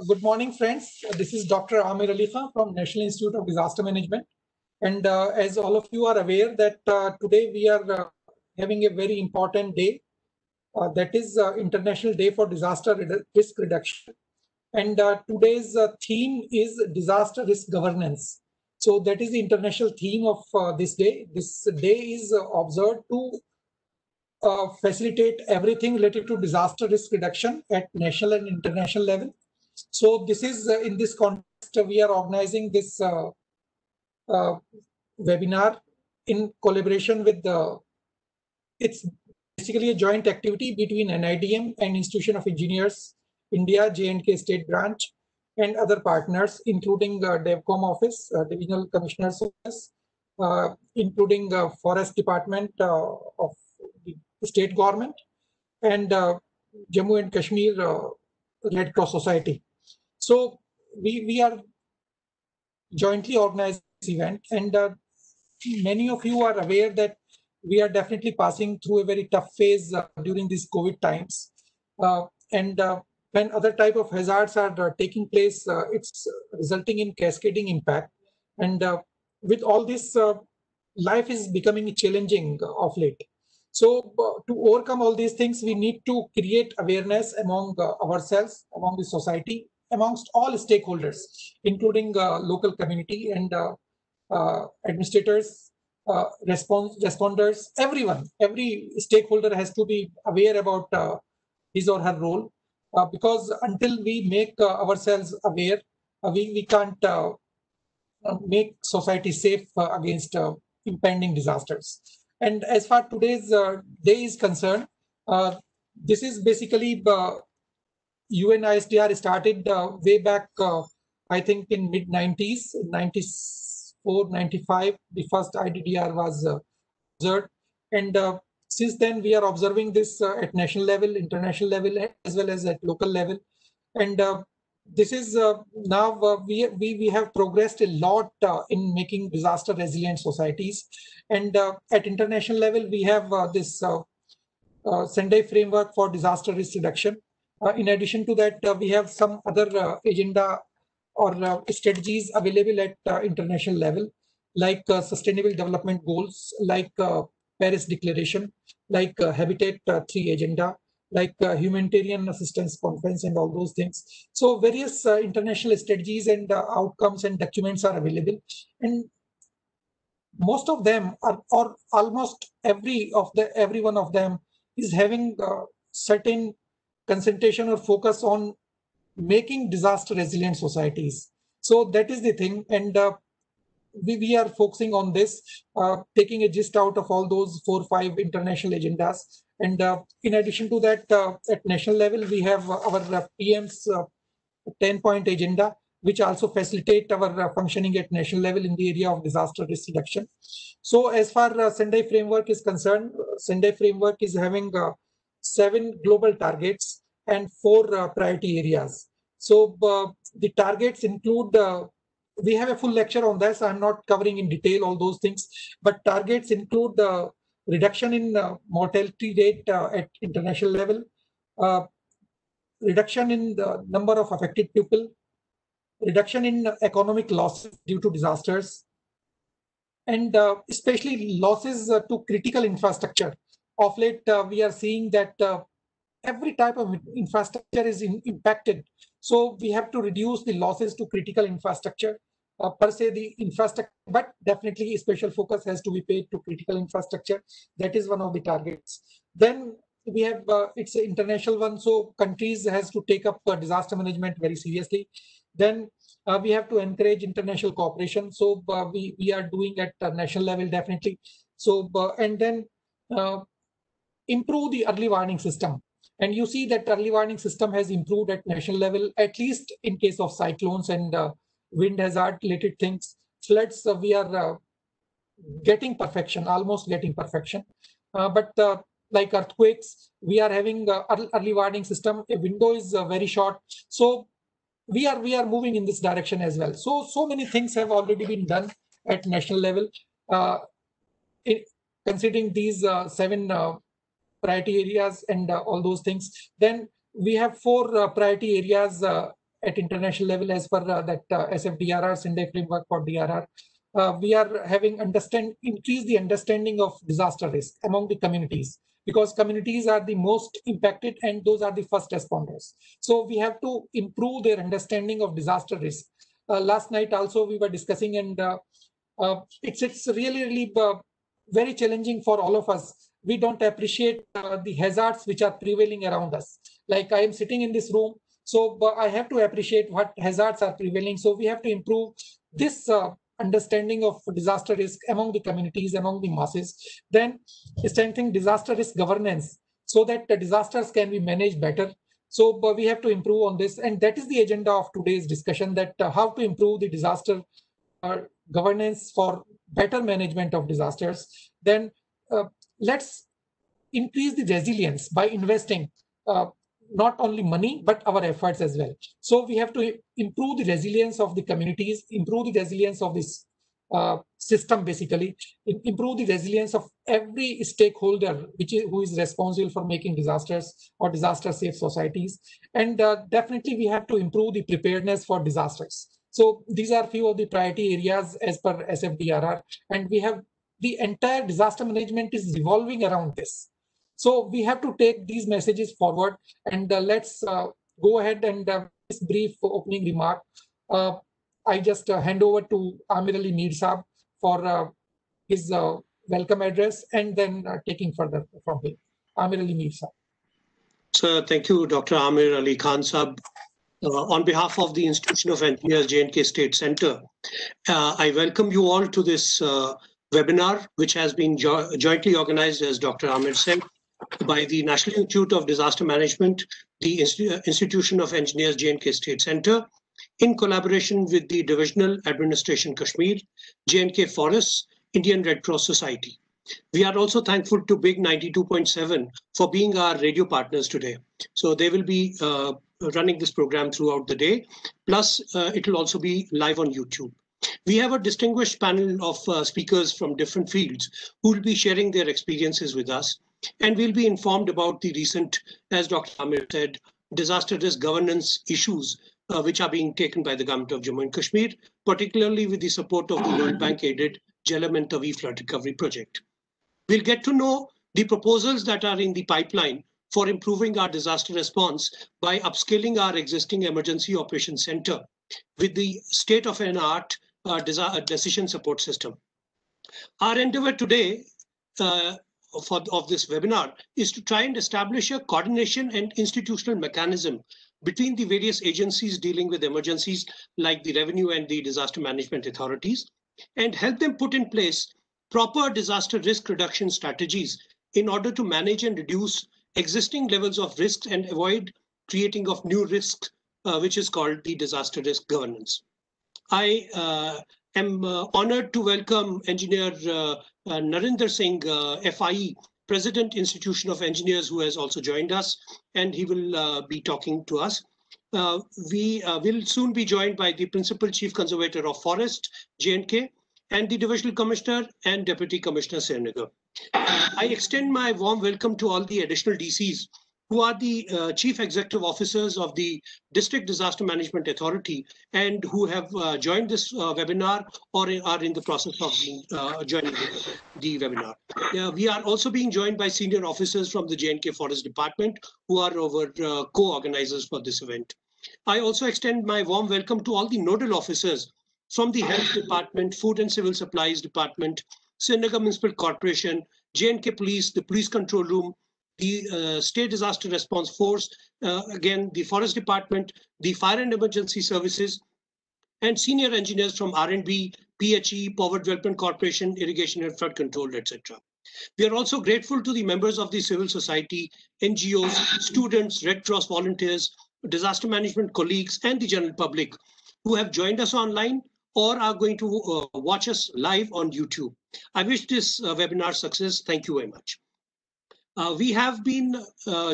Good morning, friends. This is Dr. Amir Ali Khan from National Institute of Disaster Management. And as all of you are aware that today we are having a very important day. That is International Day for Disaster Risk Reduction. And today's theme is disaster risk governance. So that is the international theme of this day. This day is observed to facilitate everything related to disaster risk reduction at national and international level. So this is in this context, we are organizing this webinar in collaboration with it's basically a joint activity between NIDM and Institution of Engineers, India, J&K State Branch, and other partners, including DevCom Office, Divisional Commissioner's Office, including Forest Department of the state government, and Jammu and Kashmir Red Cross Society. So we are jointly organizing this event, and many of you are aware that we are definitely passing through a very tough phase during these COVID times. And when other type of hazards are taking place, it's resulting in cascading impact. And with all this, life is becoming challenging of late. So to overcome all these things, we need to create awareness among ourselves, among the society, amongst all stakeholders, including local community and administrators, responders, everyone. Every stakeholder has to be aware about his or her role, because until we make ourselves aware, we can't make society safe against impending disasters. And as far today's day is concerned, this is basically UNISDR started way back, I think in mid-90s, 94, 95, the first IDDR was observed. And since then, we are observing this at national level, international level, as well as at local level. And this is now we have progressed a lot in making disaster resilient societies. And at international level, we have this Sendai framework for disaster risk reduction. In addition to that, we have some other agenda or strategies available at international level, like Sustainable Development Goals, like Paris Declaration, like Habitat 3 Agenda, like Humanitarian Assistance Conference, and all those things. So various international strategies and outcomes and documents are available, and most of them are, or almost every one of them is having certain concentration or focus on making disaster resilient societies. So that is the thing, and we are focusing on this, taking a gist out of all those 4 or 5 international agendas. And in addition to that, at national level, we have our PM's 10-point agenda, which also facilitate our functioning at national level in the area of disaster risk reduction. So as far as Sendai framework is concerned, Sendai framework is having 7 global targets and 4 priority areas. So the targets include, we have a full lecture on this. I'm not covering in detail all those things, but targets include the reduction in mortality rate at international level, reduction in the number of affected people, reduction in economic losses due to disasters, and especially losses to critical infrastructure. Of late, we are seeing that every type of infrastructure is impacted. So we have to reduce the losses to critical infrastructure, per se the infrastructure, but definitely a special focus has to be paid to critical infrastructure. That is one of the targets. Then we have, it's an international one, so countries has to take up disaster management very seriously. Then we have to encourage international cooperation. So we are doing at national level, definitely. So and then improve the early warning system. And you see that early warning system has improved at national level, at least in case of cyclones and wind hazard related things. Floods, we are getting perfection, almost getting perfection. But like earthquakes, we are having early warning system. A window is very short. So we are moving in this direction as well. So many things have already been done at national level, considering these 7 priority areas and all those things. Then we have 4 priority areas at international level as per that SFDRR, Sendai framework for DRR. We are having increase the understanding of disaster risk among the communities, because communities are the most impacted and those are the first responders. So we have to improve their understanding of disaster risk. Last night also we were discussing, and it's really very challenging for all of us. We don't appreciate the hazards which are prevailing around us. Like I am sitting in this room, so I have to appreciate what hazards are prevailing. So we have to improve this understanding of disaster risk among the communities, among the masses. Then strengthening disaster risk governance so that the disasters can be managed better. So we have to improve on this, and that is the agenda of today's discussion, that how to improve the disaster governance for better management of disasters. Then let's increase the resilience by investing not only money, but our efforts as well. So we have to improve the resilience of the communities, improve the resilience of this system, basically, improve the resilience of every stakeholder who is responsible for making disasters or disaster safe societies. And definitely we have to improve the preparedness for disasters. So these are few of the priority areas as per SFDRR, and we have the entire disaster management is revolving around this. So we have to take these messages forward, and let's go ahead and this brief opening remark. I just hand over to Amir Ali Mir Saab for his welcome address, and then taking further from him. Amir Ali Mir Saab. Sir, thank you, Dr. Amir Ali Khan Saab. On behalf of the Institution of Engineers, J&K State Center, I welcome you all to this webinar, which has been jointly organized, as Dr. Amir said, by the National Institute of Disaster Management, the Institution of Engineers, J&K State Center, in collaboration with the Divisional Administration Kashmir, J&K Forests, Indian Red Cross Society. We are also thankful to Big 92.7 for being our radio partners today. So they will be running this program throughout the day. Plus, it will also be live on YouTube. We have a distinguished panel of speakers from different fields who will be sharing their experiences with us. And we'll be informed about the recent, as Dr. Amir said, disaster risk governance issues which are being taken by the government of Jammu and Kashmir, particularly with the support of the World Bank-aided Jhelum and Tavi flood recovery project. We'll get to know the proposals that are in the pipeline for improving our disaster response by upscaling our existing emergency operations center with the state-of-the-art decision support system. Our endeavor today of this webinar is to try and establish a coordination and institutional mechanism between the various agencies dealing with emergencies like the revenue and the disaster management authorities, and help them put in place proper disaster risk reduction strategies in order to manage and reduce existing levels of risks and avoid creating of new risks, which is called the disaster risk governance. I am honored to welcome Engineer Narinder Singh, FIE, President, Institution of Engineers, who has also joined us, and he will be talking to us. We will soon be joined by the Principal Chief Conservator of Forest, J&K, and the Divisional Commissioner and Deputy Commissioner, Srinagar. I extend my warm welcome to all the additional DCs who are the Chief Executive Officers of the District Disaster Management Authority and who have joined this webinar or are in the process of being, joining the webinar. We are also being joined by senior officers from the J&K Forest Department who are our co-organizers for this event. I also extend my warm welcome to all the nodal officers from the Health Department, Food and Civil Supplies Department, Srinagar Municipal Corporation, J&K Police, the Police Control Room, the State Disaster Response Force, again, the Forest Department, the Fire and Emergency Services, and senior engineers from R&B, PHE, Power Development Corporation, Irrigation and Flood Control, etc. We are also grateful to the members of the civil society, NGOs, students, Red Cross volunteers, disaster management colleagues, and the general public who have joined us online or are going to watch us live on YouTube. I wish this webinar success. Thank you very much. We have been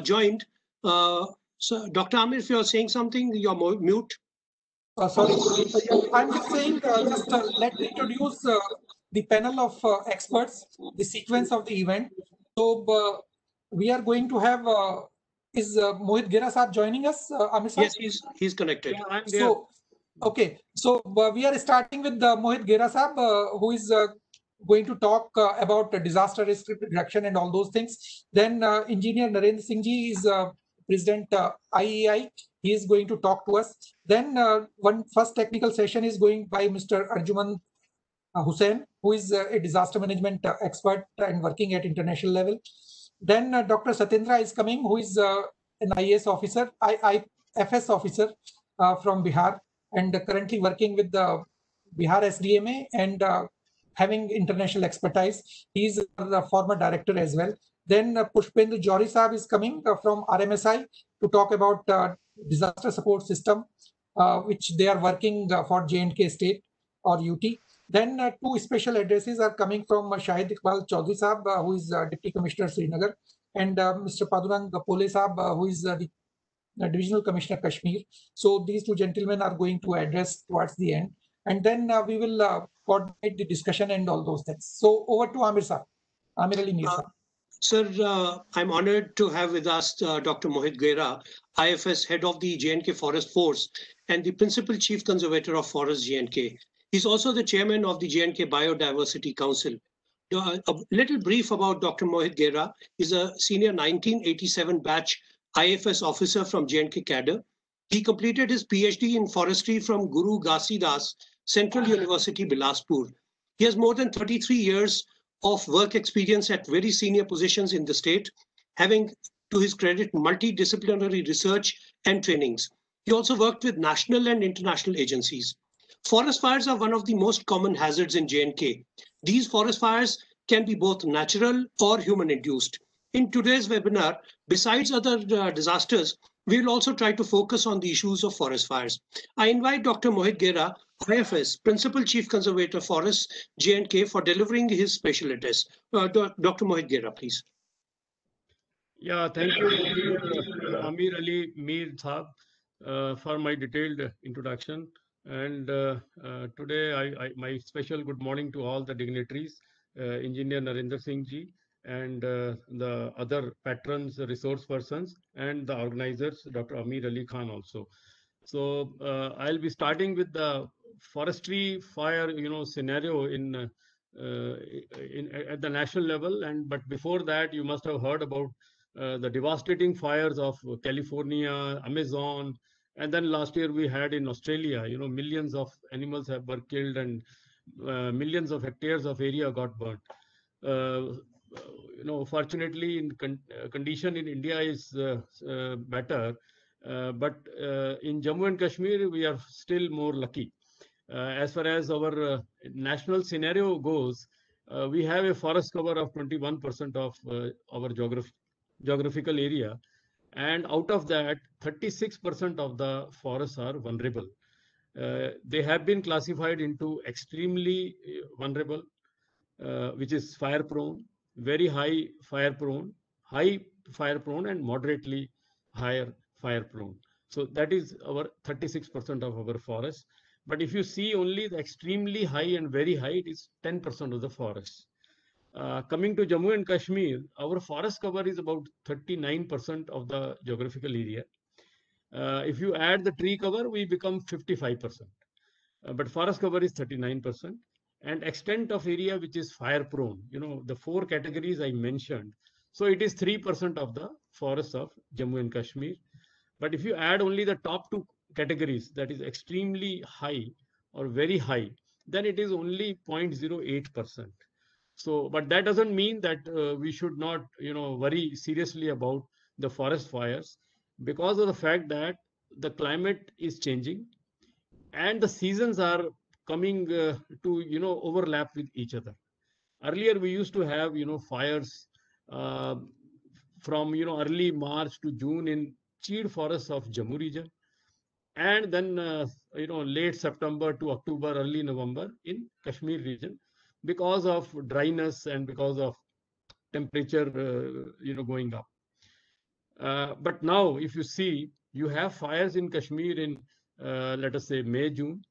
joined. So Dr. Amir, if you're saying something, you're mute. Sorry, I'm just saying, let me introduce the panel of experts, the sequence of the event. So we are going to have is Mohit Gera Saab joining us, Amir Saab? Yes, he's connected. Yeah, I'm there. So, okay. So we are starting with Mohit Gera Saab, who is going to talk about disaster risk reduction and all those things. Then Engineer Narendra Singh Ji is President IEI. He is going to talk to us. Then one first technical session is going by Mr. Arjuman Hussain, who is a disaster management expert and working at international level. Then Dr. Satyendra is coming, who is an IAS officer, IFS officer from Bihar, and currently working with the Bihar SDMA and having international expertise. He is the former director as well. Then Pushpendra Johri Saab is coming from RMSI to talk about disaster support system, which they are working for J&K State or UT. Then two special addresses are coming from Shahid Iqbal Chaudhary Saab, who is Deputy Commissioner Srinagar, and Mr. Padurang Pole Saab, who is the Divisional Commissioner Kashmir. So these two gentlemen are going to address towards the end. And then we will coordinate the discussion and all those things. So over to Amir Saab. Amir Ali Mir Saab. Sir, I'm honored to have with us Dr. Mohit Gera, IFS head of the J&K Forest Force and the principal chief conservator of Forest J&K. He's also the chairman of the J&K Biodiversity Council. A little brief about Dr. Mohit Gera. He's a senior 1987 batch IFS officer from J&K cadre. He completed his PhD in forestry from Guru Ghasidas Central University, Bilaspur. He has more than 33 years of work experience at very senior positions in the state, having, to his credit, multidisciplinary research and trainings. He also worked with national and international agencies. Forest fires are one of the most common hazards in J&K. These forest fires can be both natural or human-induced. In today's webinar, besides other disasters, we will also try to focus on the issues of forest fires. I invite Dr. Mohit Gera, IFS, Principal Chief Conservator Forests, J&K, for delivering his special address. Dr. Mohit Gera, please. Yeah, thank you, Amir Ali Mir Saab, for my detailed introduction. And today, my special good morning to all the dignitaries, Engineer Narendra Singh Ji, and the other patrons, resource persons, and the organizers, Dr. Amir Ali Khan also. So I'll be starting with the forestry fire, scenario at the national level. But before that, you must have heard about the devastating fires of California, Amazon, and then last year we had in Australia. Millions of animals were killed and millions of hectares of area got burnt. Fortunately, condition in India is better, but in Jammu and Kashmir, we are still more lucky. As far as our national scenario goes, we have a forest cover of 21% of our geographical area. And out of that, 36% of the forests are vulnerable. They have been classified into extremely vulnerable, which is fire prone, very high fire prone, and moderately higher fire prone. So that is our 36% of our forest. But if you see only the extremely high and very high, it is 10% of the forest. Coming to Jammu and Kashmir, our forest cover is about 39% of the geographical area. If you add the tree cover, we become 55%. But forest cover is 39%. And extent of area which is fire prone, the four categories I mentioned. So it is 3% of the forests of Jammu and Kashmir. But if you add only the top two categories, that is extremely high or very high, then it is only 0.08%. So, but that doesn't mean that we should not, worry seriously about the forest fires, because of the fact that the climate is changing and the seasons are coming to overlap with each other. Earlier we used to have fires from early March to June in Cheed forests of Jammu region, and then late September to October, early November in Kashmir region, because of dryness and because of temperature going up. But now if you see, you have fires in Kashmir in let us say May, June.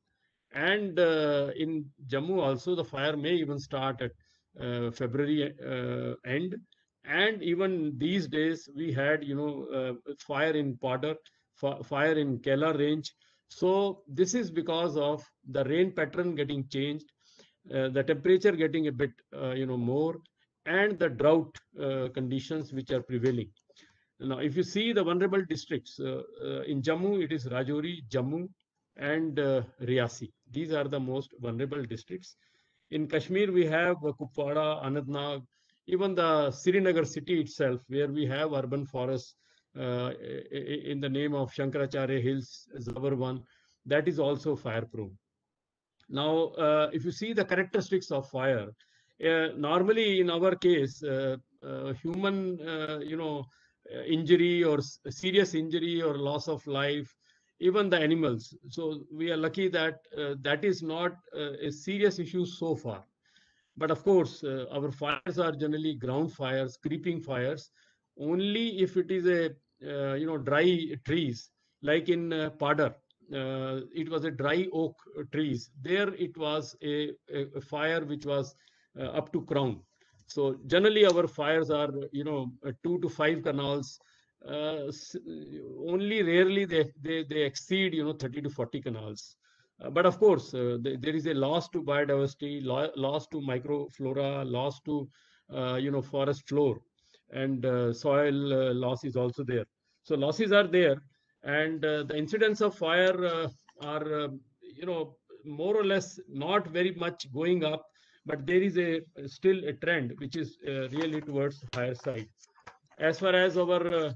And in Jammu also, the fire may even start at February end. And even these days, we had, fire in Padar, fire in Kela range. So this is because of the rain pattern getting changed, the temperature getting a bit, more, and the drought conditions which are prevailing. Now, if you see the vulnerable districts in Jammu, it is Rajouri, Jammu, and Riyasi. These are the most vulnerable districts. In Kashmir, we have Kupwara, Anantnag, even the Srinagar city itself, where we have urban forests in the name of Shankaracharya Hills, Zabarwan, that is also fire prone. Now, if you see the characteristics of fire, normally in our case, human, injury or serious injury or loss of life, even the animals. So we are lucky that that is not a serious issue so far. But of course, our fires are generally ground fires, creeping fires. Only if it is a dry trees, like in Padar, it was a dry oak trees. There it was a fire which was up to crown. So generally our fires are 2 to 5 canals. Only rarely they exceed 30 to 40 canals. But of course, there is a loss to biodiversity, loss to microflora, loss to forest floor, and soil loss is also there. So losses are there, and the incidence of fire are more or less not very much going up, but there is a still a trend which is really towards higher side. As far as our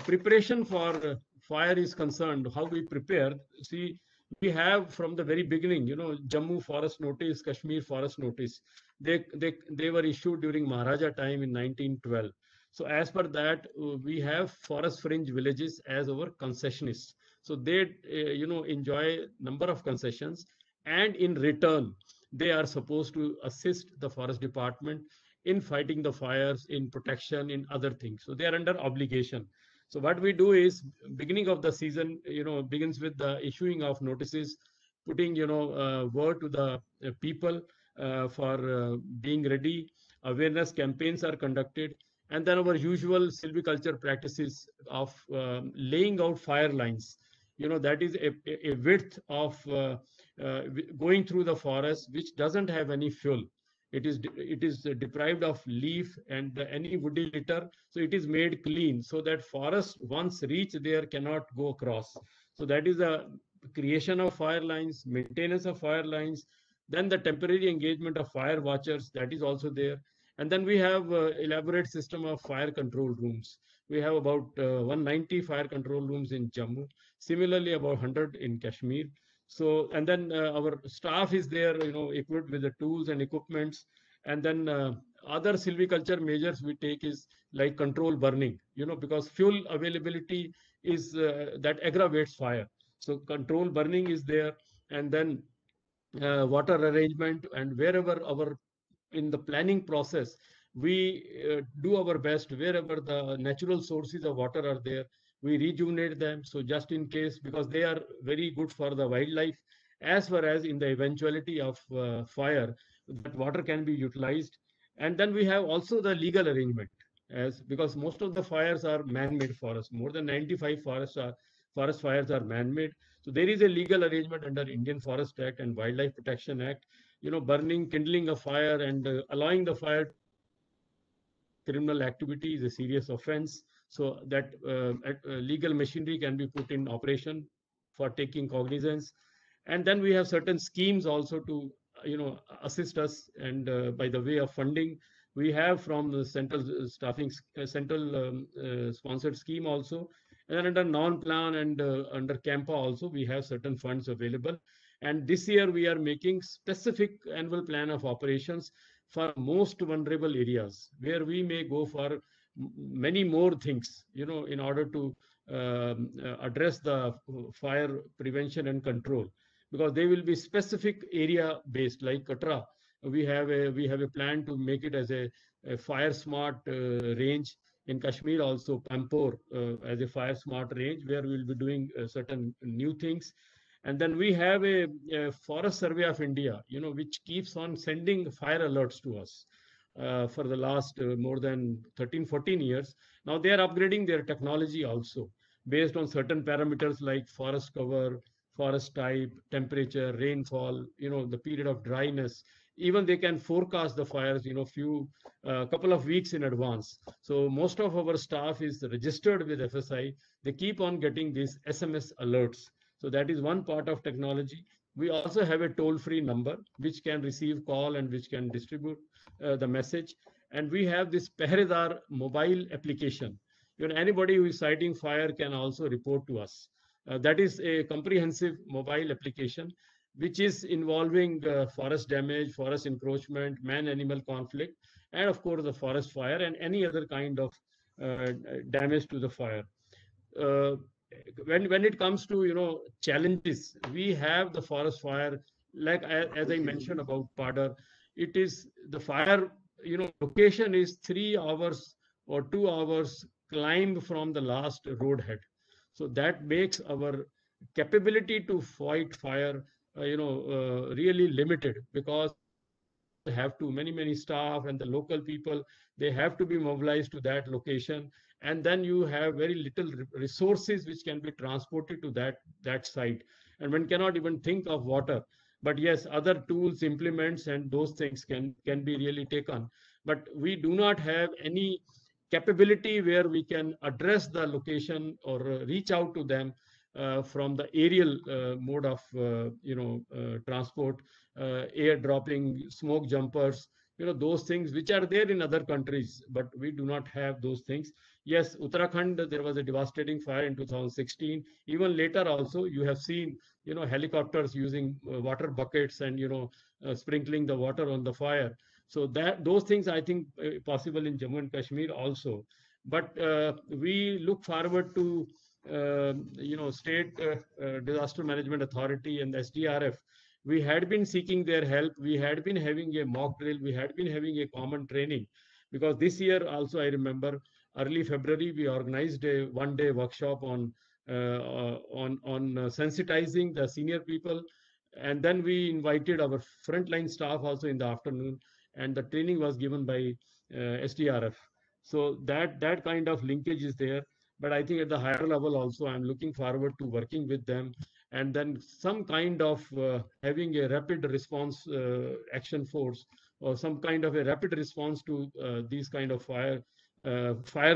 preparation for fire is concerned, how we prepare, see, we have from the very beginning, Jammu Forest Notice, Kashmir Forest Notice. They were issued during Maharaja time in 1912. So as per that, we have forest fringe villages as our concessionists. So they, enjoy number of concessions, and in return, they are supposed to assist the forest department in fighting the fires, in protection, in other things. So they are under obligation. So what we do is, beginning of the season, begins with the issuing of notices, putting, word to the people for being ready. Awareness campaigns are conducted, and then our usual silviculture practices of laying out fire lines. That is a width of going through the forest which doesn't have any fuel. It is deprived of leaf and any woody litter, so it is made clean so that forest once reach there cannot go across. So that is the creation of fire lines, maintenance of fire lines, then the temporary engagement of fire watchers, that is also there. And then we have elaborate system of fire control rooms. We have about 190 fire control rooms in Jammu, similarly about 100 in Kashmir. So, and then our staff is there, equipped with the tools and equipments. And then other silviculture measures we take is like control burning, because fuel availability is that aggravates fire. So control burning is there. And then water arrangement, and wherever our in the planning process, we do our best wherever the natural sources of water are there, we rejuvenate them. So just in case, because they are very good for the wildlife, as far as in the eventuality of fire, that water can be utilized. And then we have also the legal arrangement, as because most of the fires are man-made forests. More than 95 forest fires are man-made. So there is a legal arrangement under Indian Forest Act and Wildlife Protection Act. Burning, kindling a fire, and allowing the fire criminal activity is a serious offense. So that legal machinery can be put in operation for taking cognizance. And then we have certain schemes also to assist us, and by the way of funding, we have from the central staffing central sponsored scheme also. And then under non-plan and under CAMPA also, we have certain funds available. And this year we are making specific annual plan of operations for most vulnerable areas, where we may go for many more things, in order to address the fire prevention and control, because they will be specific area based. Like Katra, we have a plan to make it as a fire smart range. In Kashmir also, Pampore as a fire smart range, where we will be doing certain new things. And then we have a Forest Survey of India, which keeps on sending fire alerts to us. for the last more than 13, 14 years. Now they are upgrading their technology also based on certain parameters like forest cover, forest type, temperature, rainfall, the period of dryness. Even they can forecast the fires, couple of weeks in advance. So most of our staff is registered with FSI. They keep on getting these SMS alerts. So that is one part of technology. We also have a toll-free number which can receive call and which can distribute the message. And we have this Pehredar mobile application. Anybody who is citing fire can also report to us. That is a comprehensive mobile application which is involving forest damage, forest encroachment, man-animal conflict, and of course the forest fire and any other kind of damage to the fire. When it comes to challenges, we have the forest fire, like as I mentioned about Padar, it is the fire location is 3 hours or 2 hours climb from the last road head. So that makes our capability to fight fire really limited, because have to many staff and the local people, they have to be mobilized to that location, and then you have very little resources which can be transported to that site, and one cannot even think of water. But yes, other tools, implements, and those things can be really taken, but we do not have any capability where we can address the location or reach out to them from the aerial mode of transport, air dropping, smoke jumpers, those things which are there in other countries, but we do not have those things. Yes, Uttarakhand, there was a devastating fire in 2016. Even later also, you have seen, helicopters using water buckets and, sprinkling the water on the fire. So those things, I think, possible in Jammu and Kashmir also. But we look forward to, State Disaster Management Authority and SDRF. We had been seeking their help. We had been having a mock drill. We had been having a common training, because this year also, I remember early February, we organized a one-day workshop on sensitizing the senior people. And then we invited our frontline staff also in the afternoon, and the training was given by SDRF. So that kind of linkage is there. But I think at the higher level also, I'm looking forward to working with them, and then some kind of having a rapid response action force, or some kind of a rapid response to these kind of fire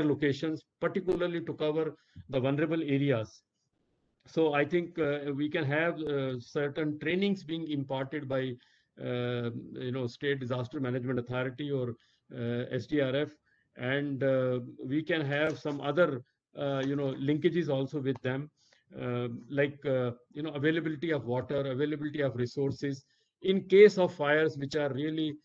locations, particularly to cover the vulnerable areas. So I think we can have certain trainings being imparted by State Disaster Management Authority or SDRF, and we can have some other linkages also with them, like availability of water, availability of resources in case of fires which are really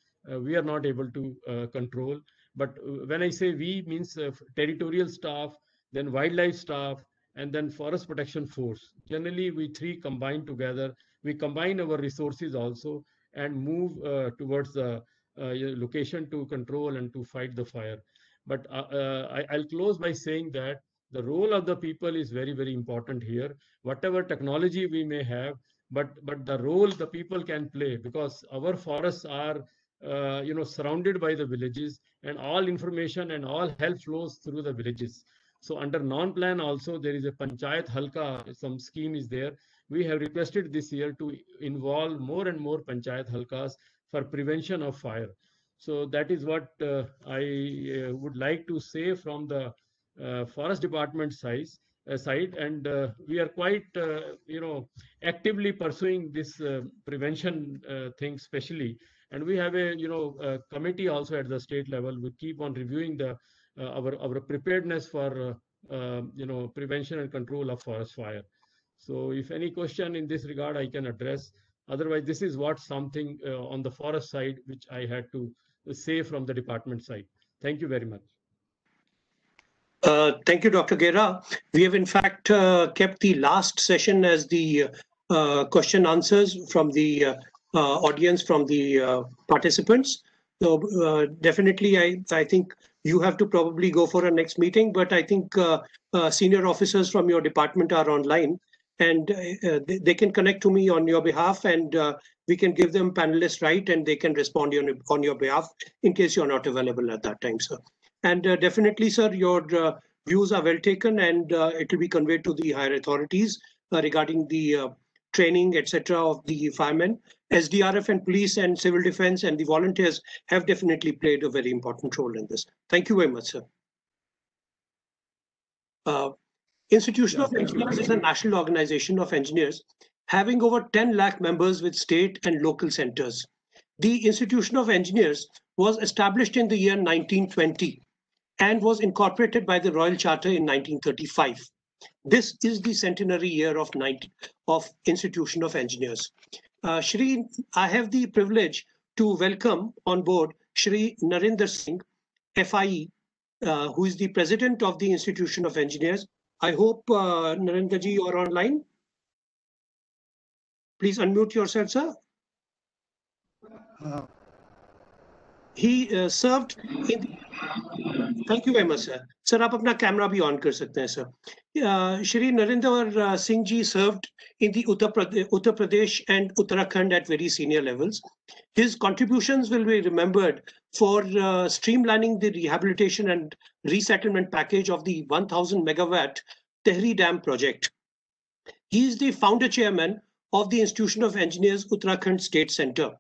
we are not able to control. But when I say we, means territorial staff, then wildlife staff, and then forest protection force. Generally, we three combine together. We combine our resources also and move towards the location to control and to fight the fire. But I'll close by saying that the role of the people is very, very important here. Whatever technology we may have, but the role the people can play, because our forests are surrounded by the villages, and all information and all help flows through the villages. So under non-plan also, there is a Panchayat Halka, some scheme is there. We have requested this year to involve more and more Panchayat Halkas for prevention of fire. So that is what I would like to say from the Forest Department side, and we are quite actively pursuing this prevention thing especially, and we have a committee also at the state level. We keep on reviewing the our preparedness for prevention and control of forest fire. So if any question in this regard, I can address. Otherwise, this is what something on the forest side which I had to say from the department side. Thank you very much. Thank you, Dr. Gera. We have in fact kept the last session as the question answers from the audience, from the participants. So definitely, I think you have to probably go for a next meeting, but I think senior officers from your department are online, and they can connect to me on your behalf, and we can give them panelist right, and they can respond on your behalf in case you're not available at that time, sir. And definitely, sir, your views are well taken, and it will be conveyed to the higher authorities regarding the training, etc., of the firemen. SDRF and police and civil defense and the volunteers have definitely played a very important role in this. Thank you very much, sir. Institution of Engineers is a national organization of engineers having over 10 lakh members with state and local centers. The Institution of Engineers was established in the year 1920 and was incorporated by the Royal Charter in 1935. This is the centenary year of Institution of Engineers. Shri, I have the privilege to welcome on board Shri Narinder Singh, FIE, who is the president of the Institution of Engineers. I hope, Narinder ji, you are online. Please unmute yourself, sir. He served in the... Thank you very much, sir. Sir, आप अपना camera भी on कर सकते हैं, sir. Shri Narinder Singh ji served in the Uttar Pradesh and Uttarakhand at very senior levels. His contributions will be remembered for streamlining the rehabilitation and resettlement package of the 1,000 megawatt Tehri Dam project. He is the founder chairman of the Institution of Engineers Uttarakhand State Center,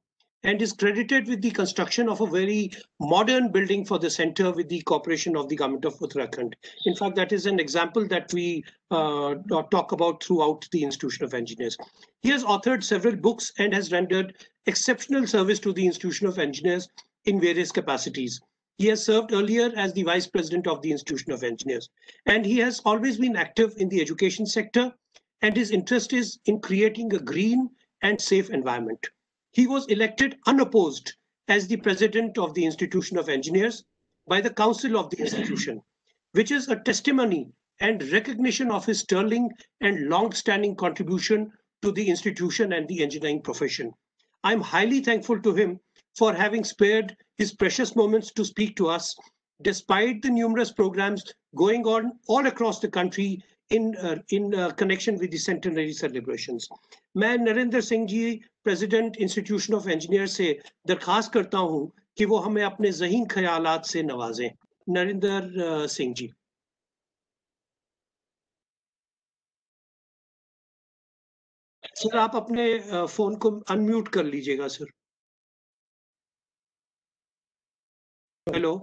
and is credited with the construction of a very modern building for the center with the cooperation of the government of Uttarakhand. In fact, that is an example that we talk about throughout the Institution of Engineers. He has authored several books and has rendered exceptional service to the Institution of Engineers in various capacities. He has served earlier as the Vice President of the Institution of Engineers, and he has always been active in the education sector, and his interest is in creating a green and safe environment. He was elected unopposed as the president of the Institution of Engineers by the council of the institution, which is a testimony and recognition of his sterling and long-standing contribution to the institution and the engineering profession. I'm highly thankful to him for having spared his precious moments to speak to us, despite the numerous programs going on all across the country in connection with the centenary celebrations. मैं Narendra Singh ji, president institution of engineer से दरखास्त करता हूं कि वो हमें अपने ज़हीन ख्यालात से नवाजें. नरेंद्र सिंह जी. सर, आप अपने फोन को अनम्यूट कर लीजिएगा, sir. Hello.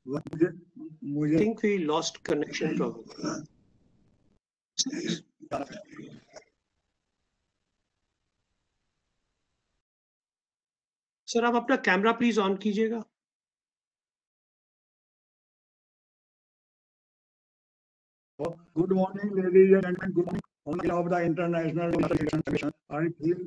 I think we lost connection probably. Sir, आप अपना कैमरा प्लीज ऑन कीजिएगा. Good morning, ladies and gentlemen. Good morning. On behalf of the International Education Commission, I feel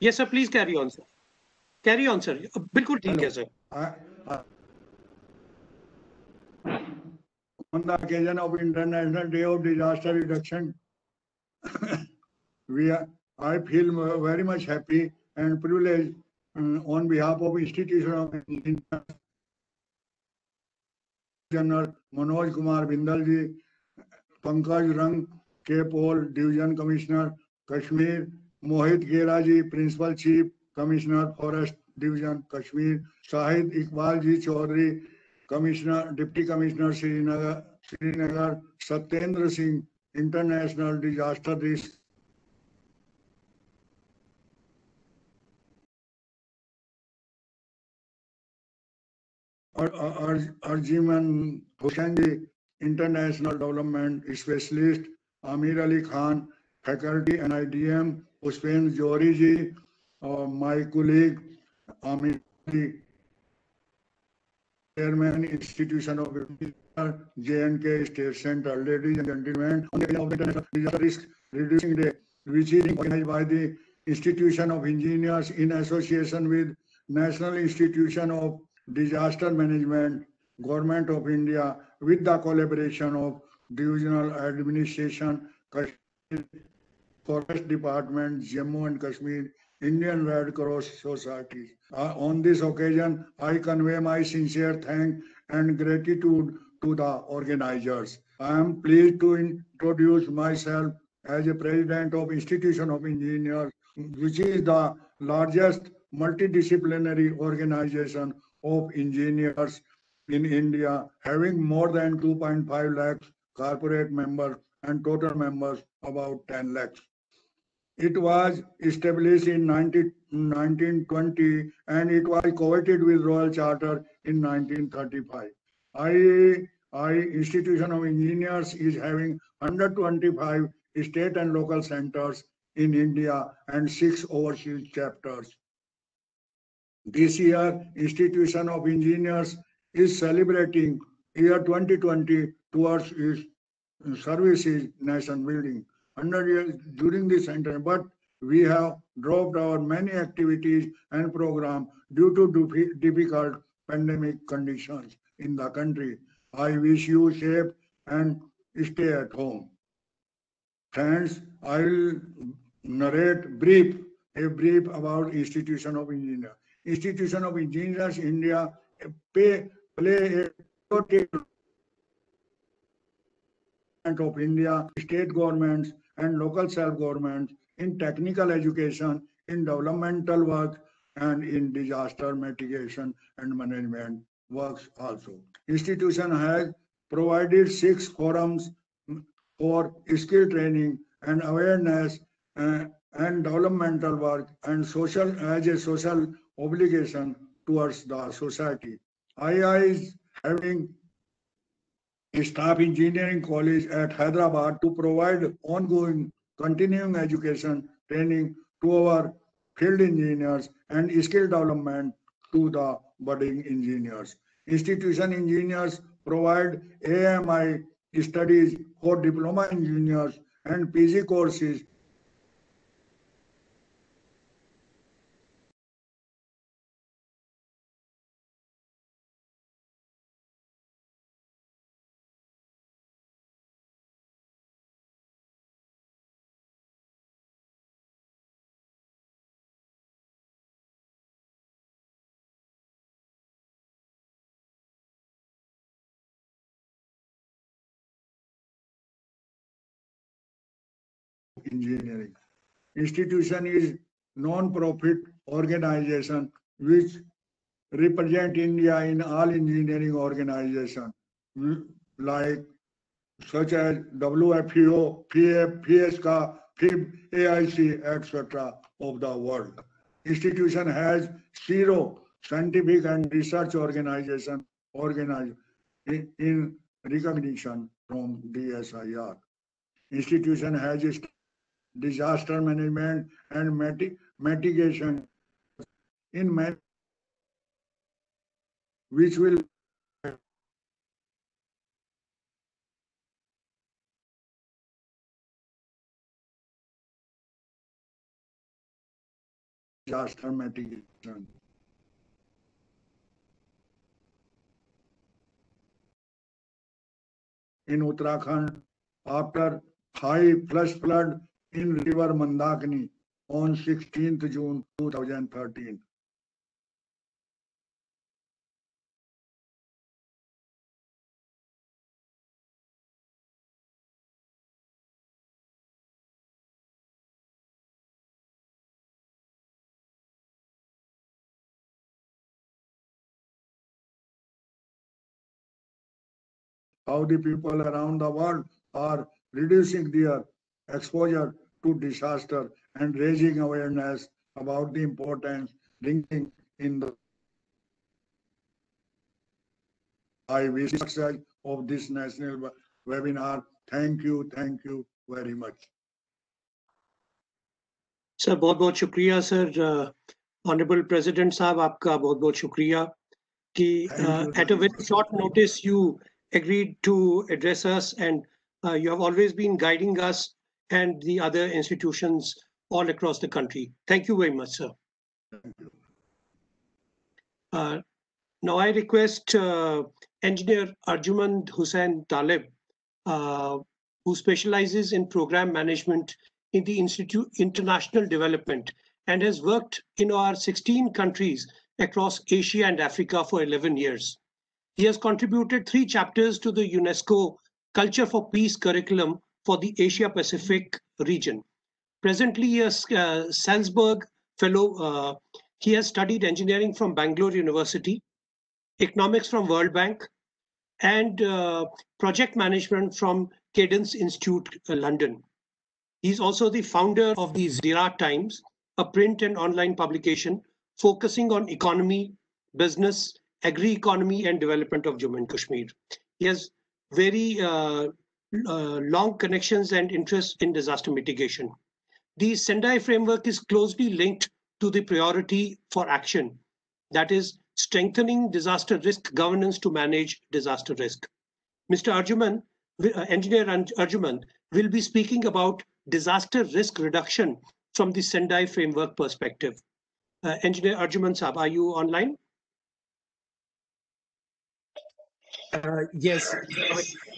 Yes, sir. Please carry on, sir. Carry on, sir. बिल्कुल ठीक है, sir. On the occasion of International Day of Disaster Reduction, I feel very much happy and privileged on behalf of Institution of Engineers, General Manoj Kumar Bindal ji, Pankaj Rang, K. Paul, Division Commissioner, Kashmir, Mohit Gera ji, Principal Chief Commissioner, Forest Division, Kashmir, Shahid Iqbal ji Chaudhary, Commissioner, Deputy Commissioner, Srinagar, Satyendra Singh, International Disaster Risk Arjiman Hussain ji, International Development Specialist, Amir Ali Khan, Faculty NIDM, Usman Johri ji, my colleague Amir Ali, Chairman, Institution of J&K State Center. Ladies and gentlemen, on the of International Disaster Risk Reducing Day, which is organized by the Institution of Engineers in association with National Institution of Disaster Management, Government of India, with the collaboration of Divisional Administration, Kashmir, Forest Department, Jammu and Kashmir, Indian Red Cross Society. On this occasion, I convey my sincere thanks and gratitude to the organizers. I am pleased to introduce myself as a president of Institution of Engineers, which is the largest multidisciplinary organization of engineers in India, having more than 2.5 lakhs corporate members and total members about 10 lakhs. It was established in 1920 and it was coveted with Royal Charter in 1935. I Institution of Engineers is having 125 state and local centers in India and 6 overseas chapters. This year, Institution of Engineers is celebrating year 2020 towards its services nation building. During this center, but we have dropped our many activities and programs due to difficult pandemic conditions in the country. I wish you safe and stay at home. Friends, I will narrate a brief about Institution of Engineers. Institution of Engineers India play a pivotal of India, state governments and local self-governments in technical education, in developmental work, and in disaster mitigation and management works also. Institution has provided 6 forums for skill training and awareness and developmental work and as a social obligation towards the society. II is having a staff engineering college at Hyderabad to provide ongoing continuing education training to our field engineers and skill development to the budding engineers. Institution engineers provide AMI studies for diploma engineers and PG courses engineering. Institution is non-profit organization which represent India in all engineering organizations like such as WFEO, PSCA, FIB, AIC, etc. of the world. Institution has 0 scientific and research organization organized in recognition from DSIR. Institution has disaster management and mitigation in which will disaster mitigation. In Uttarakhand, after high flash flood in river Mandakini on 16th June 2013. How the people around the world are reducing their exposure to disaster and raising awareness about the importance linking in the I wish success of this national webinar. Thank you very much. Sir बहुत बहुत शुक्रिया sir. Honorable President साहब आपका बहुत बहुत शुक्रिया कि at a very short notice you agreed to address us, and you have always been guiding us and the other institutions all across the country. Thank you very much, sir. Thank you. Now I request Engineer Arjumand Hussain Talib, who specializes in program management in the Institute International Development and has worked in our 16 countries across Asia and Africa for 11 years. He has contributed 3 chapters to the UNESCO Culture for Peace curriculum for the Asia Pacific region. Presently a Salzburg Fellow, he has studied engineering from Bangalore University, economics from World Bank, and project management from Cadence Institute, London. He's also the founder of the Zira Times, a print and online publication focusing on economy, business, agri-economy, and development of Jammu and Kashmir. He has very long connections and interest in disaster mitigation. The Sendai framework is closely linked to the priority for action, that is, strengthening disaster risk governance to manage disaster risk. Mr. Arjuman, Engineer Arjuman, will be speaking about disaster risk reduction from the Sendai framework perspective. Engineer Arjuman Saab, are you online? Yes,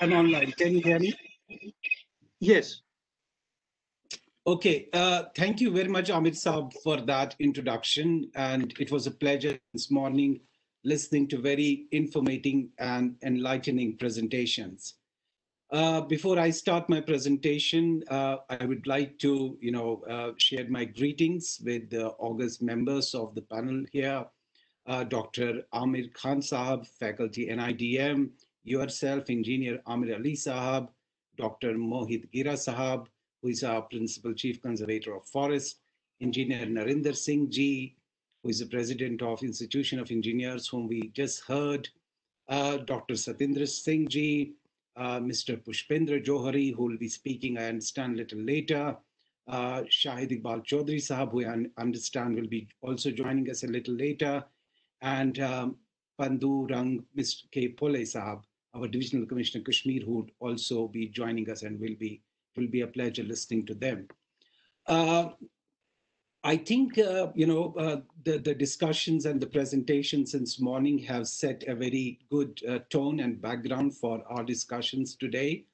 I'm online. Can you hear me? Yes. Okay, thank you very much, Amit Saab, for that introduction. And it was a pleasure this morning listening to very informative and enlightening presentations. Before I start my presentation, I would like to, share my greetings with the august members of the panel here, Dr. Amir Khan Sahab, faculty NIDM, yourself, Engineer Amir Ali Sahab, Dr. Mohit Gira Sahab, who is our Principal Chief Conservator of Forest, Engineer Narinder Singh Ji, who is the President of Institution of Engineers, whom we just heard, Dr. Satindra Singh Ji, Mr. Pushpendra Johari, who will be speaking, I understand, a little later, Shahid Iqbal Chaudhry Sahab, who I understand will be also joining us a little later, and Pandu Rang Mr. K. Pole Sahab, our Divisional Commissioner Kashmir, who would also be joining us, and will be a pleasure listening to them. I think, the discussions and the presentations since morning have set a very good tone and background for our discussions today.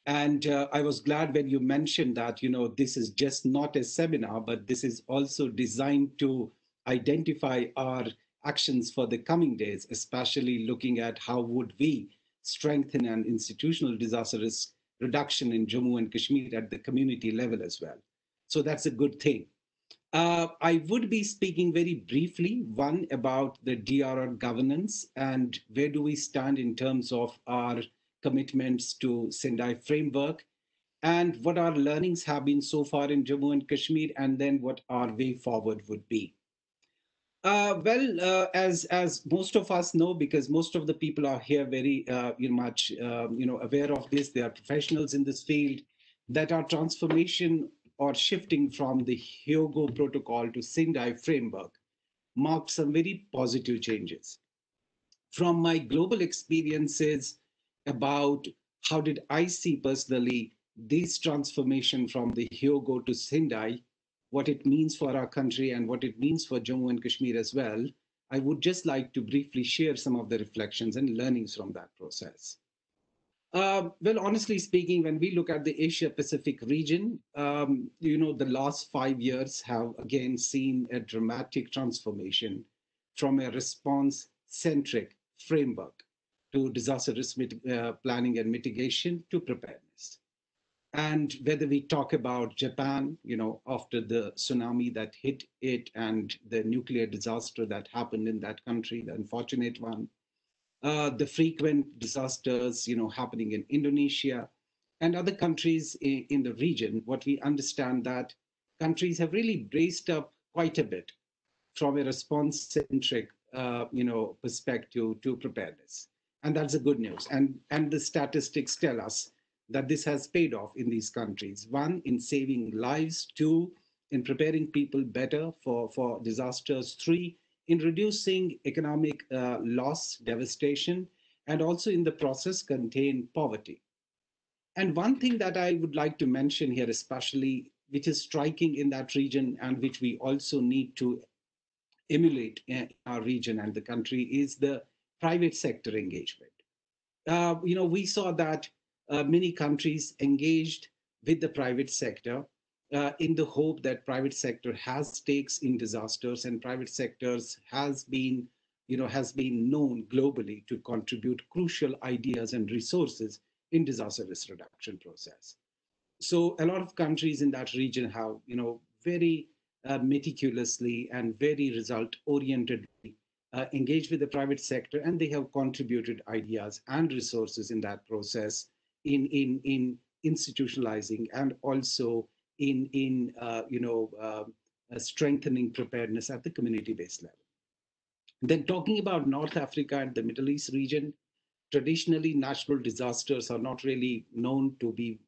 And I was glad when you mentioned that, this is just not a seminar, but this is also designed to identify our actions for the coming days, especially looking at how would we strengthen an institutional disaster risk reduction in Jammu and Kashmir at the community level as well. So that's a good thing. I would be speaking very briefly, one, about the DRR governance and where do we stand in terms of our commitments to Sendai framework, and what our learnings have been so far in Jammu and Kashmir, and then what our way forward would be. As most of us know, because most of the people are here very much aware of this, they are professionals in this field, that our transformation or shifting from the Hyogo protocol to Sendai framework marked some very positive changes. From my global experiences about how did I see personally this transformation from the Hyogo to Sendai, what it means for our country and what it means for Jammu and Kashmir as well, I would just like to briefly share some of the reflections and learnings from that process. Well, honestly speaking, when we look at the Asia Pacific region, the last 5 years have again seen a dramatic transformation from a response-centric framework to disaster risk planning and mitigation to preparedness. And whether we talk about Japan, after the tsunami that hit it and the nuclear disaster that happened in that country, the unfortunate one, the frequent disasters, happening in Indonesia and other countries in the region, what we understand that countries have really braced up quite a bit from a response-centric, perspective to preparedness. And that's the good news. And the statistics tell us that this has paid off in these countries. One, in saving lives. Two, in preparing people better for disasters. Three, in reducing economic loss, devastation, and also in the process contain poverty. And one thing that I would like to mention here, especially, which is striking in that region and which we also need to emulate in our region and the country, is the private sector engagement. We saw that many countries engaged with the private sector in the hope that private sector has stakes in disasters, and private sectors has been, has been known globally to contribute crucial ideas and resources in disaster risk reduction process. So a lot of countries in that region have, very meticulously and very result orientedly engaged with the private sector, and they have contributed ideas and resources in that process in institutionalizing and also in strengthening preparedness at the community-based level. Then talking about North Africa and the Middle East region, traditionally natural disasters are not really known to be,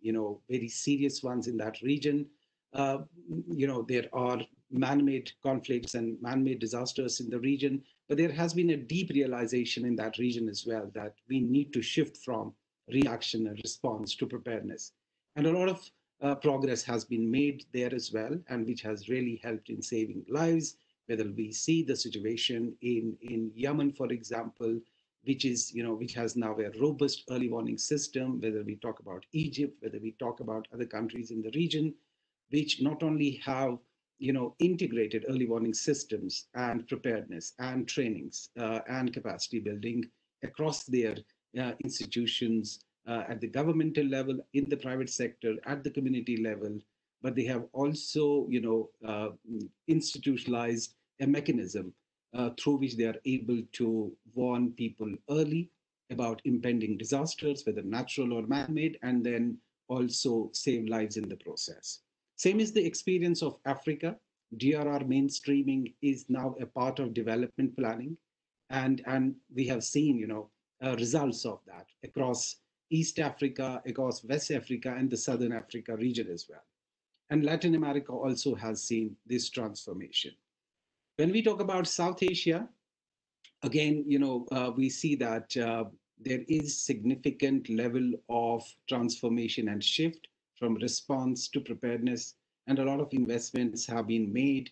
very serious ones in that region. There are man-made conflicts and man-made disasters in the region, but there has been a deep realization in that region as well that we need to shift from reaction and response to preparedness. And a lot of progress has been made there as well, and which has really helped in saving lives. Whether we see the situation in Yemen, for example, which is, which has now a robust early warning system, whether we talk about Egypt, whether we talk about other countries in the region, which not only have, integrated early warning systems and preparedness and trainings and capacity building across their institutions at the governmental level, in the private sector, at the community level, but they have also, institutionalized a mechanism through which they are able to warn people early about impending disasters, whether natural or man-made, and then also save lives in the process. Same is the experience of Africa. DRR mainstreaming is now a part of development planning, and we have seen, results of that across East Africa, across West Africa, and the Southern Africa region as well. And Latin America also has seen this transformation. When we talk about South Asia, again, we see that there is significant level of transformation and shift from response to preparedness, and a lot of investments have been made.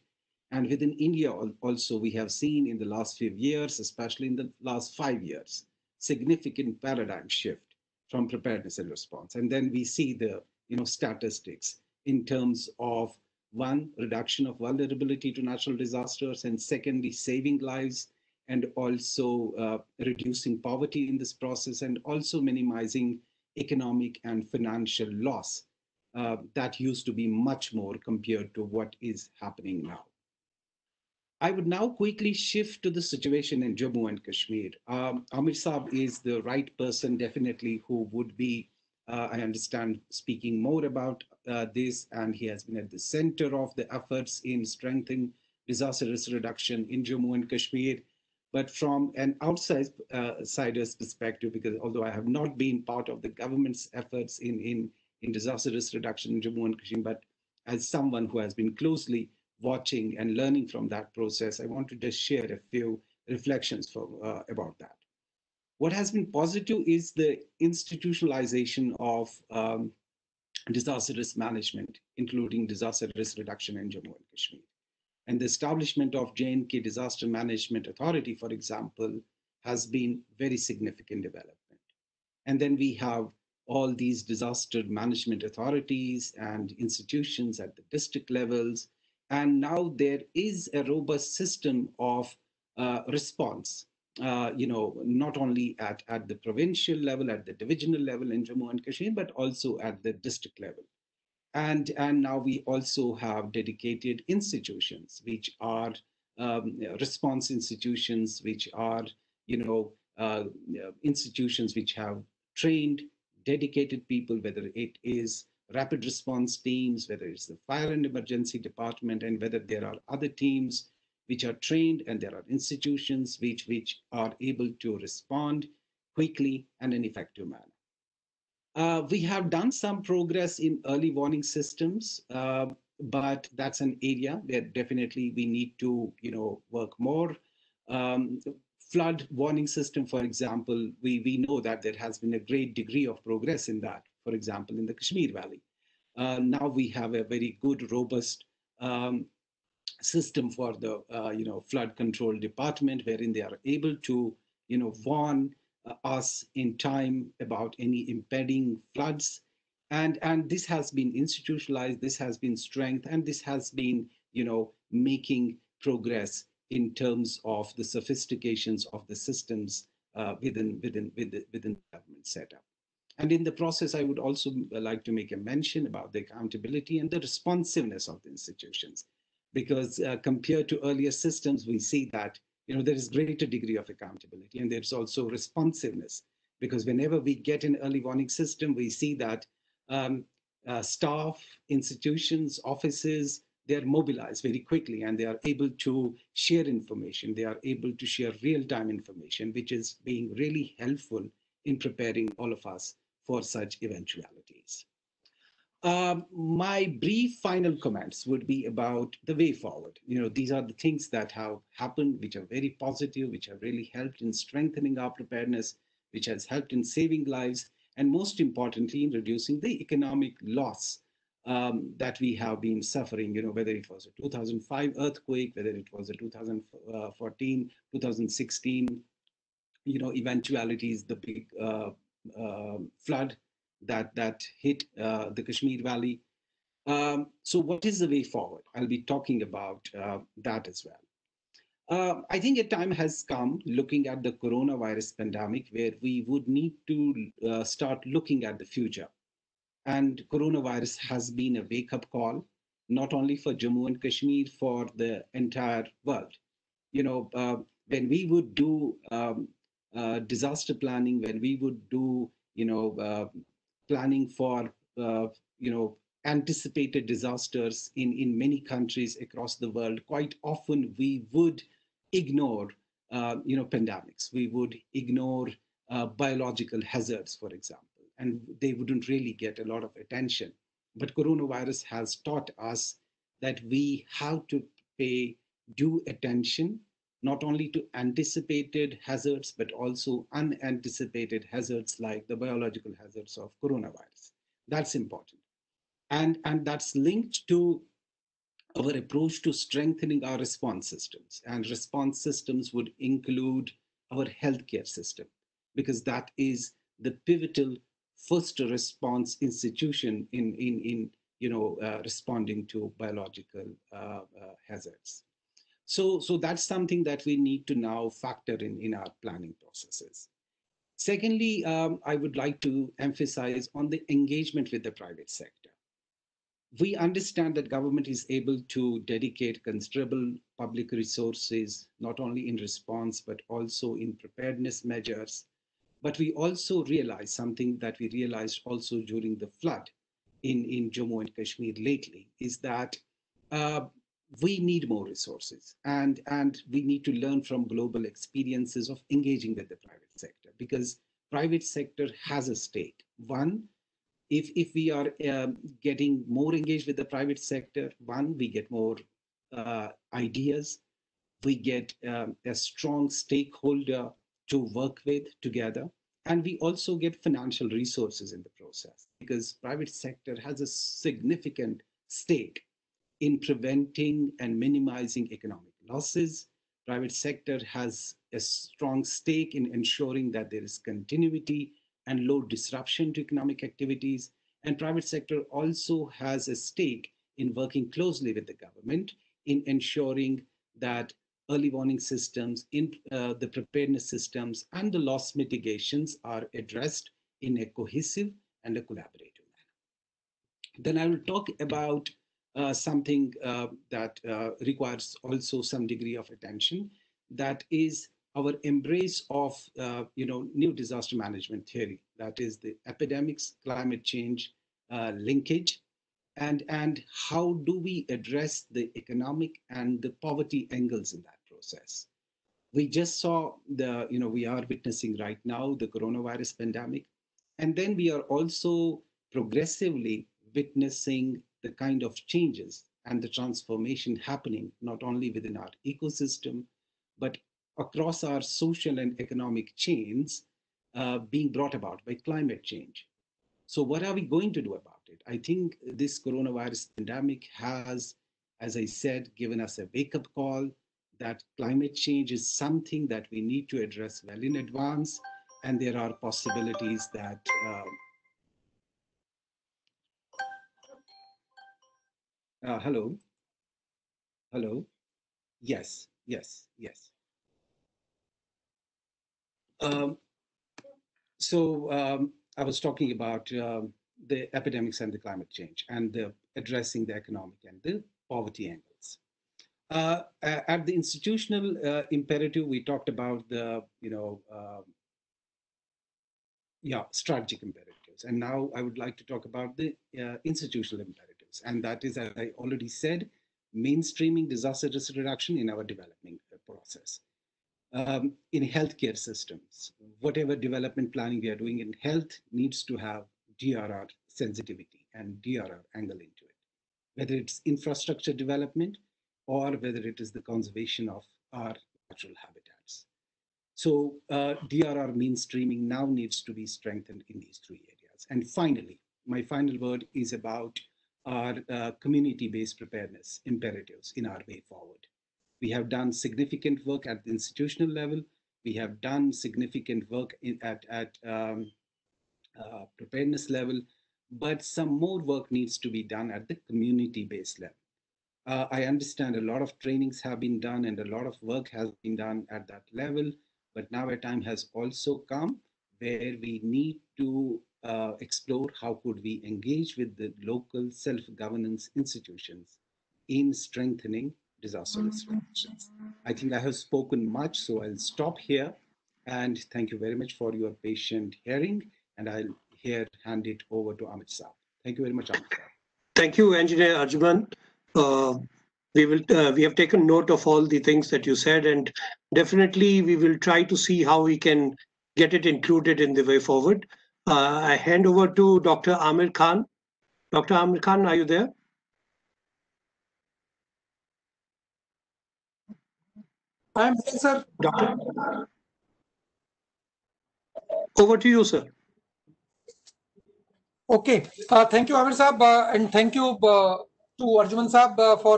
And within India also, we have seen in the last few years, especially in the last 5 years, significant paradigm shift from preparedness and response. And then we see the, statistics in terms of, one, reduction of vulnerability to natural disasters, and secondly, saving lives, and also reducing poverty in this process, and also minimizing economic and financial loss that used to be much more compared to what is happening now. I would now quickly shift to the situation in Jammu and Kashmir. Amir Saab is the right person, definitely, who would be, I understand, speaking more about this, and he has been at the center of the efforts in strengthening disaster risk reduction in Jammu and Kashmir. But from an outsider's perspective, because although I have not been part of the government's efforts in disaster risk reduction in Jammu and Kashmir, but as someone who has been closely watching and learning from that process, I want to just share a few reflections about that. What has been positive is the institutionalization of disaster risk management, including disaster risk reduction in Jammu and Kashmir. And the establishment of J&K Disaster Management Authority, for example, has been very significant development. And then we have all these disaster management authorities and institutions at the district levels. And now there is a robust system of response, not only at the provincial level, at the divisional level in Jammu and Kashmir, but also at the district level. And now we also have dedicated institutions, which are response institutions, which are, institutions which have trained, dedicated people, whether it is rapid response teams, whether it's the fire and emergency department, and whether there are other teams which are trained, and there are institutions which are able to respond quickly and in an effective manner. We have done some progress in early warning systems, but that's an area where definitely we need to, work more. Flood warning system, for example, we know that there has been a great degree of progress in that, for example, in the Kashmir Valley. Now we have a very good, robust system for the, flood control department, wherein they are able to, warn us in time about any impending floods. And this has been institutionalized, this has been strength, and this has been, making progress in terms of the sophistications of the systems within the government setup. And in the process, I would also like to make a mention about the accountability and the responsiveness of the institutions, because compared to earlier systems, we see that there is greater degree of accountability, and there's also responsiveness, because whenever we get an early warning system, we see that um, staff, institutions, offices, they are mobilized very quickly, and they are able to share information. They are able to share real-time information, which is being really helpful in preparing all of us for such eventualities. My brief final comments would be about the way forward. These are the things that have happened, which are very positive, which have really helped in strengthening our preparedness, which has helped in saving lives, and most importantly, in reducing the economic loss that we have been suffering, whether it was a 2005 earthquake, whether it was a 2014, 2016, eventualities, the big flood that hit the Kashmir Valley. So what is the way forward? I'll be talking about that as well. I think a time has come, looking at the coronavirus pandemic, where we would need to start looking at the future. And coronavirus has been a wake-up call, not only for Jammu and Kashmir, for the entire world. When we would do disaster planning, when we would do, planning for, anticipated disasters in many countries across the world, quite often we would ignore, pandemics. We would ignore biological hazards, for example, and they wouldn't really get a lot of attention. But coronavirus has taught us that we have to pay due attention not only to anticipated hazards, but also unanticipated hazards like the biological hazards of coronavirus. That's important. And that's linked to our approach to strengthening our response systems. And response systems would include our healthcare system, because that is the pivotal first response institution in responding to biological hazards. So that's something that we need to now factor in our planning processes. Secondly, I would like to emphasize on the engagement with the private sector. We understand that government is able to dedicate considerable public resources, not only in response, but also in preparedness measures. But we also realize something that we realized also during the flood in Jammu and Kashmir lately, is that we need more resources, and we need to learn from global experiences of engaging with the private sector, because private sector has a stake. One, if we are getting more engaged with the private sector, one, we get more ideas, we get a strong stakeholder to work with together, and we also get financial resources in the process, because private sector has a significant stake in preventing and minimizing economic losses. Private sector has a strong stake in ensuring that there is continuity and low disruption to economic activities. And private sector also has a stake in working closely with the government in ensuring that early warning systems, in the preparedness systems, and the loss mitigations are addressed in a cohesive and a collaborative manner. Then I will talk about something that requires also some degree of attention, that is our embrace of new disaster management theory, that is the epidemics, climate change linkage, and how do we address the economic and the poverty angles in that process. We just saw we are witnessing right now the coronavirus pandemic, and then we are also progressively witnessing the kind of changes and the transformation happening not only within our ecosystem, but across our social and economic chains being brought about by climate change. So what are we going to do about it? I think this coronavirus pandemic has, as I said, given us a wake-up call that climate change is something that we need to address well in advance, and there are possibilities that Hello. Hello. Yes. Yes. Yes. Um, so I was talking about the epidemics and the climate change and addressing the economic and the poverty angles. At the institutional imperative, we talked about the strategic imperatives, and now I would like to talk about the institutional imperatives, and that is, as I already said, mainstreaming disaster risk reduction in our development process. In healthcare systems, whatever development planning we are doing in health needs to have DRR sensitivity and DRR angle into it, whether it's infrastructure development or whether it is the conservation of our natural habitats. So DRR mainstreaming now needs to be strengthened in these three areas. And finally, my final word is about our community-based preparedness imperatives in our way forward. We have done significant work at the institutional level. We have done significant work at preparedness level, but some more work needs to be done at the community-based level. I understand a lot of trainings have been done and a lot of work has been done at that level, but now a time has also come where we need to explore how could we engage with the local self-governance institutions in strengthening disaster risk reductions. I think I have spoken much, so I'll stop here. And thank you very much for your patient hearing. And I'll here hand it over to Amit Saab. Thank you very much, Amit Saab. Thank you, Engineer Arjuman. We have taken note of all the things that you said, and definitely we will try to see how we can get it included in the way forward. I hand over to Dr. Amir Khan. Dr. Amir Khan, are you there? I'm here, sir. Doctor. Over to you, sir. Okay. Thank you, Amir Saab, and thank you to Arjuman Saab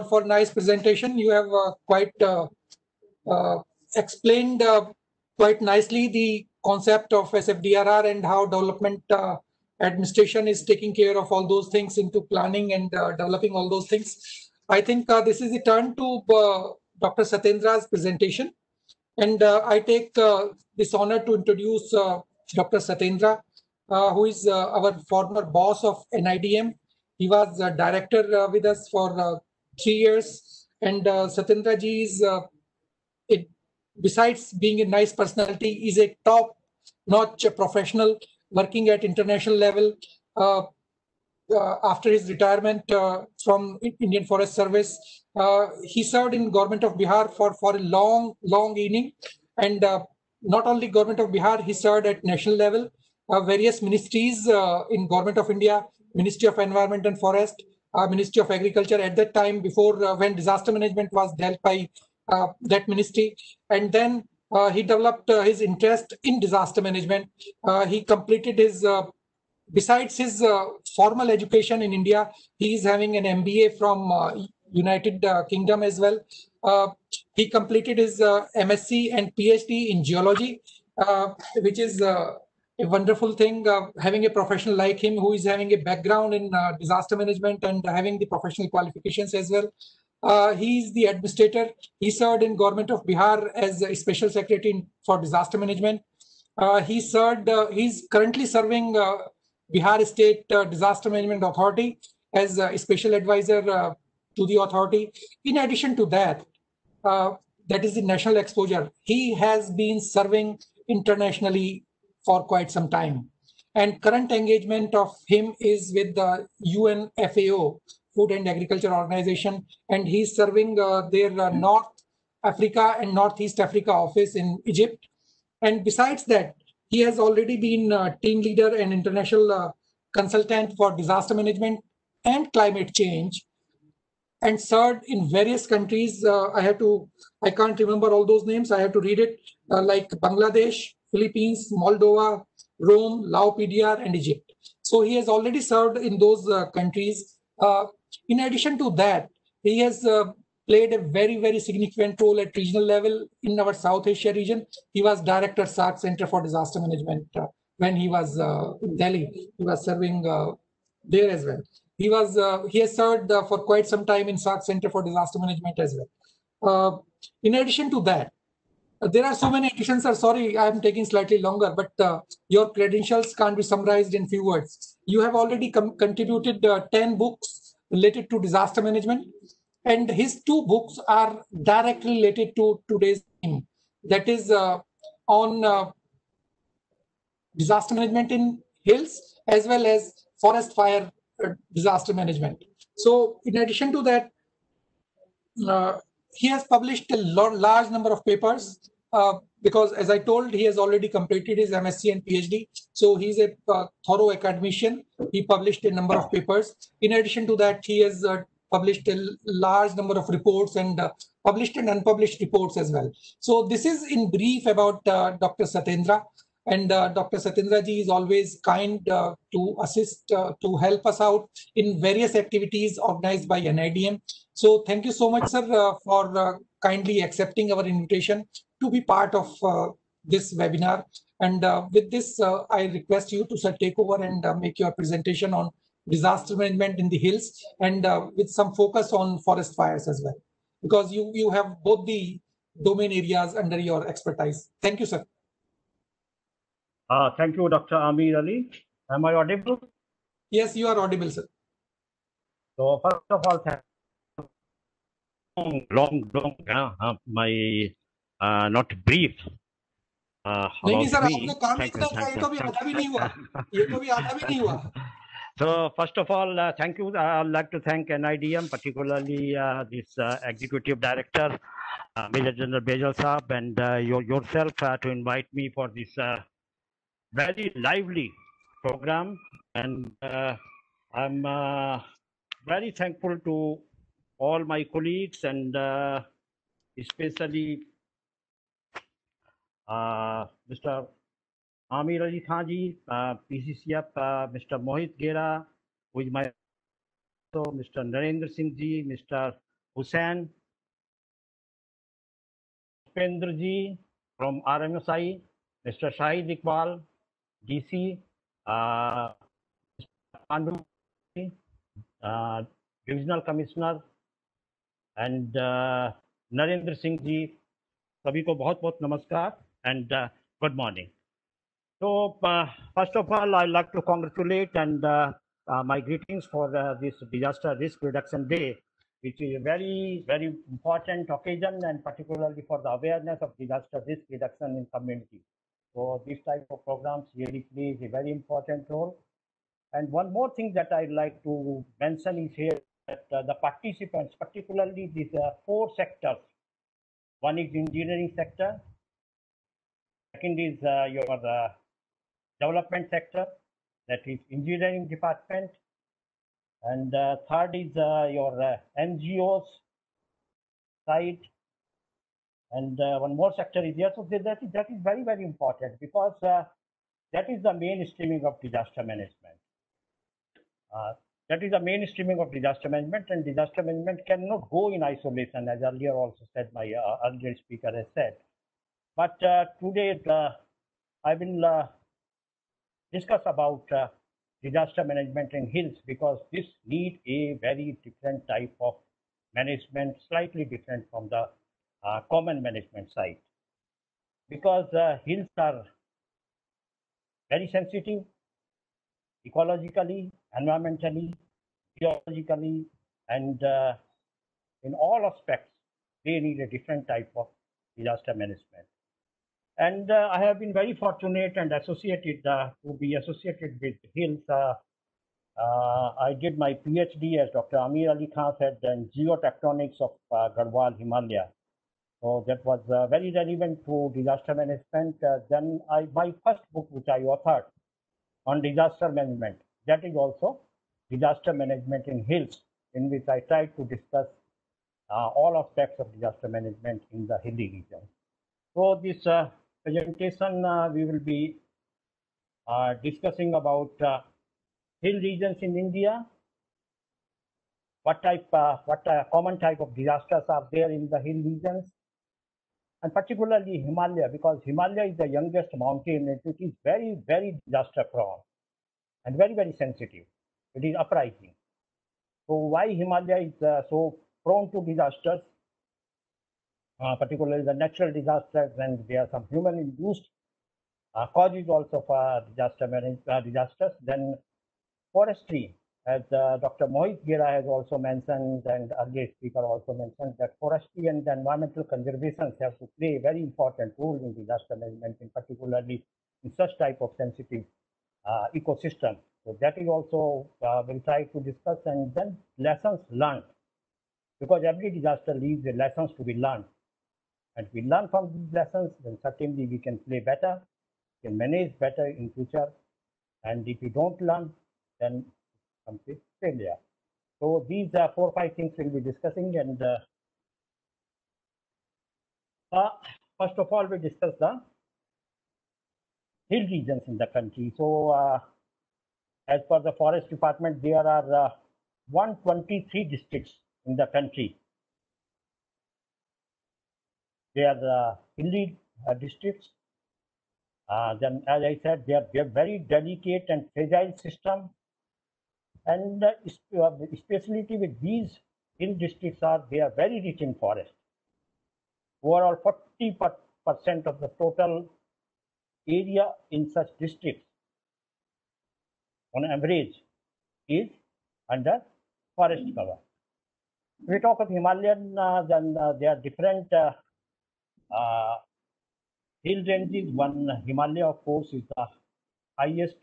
for nice presentation. You have quite explained quite nicely the concept of SFDRR and how development administration is taking care of all those things into planning and developing all those things. I think this is the turn to Dr. Satyendra's presentation. And I take this honor to introduce Dr. Satyendra, who is our former boss of NIDM. He was a director with us for 3 years. And Satyendra ji is, besides being a nice personality, is a top-notch professional working at international level. After his retirement from Indian Forest Service, he served in Government of Bihar for a long inning, and not only Government of Bihar, he served at national level, various ministries in Government of India, Ministry of Environment and Forest, Ministry of Agriculture at that time, before when disaster management was dealt by that ministry, and then he developed his interest in disaster management. He completed his besides his formal education in India, he is having an MBA from United Kingdom as well. He completed his MSc and PhD in geology, which is a wonderful thing, having a professional like him who is having a background in disaster management and having the professional qualifications as well. He is the administrator. He served in Government of Bihar as a special secretary for disaster management. He's currently serving Bihar State Disaster Management Authority as a special advisor to the authority. In addition to that, that is the national exposure. He has been serving internationally for quite some time. And current engagement of him is with the UN FAO, Food and Agriculture Organization, and he's serving their North Africa and Northeast Africa office in Egypt. And besides that, he has already been team leader and international consultant for disaster management and climate change, and served in various countries. I can't remember all those names. I have to read it, like Bangladesh, Philippines, Moldova, Rome, Laos, PDR, and Egypt. So he has already served in those countries. In addition to that, he has played a very significant role at regional level in our South Asia region. He was director SAARC Center for Disaster Management when he was in Delhi. He was serving there as well. He has served for quite some time in SARC Center for Disaster Management as well. In addition to that, there are so many additions, sir. Sorry, I am taking slightly longer, but your credentials can't be summarized in few words. You have already contributed 10 books related to disaster management, and his 2 books are directly related to today's theme. That is on disaster management in hills as well as forest fire disaster management. So, in addition to that, he has published a large number of papers because, as I told, he has already completed his MSc and PhD. So he's a thorough academician. He published a number of papers. In addition to that, he has published a large number of reports and published and unpublished reports as well. So this is in brief about Dr. Satyendra. And Dr. Satyendra ji is always kind to assist, to help us out in various activities organized by NIDM. So thank you so much, sir, for kindly accepting our invitation to be part of this webinar. And with this, I request you to, sir, take over and make your presentation on disaster management in the hills and with some focus on forest fires as well, because you have both the domain areas under your expertise. Thank you, sir. Thank you, Dr. Amir Ali. Am I audible? Yes, you are audible, sir. So first of all, long, my not brief. नहीं sir, आपने काम ही इतना था, ये तो भी आधा भी नहीं हुआ, ये तो भी आधा भी नहीं हुआ. So first of all, thank you. I'd like to thank NIDM, particularly this Executive Director, Major General Bejal Saab, and yourself to invite me for this very lively program. And I'm very thankful to all my colleagues and especially Mr. Amir Ali Khan ji, PCCF, Mr. Mohit Gera, who is my so Mr. Narendra Singh ji, Mr. Hussain, Upendra ji from RMSI, Mr. Shahid Iqbal, DC, Pandu, Divisional Commissioner, and Narendra Singh ji, सभी को बहुत बहुत नमस्कार and good morning. So first of all, I'd like to congratulate and my greetings for this Disaster Risk Reduction Day, which is a very, very important occasion, and particularly for the awareness of disaster risk reduction in community. So this type of programs really plays a very important role. And one more thing that I'd like to mention is here that the participants, particularly these 4 sectors. One is engineering sector, second is your development sector, that is engineering department, and third is your NGOs side, and one more sector is there. So that is very, very important, because that is the mainstreaming of disaster management. That is the mainstreaming of disaster management, and disaster management cannot go in isolation, as earlier also said, my earlier speaker has said. But today I will discuss about disaster management in hills, because this need a very different type of management, slightly different from the common management side, because hills are very sensitive ecologically, environmentally, geologically, and in all aspects, they need a different type of disaster management. And I have been very fortunate and associated to be associated with hills. I did my PhD, as Dr. Amir Ali Khan said, in geotectonics of Garhwal, Himalaya. So that was very relevant to disaster management. Then my first book, which I authored on disaster management, that is also disaster management in hills, in which I tried to discuss all aspects of disaster management in the hilly region. So this presentation, we will be discussing about hill regions in India, what common type of disasters are there in the hill regions, and particularly Himalaya, because Himalaya is the youngest mountain, and it is very, very disaster prone and very, very sensitive. It is uprising. So why Himalaya is so prone to disasters, particularly the natural disasters, and there are some human-induced causes also for disasters. Then forestry, as Dr. Mohit Gera has also mentioned, and earlier speaker also mentioned, that forestry and environmental conservation have to play a very important role in disaster management, in particularly in such type of sensitive ecosystem. So that is also we'll try to discuss, and then lessons learned, because every disaster leaves the lessons to be learned. And if we learn from these lessons, then certainly we can play better, can manage better in future. And if you don't learn, then complete failure. So these are 4 or 5 things we'll be discussing. And first of all, we discuss the hill regions in the country. So as per the forest department, there are 123 districts in the country. They are hilly districts. Then, as I said, they are very delicate and fragile system. And specialty with these hill districts are they are very rich in forest. Overall, 40% of the total area in such districts, on average, is under forest cover. If we talk of Himalayan, then there are different hill ranges. One Himalaya, of course, is the highest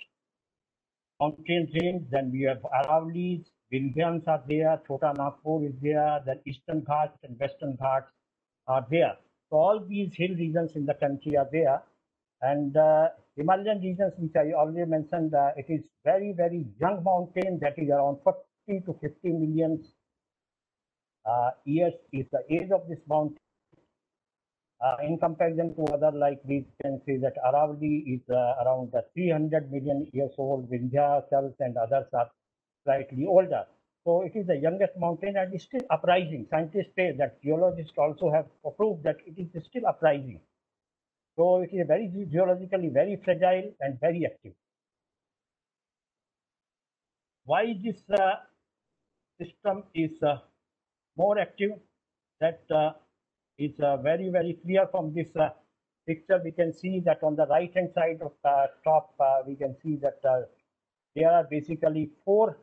mountain range. Then we have Aravallis, Vindhyans are there, Chota Nagpur is there, then Eastern Ghats and Western Ghats are there. So all these hill regions in the country are there. And Himalayan regions, which I already mentioned, it is very, very young mountain, that is around 40 to 50 million years is the age of this mountain. In comparison to other, like we can say that Aravalli is around 300 million years old, Vindhyachals and others are slightly older. So it is the youngest mountain and is still uprising. Scientists say that, geologists also have proved that it is still uprising. So it is very geologically very fragile and very active. Why this system is more active? That is very, very clear from this picture. We can see that on the right hand side of the top, we can see that there are basically 4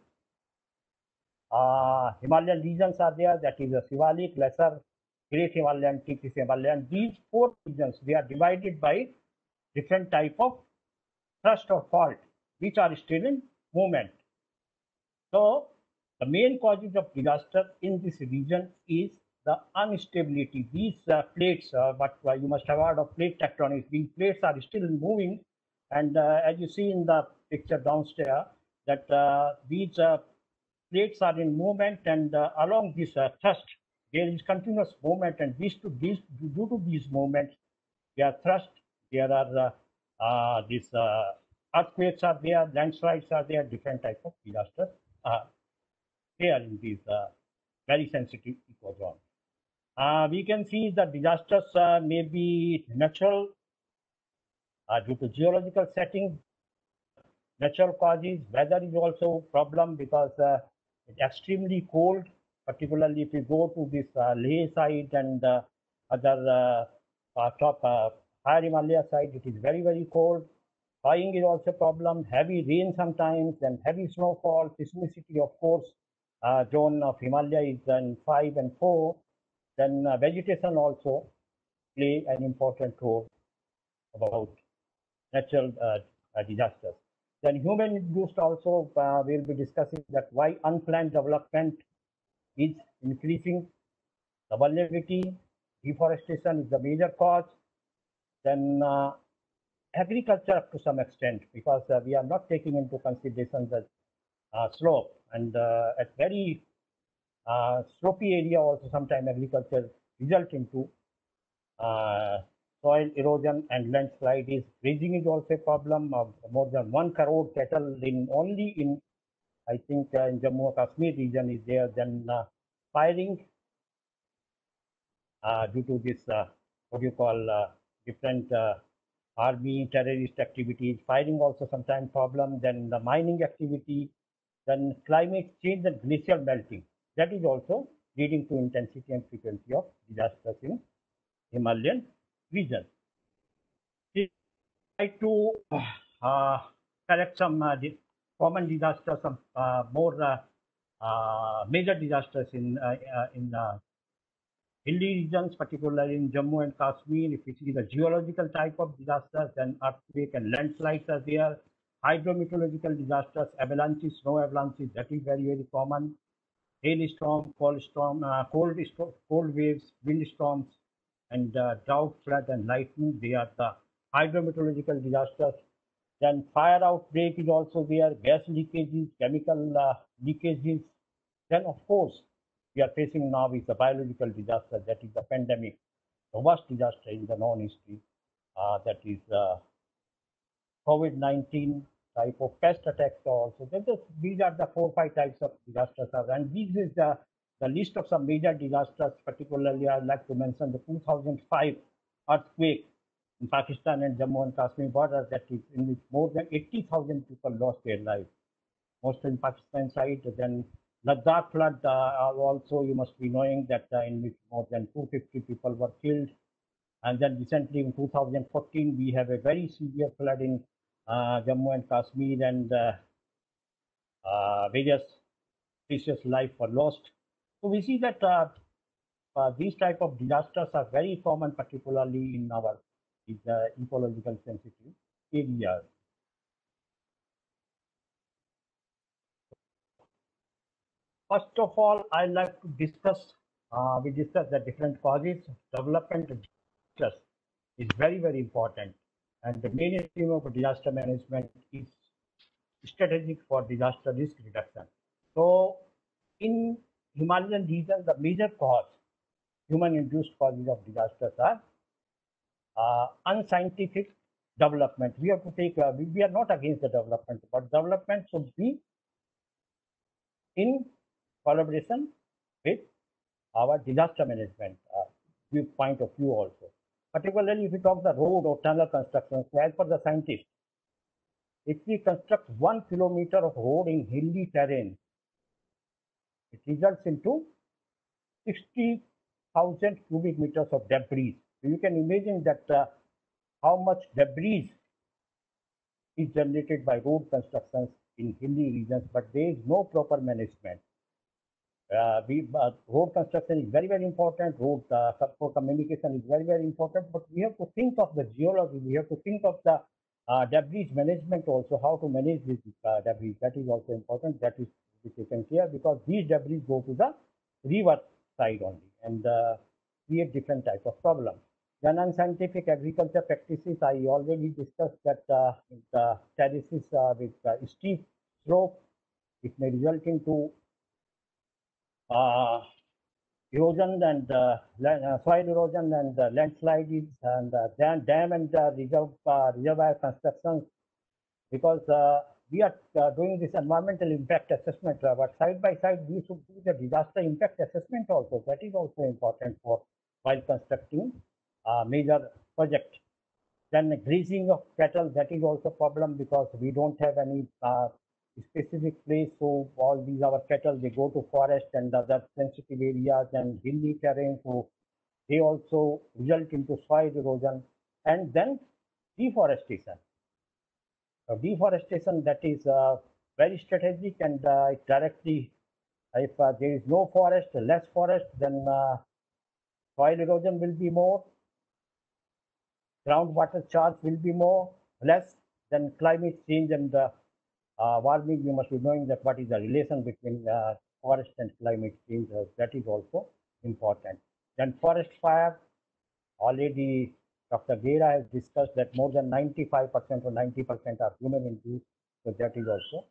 Himalayan regions are there. That is a Shivalik, Lesser, Great Himalayan, Tigris Himalayan. These 4 regions, they are divided by different type of thrust or fault, which are still in movement. So the main causes of disaster in this region is the instability. These plates, but you must have heard of plate tectonics. These plates are still moving, and as you see in the picture downstairs, that these plates are in movement, and along this thrust, there is continuous movement, and due to these movements, there are thrust, there are these earthquakes are there, landslides are there, different type of disasters there in these very sensitive ecozone. We can see that disasters may be natural due to geological settings, natural causes. Weather is also a problem because it's extremely cold, particularly if you go to this Leh side and other higher Himalaya side, it is very, very cold. Flying is also a problem, heavy rain sometimes, and heavy snowfall. Seismicity, of course, zone of Himalaya is in 5 and 4. Then vegetation also play an important role about natural disasters. Then human-induced also, we'll be discussing that why unplanned development is increasing. The vulnerability, deforestation is the major cause. Then agriculture up to some extent, because we are not taking into consideration the slope, and at very slopy area also sometimes agriculture result into soil erosion and landslide. Is grazing is also a problem. Of more than 1 crore cattle in only in, I think, in Jammu and Kashmir region is there. Then firing due to this what do you call different army terrorist activities. Firing also sometimes problem. Then the mining activity, then climate change and glacial melting. That is also leading to intensity and frequency of disasters in Himalayan region. Try to correct some common disasters, some more major disasters in hilly regions, particularly in Jammu and Kashmir. If you see the geological type of disasters, then earthquake and landslides are there. Hydrometeorological disasters, avalanches, snow avalanches, that is very, very common. Hailstorm, cold waves, windstorms, and drought, flood, and lightning. They are the hydrometeorological disasters. Then fire outbreak is also there, gas leakages, chemical leakages. Then, of course, we are facing now is the biological disaster, that is the pandemic, the worst disaster in the known history, that is COVID-19 type of pest attacks also. These are the 4-5 types of disasters. And this is the list of some major disasters. Particularly, I'd like to mention the 2005 earthquake in Pakistan and Jammu and Kashmir border, that is in which more than 80,000 people lost their lives, mostly in Pakistan side. Then Ladakh flood also, you must be knowing that in which more than 250 people were killed. And then recently in 2014, we have a very severe flood in Jammu and Kashmir, and various precious lives were lost. So we see that these type of disasters are very common, particularly in our ecological sensitive areas. First of all, I like to discuss. We discuss the different causes. Development disasters is very, very important, and the mainstream of disaster management is strategic for disaster risk reduction. So, in Himalayan region, the major cause, human-induced causes of disasters are unscientific development. We have to take. We are not against the development, but development should be in collaboration with our disaster management point of view also. Particularly if we talk the road or tunnel construction, so as per the scientists, if we construct 1 kilometer of road in hilly terrain, it results into 60,000 cubic meters of debris. So you can imagine that how much debris is generated by road constructions in hilly regions, but there is no proper management. Road construction is very, very important. Road for communication is very, very important. But we have to think of the geology. We have to think of the debris management also, how to manage this debris. That is also important. That is taken care, because these debris go to the river side only and create different type of problems. Then unscientific agriculture practices, I already discussed that the terraces with steep slope, it may result into erosion and soil erosion and landslides and dam and reservoir constructions, because we are doing this environmental impact assessment, but side by side we should do the disaster impact assessment also. That is also important for while constructing major project. Then grazing of cattle, that is also a problem, because we don't have any specific place. So all these our cattle, they go to forest and other sensitive areas and hilly terrain. So they also result into soil erosion. And then deforestation. Deforestation, that is very strategic, and it directly, if there is no forest, less forest, then soil erosion will be more, groundwater charge will be more, less, then climate change and warming. You must be knowing that what is the relation between forest and climate change. That is also important. Then forest fire, already Dr. Gera has discussed that more than 95% or 90% are human induced. So that is also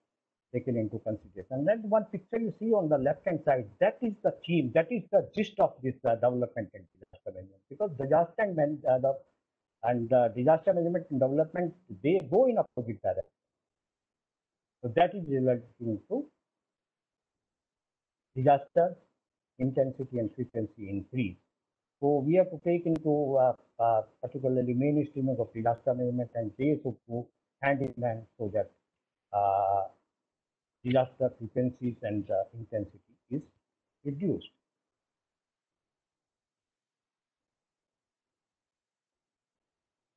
taken into consideration. And then one picture you see on the left hand side, that is the theme, that is the gist of this development and disaster management. Because disaster and disaster management and development, they go in opposite direction. So that is resulting to disaster intensity and frequency increase. So we have to take into particularly mainstream of disaster management, and they should go hand in hand, so that disaster frequencies and intensity is reduced.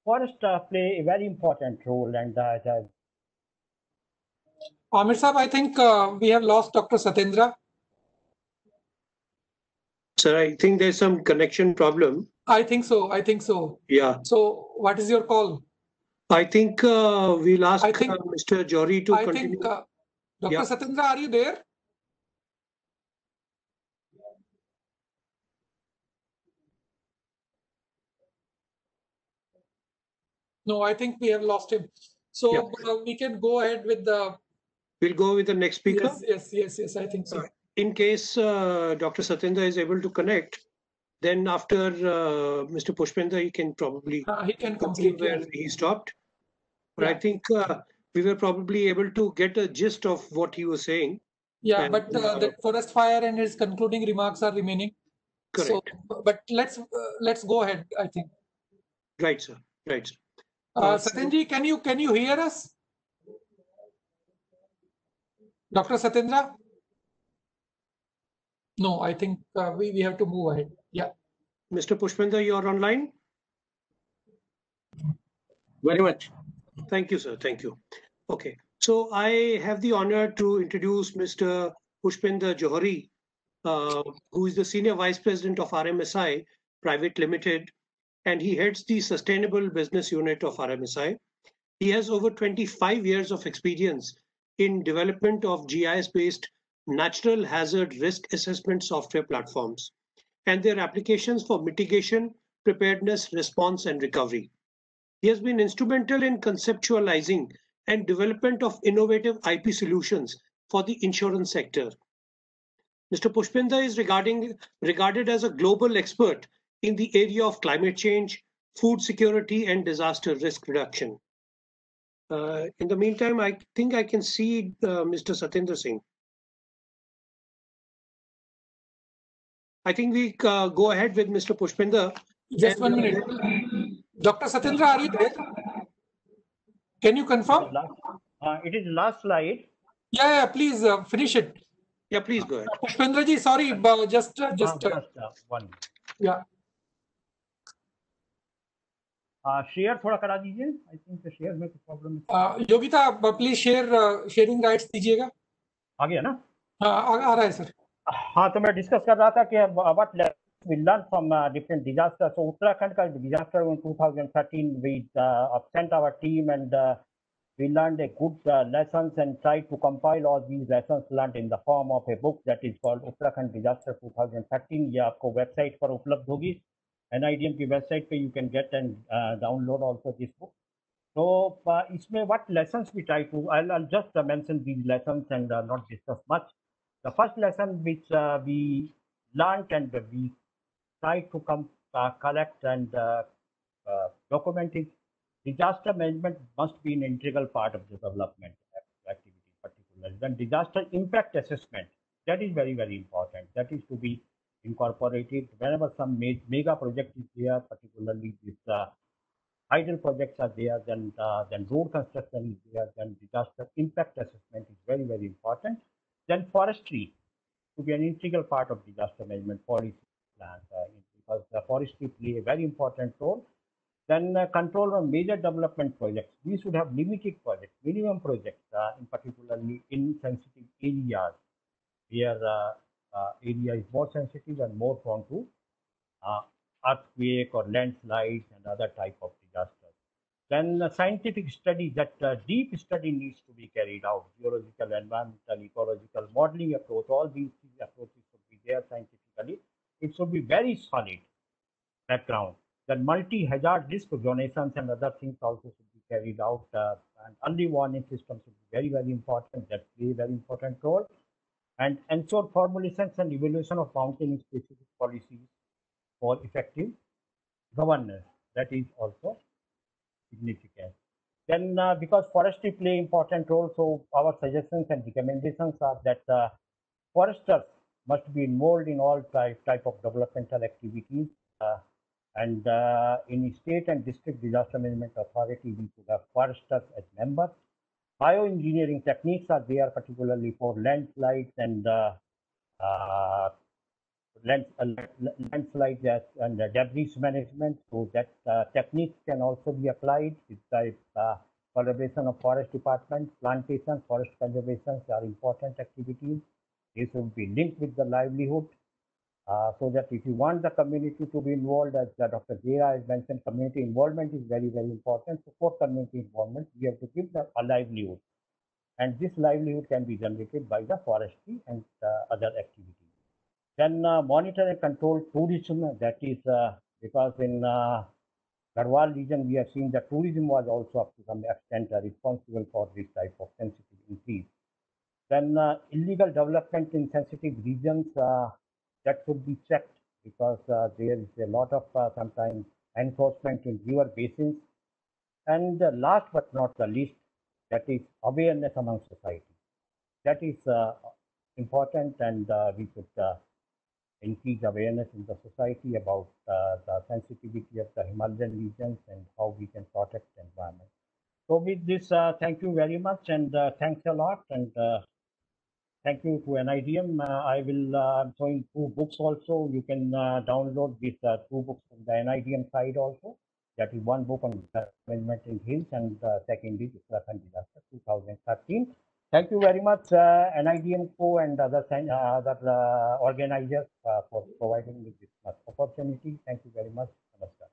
Forests play a very important role, and Amir Saab, I think we have lost Dr. Satyendra. Sir, I think there's some connection problem. I think so. I think so. Yeah. So, what is your call? I think we'll ask I think- Mr. Johri to I continue. think, Dr. Yeah. Satyendra, are you there? No, I think we have lost him. So we can go ahead with the. We'll go with the next speaker. Yes. I think so. In case Dr. Satyendra is able to connect, then after Mr. Pushpendra, he can probably He can continue complete where yes. he stopped. But I Yeah. think we were probably able to get a gist of what he was saying. Yeah, And, but the forest fire and his concluding remarks are remaining. Correct. So, but let's go ahead. I think. Right, sir. Right, sir. Satyenji, can you hear us? Dr. Satyendra? No, I think we have to move ahead. Yeah. Mr. Pushpendra, you are online? Very much. Thank you, sir. Thank you. Okay. So I have the honor to introduce Mr. Pushpendra Johri, who is the Senior Vice President of RMSI Private Limited, and he heads the Sustainable Business Unit of RMSI. He has over 25 years of experience in development of GIS-based natural hazard risk assessment software platforms and their applications for mitigation, preparedness, response, and recovery. He has been instrumental in conceptualizing and development of innovative IP solutions for the insurance sector. Mr. Pushpendra is regarded as a global expert in the area of climate change, food security, and disaster risk reduction. In the meantime, I think I can see Mr. Satyendra Singh. I think we go ahead with Mr. Pushpendra. Just 1 minute. Dr. Satyendra, are you there? Can you confirm? it is last slide. Yeah, please finish it. Yeah, please go ahead. Pushpendra ji, sorry, just one. Yeah. Share थोड़ा करा दीजिए. I think share में कुछ problem. Yogita, please sharing rights दीजिएगा. आ गया ना? हाँ, आ रहा है सर. हाँ, तो मैं डिस्कस कर रहा था कि what we learned from different disasters. So Uttarakhand का disaster in 2013, we sent our team and we learned a good lessons and tried to compile all these lessons learned in the form of a book that is called Uttarakhand Disaster 2013. ये आपको website पर उपलब्ध होगी. NIDM की website पे you can get and download also this book. So इसमें what lessons we try to, I'll just mention these lessons and not discuss much. The first lesson which we learned and we tried to collect and document is disaster management must be an integral part of the development activity, particularly. Then disaster impact assessment, that is very, very important. That is to be incorporated whenever some mega project is there, particularly this idle projects are there, then road construction is there, then disaster impact assessment is very, very important. Then forestry to be an integral part of disaster management policy plans because the forestry play a very important role. Then control on major development projects. We should have limited projects, minimum projects, in particularly in sensitive areas where area is more sensitive and more prone to earthquake or landslides and other type of disasters. Then scientific study, that deep study needs to be carried out. Geological, environmental, ecological, modeling approach, all these approaches should be there scientifically. It should be very solid background. Then multi-hazard risk donations and other things also should be carried out. And early warning systems should be very, very important. That play a very important role. And ensure formulations and evaluation of mountain-specific policies for effective governance. That is also significant. Then because forestry play important role, so our suggestions and recommendations are that foresters must be involved in all type of developmental activities. And in state and district disaster management authority, we should have foresters as members. Bioengineering techniques are there, particularly for landslides and uh, landslides and debris management. So that techniques can also be applied with the collaboration of forest department. Plantation, forest conservation are important activities. These will be linked with the livelihood. So that if you want the community to be involved, as Dr. Gera has mentioned, community involvement is very, very important. So for community involvement, we have to give them a livelihood. And this livelihood can be generated by the forestry and other activities. Then monitor and control tourism, that is because in Garhwal region, we have seen that tourism was also up to some extent responsible for this type of sensitive increase. Then illegal development in sensitive regions, that should be checked because there is a lot of sometimes enforcement in river basins. And last but not the least, that is awareness among society. That is important, and we should increase awareness in the society about the sensitivity of the Himalayan regions and how we can protect the environment. So with this, thank you very much, and thanks a lot, and thank you to NIDM. I will I'm showing 2 books also. You can download these 2 books from the NIDM side also. That is one book on management in hills, and second is Uttarakhand disaster 2013. Thank you very much, NIDM Co and other organizers for providing me this opportunity. Thank you very much. Namaskar.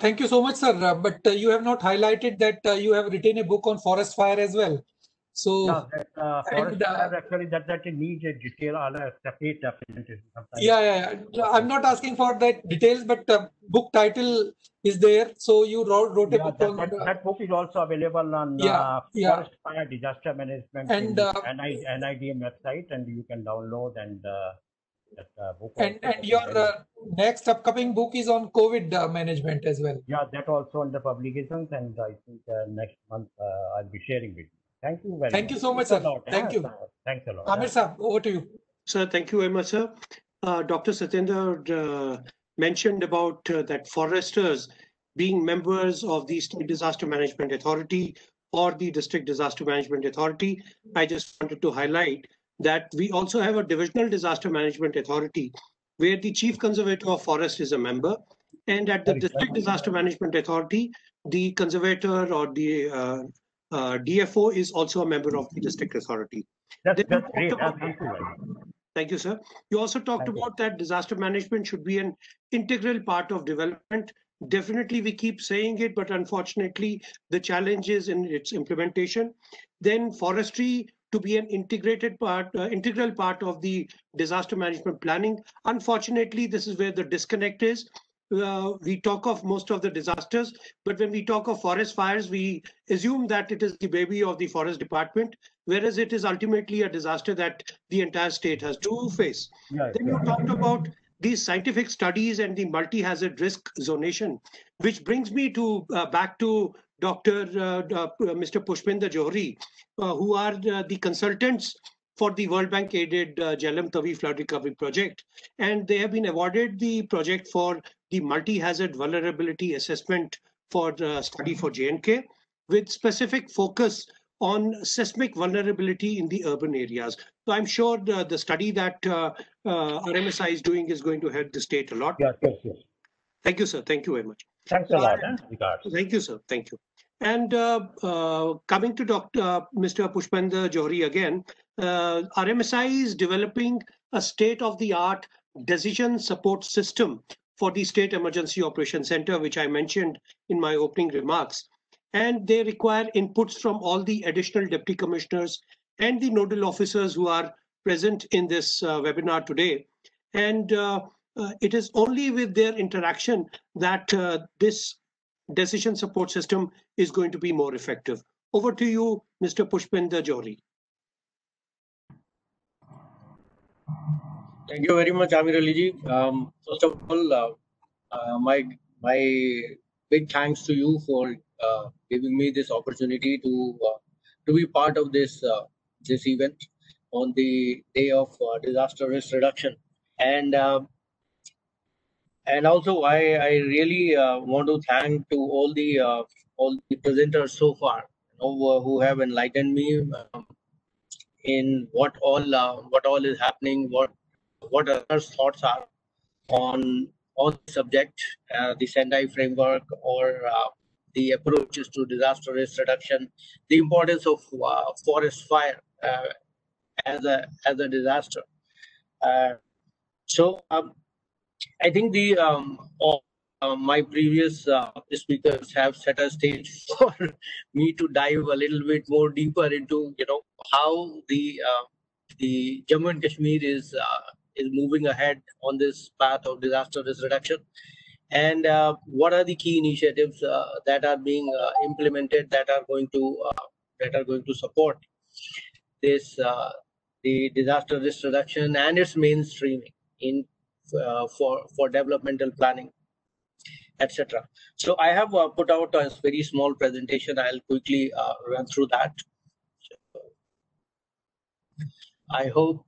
Thank you so much, sir. But you have not highlighted that you have written a book on forest fire as well. So yeah, that, forest fire actually that needs a detail or a separate presentation. Yeah. I'm not asking for that details, but book title is there. So you wrote a book on that book is also available on forest fire disaster management and NIDM website, and you can download and that book. And your next upcoming book is on COVID management as well. Yeah, that also on the publications, and I think next month I'll be sharing with you. Thank you very much. Thank you so much, sir. Thank you. Thanks a lot. Amir sir, over to you. Sir, thank you very much, sir. Dr. Satyendra mentioned about that foresters being members of the State Disaster Management Authority or the District Disaster Management Authority. I just wanted to highlight that we also have a Divisional Disaster Management Authority where the Chief Conservator of Forest is a member. And at the District Disaster Management Authority, the conservator or the DFO is also a member of the district authority. That's great. Thank you, sir. You also talked about that disaster management should be an integral part of development. Definitely, we keep saying it, but unfortunately, the challenge is in its implementation. Then forestry to be an integral part of the disaster management planning. Unfortunately, this is where the disconnect is. We talk of most of the disasters, but when we talk of forest fires, we assume that it is the baby of the forest department, whereas it is ultimately a disaster that the entire state has to face. Then you talked about these scientific studies and the multi-hazard risk zonation, which brings me to back to Mr. Pushpinder Johri, who are the consultants for the World Bank aided Jhelum Tavi flood recovery project. And they have been awarded the project for the multi-hazard vulnerability assessment for the study for J&K with specific focus on seismic vulnerability in the urban areas. So I'm sure the study that RMSI is doing is going to help the state a lot. Yes. Thank you, sir. Thank you very much. Thanks a lot. Thank you, sir. Thank you. And coming to Mr. Pushpinder Johri again, RMSI is developing a state-of-the-art decision support system for the State Emergency Operations Center, which I mentioned in my opening remarks. And they require inputs from all the additional deputy commissioners and the nodal officers who are present in this webinar today. And it is only with their interaction that this decision support system is going to be more effective. Over to you, Mr. Pushpinder Johri. Thank you very much, Amir Ali ji. First of all, my big thanks to you for giving me this opportunity to be part of this this event on the day of disaster risk reduction, and also I really want to thank to all the presenters so far. who have enlightened me in what all is happening, what others' thoughts are on the subject, the Sendai framework, or the approaches to disaster risk reduction, the importance of forest fire as a disaster. So I think all my previous speakers have set a stage for me to dive a little bit more deeper into how the Jammu and Kashmir is moving ahead on this path of disaster risk reduction, and what are the key initiatives that are being implemented that are going to support this the disaster risk reduction and its mainstreaming in for developmental planning, etc. So I have put out a very small presentation. I'll quickly run through that. I hope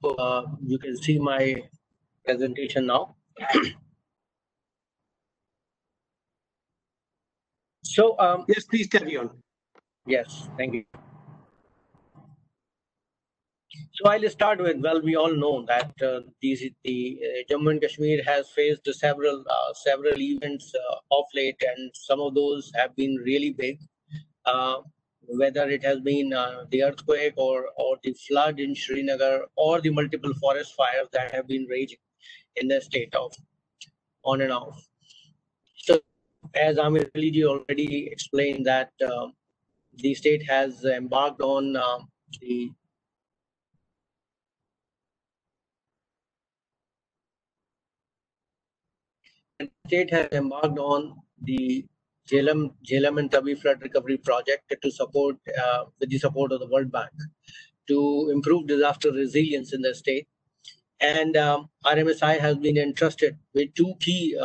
you can see my presentation now. So yes, please carry on. Yes, thank you. So I'll start with, well, we all know that the Jammu and Kashmir has faced several events of late, and some of those have been really big. Whether it has been the earthquake or the flood in Srinagar or the multiple forest fires that have been raging in the state of on and off. So as Amir Ali ji already explained that the state has embarked on the Jhelum and Tavi flood recovery project to support with the support of the World Bank to improve disaster resilience in the state. And RMSI has been entrusted with two key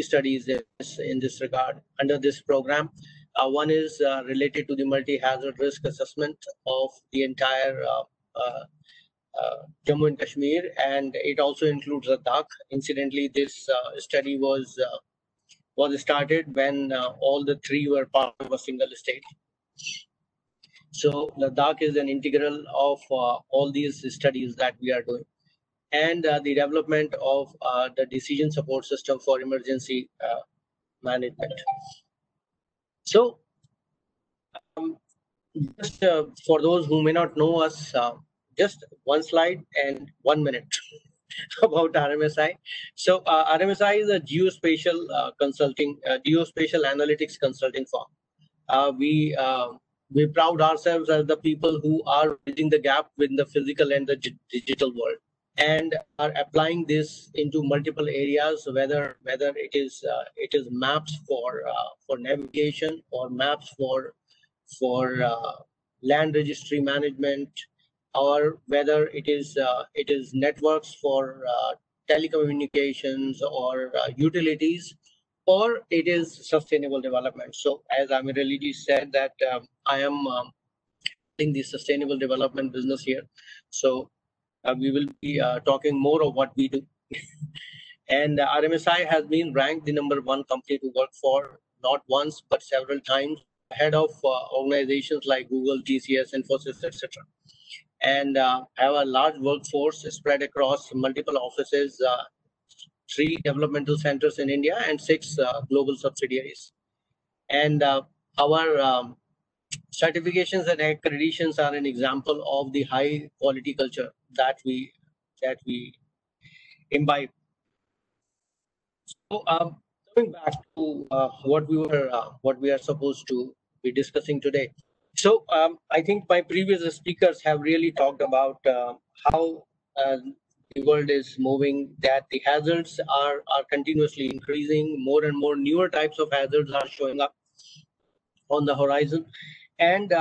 studies in this regard under this program. One is related to the multi-hazard risk assessment of the entire Jammu and Kashmir, and it also includes Ladakh. Incidentally, this study was started when all the three were part of a single state. So Ladakh is an integral of all these studies that we are doing, and the development of the decision support system for emergency management. So just for those who may not know us, just one slide and 1 minute about RMSI. So RMSI is a geospatial consulting, geospatial analytics consulting firm. We proud ourselves as the people who are bridging the gap between the physical and the digital world, and are applying this into multiple areas, whether it is maps for navigation, or maps for land registry management, or whether it is networks for telecommunications or utilities, or it is sustainable development. So as Amir Ali ji said that I am in the sustainable development business here. So we will be talking more of what we do. And RMSI has been ranked the #1 company to work for, not once but several times, ahead of organizations like Google, TCS, Infosys, etc. And have a large workforce spread across multiple offices, 3 developmental centers in India and 6 global subsidiaries. And our certifications and accreditations are an example of the high quality culture that we imbibe. So coming back to what we are supposed to be discussing today. So I think my previous speakers have really talked about how the world is moving, that the hazards are continuously increasing. More and more newer types of hazards are showing up on the horizon. And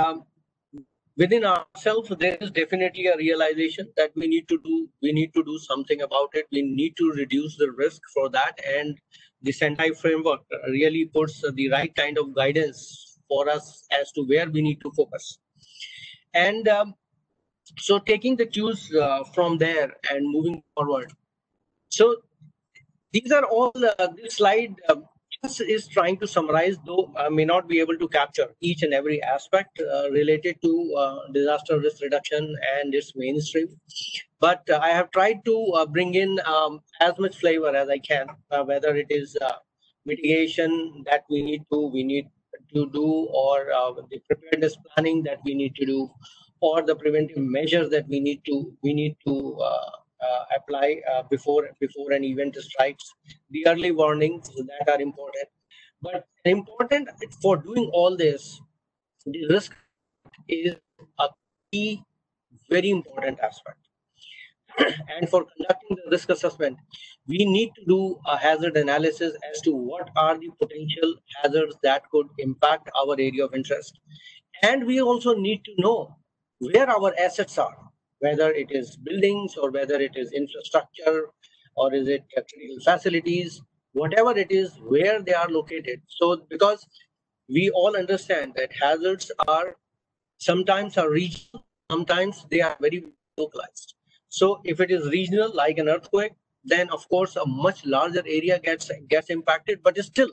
within ourselves, there is definitely a realization that we need to do something about it. We need to reduce the risk for that. And the Sendai framework really puts the right kind of guidance for us as to where we need to focus. And so taking the cues from there and moving forward. So these are all, this slide is trying to summarize, though I may not be able to capture each and every aspect related to disaster risk reduction and its mainstream. But I have tried to bring in as much flavor as I can, whether it is mitigation that we need to do, or the preparedness planning that we need to do, or the preventive measures that we need to apply before an event strikes, the early warnings that are important. But important for doing all this, the risk is a key, very important aspect. And for conducting the risk assessment, we need to do a hazard analysis as to what are the potential hazards that could impact our area of interest. And we also need to know where our assets are, whether it is buildings or whether it is infrastructure or is it critical facilities, whatever it is, where they are located. So because we all understand that hazards are sometimes regional, sometimes they are very localized. So if it is regional, like an earthquake, then of course a much larger area gets impacted, but still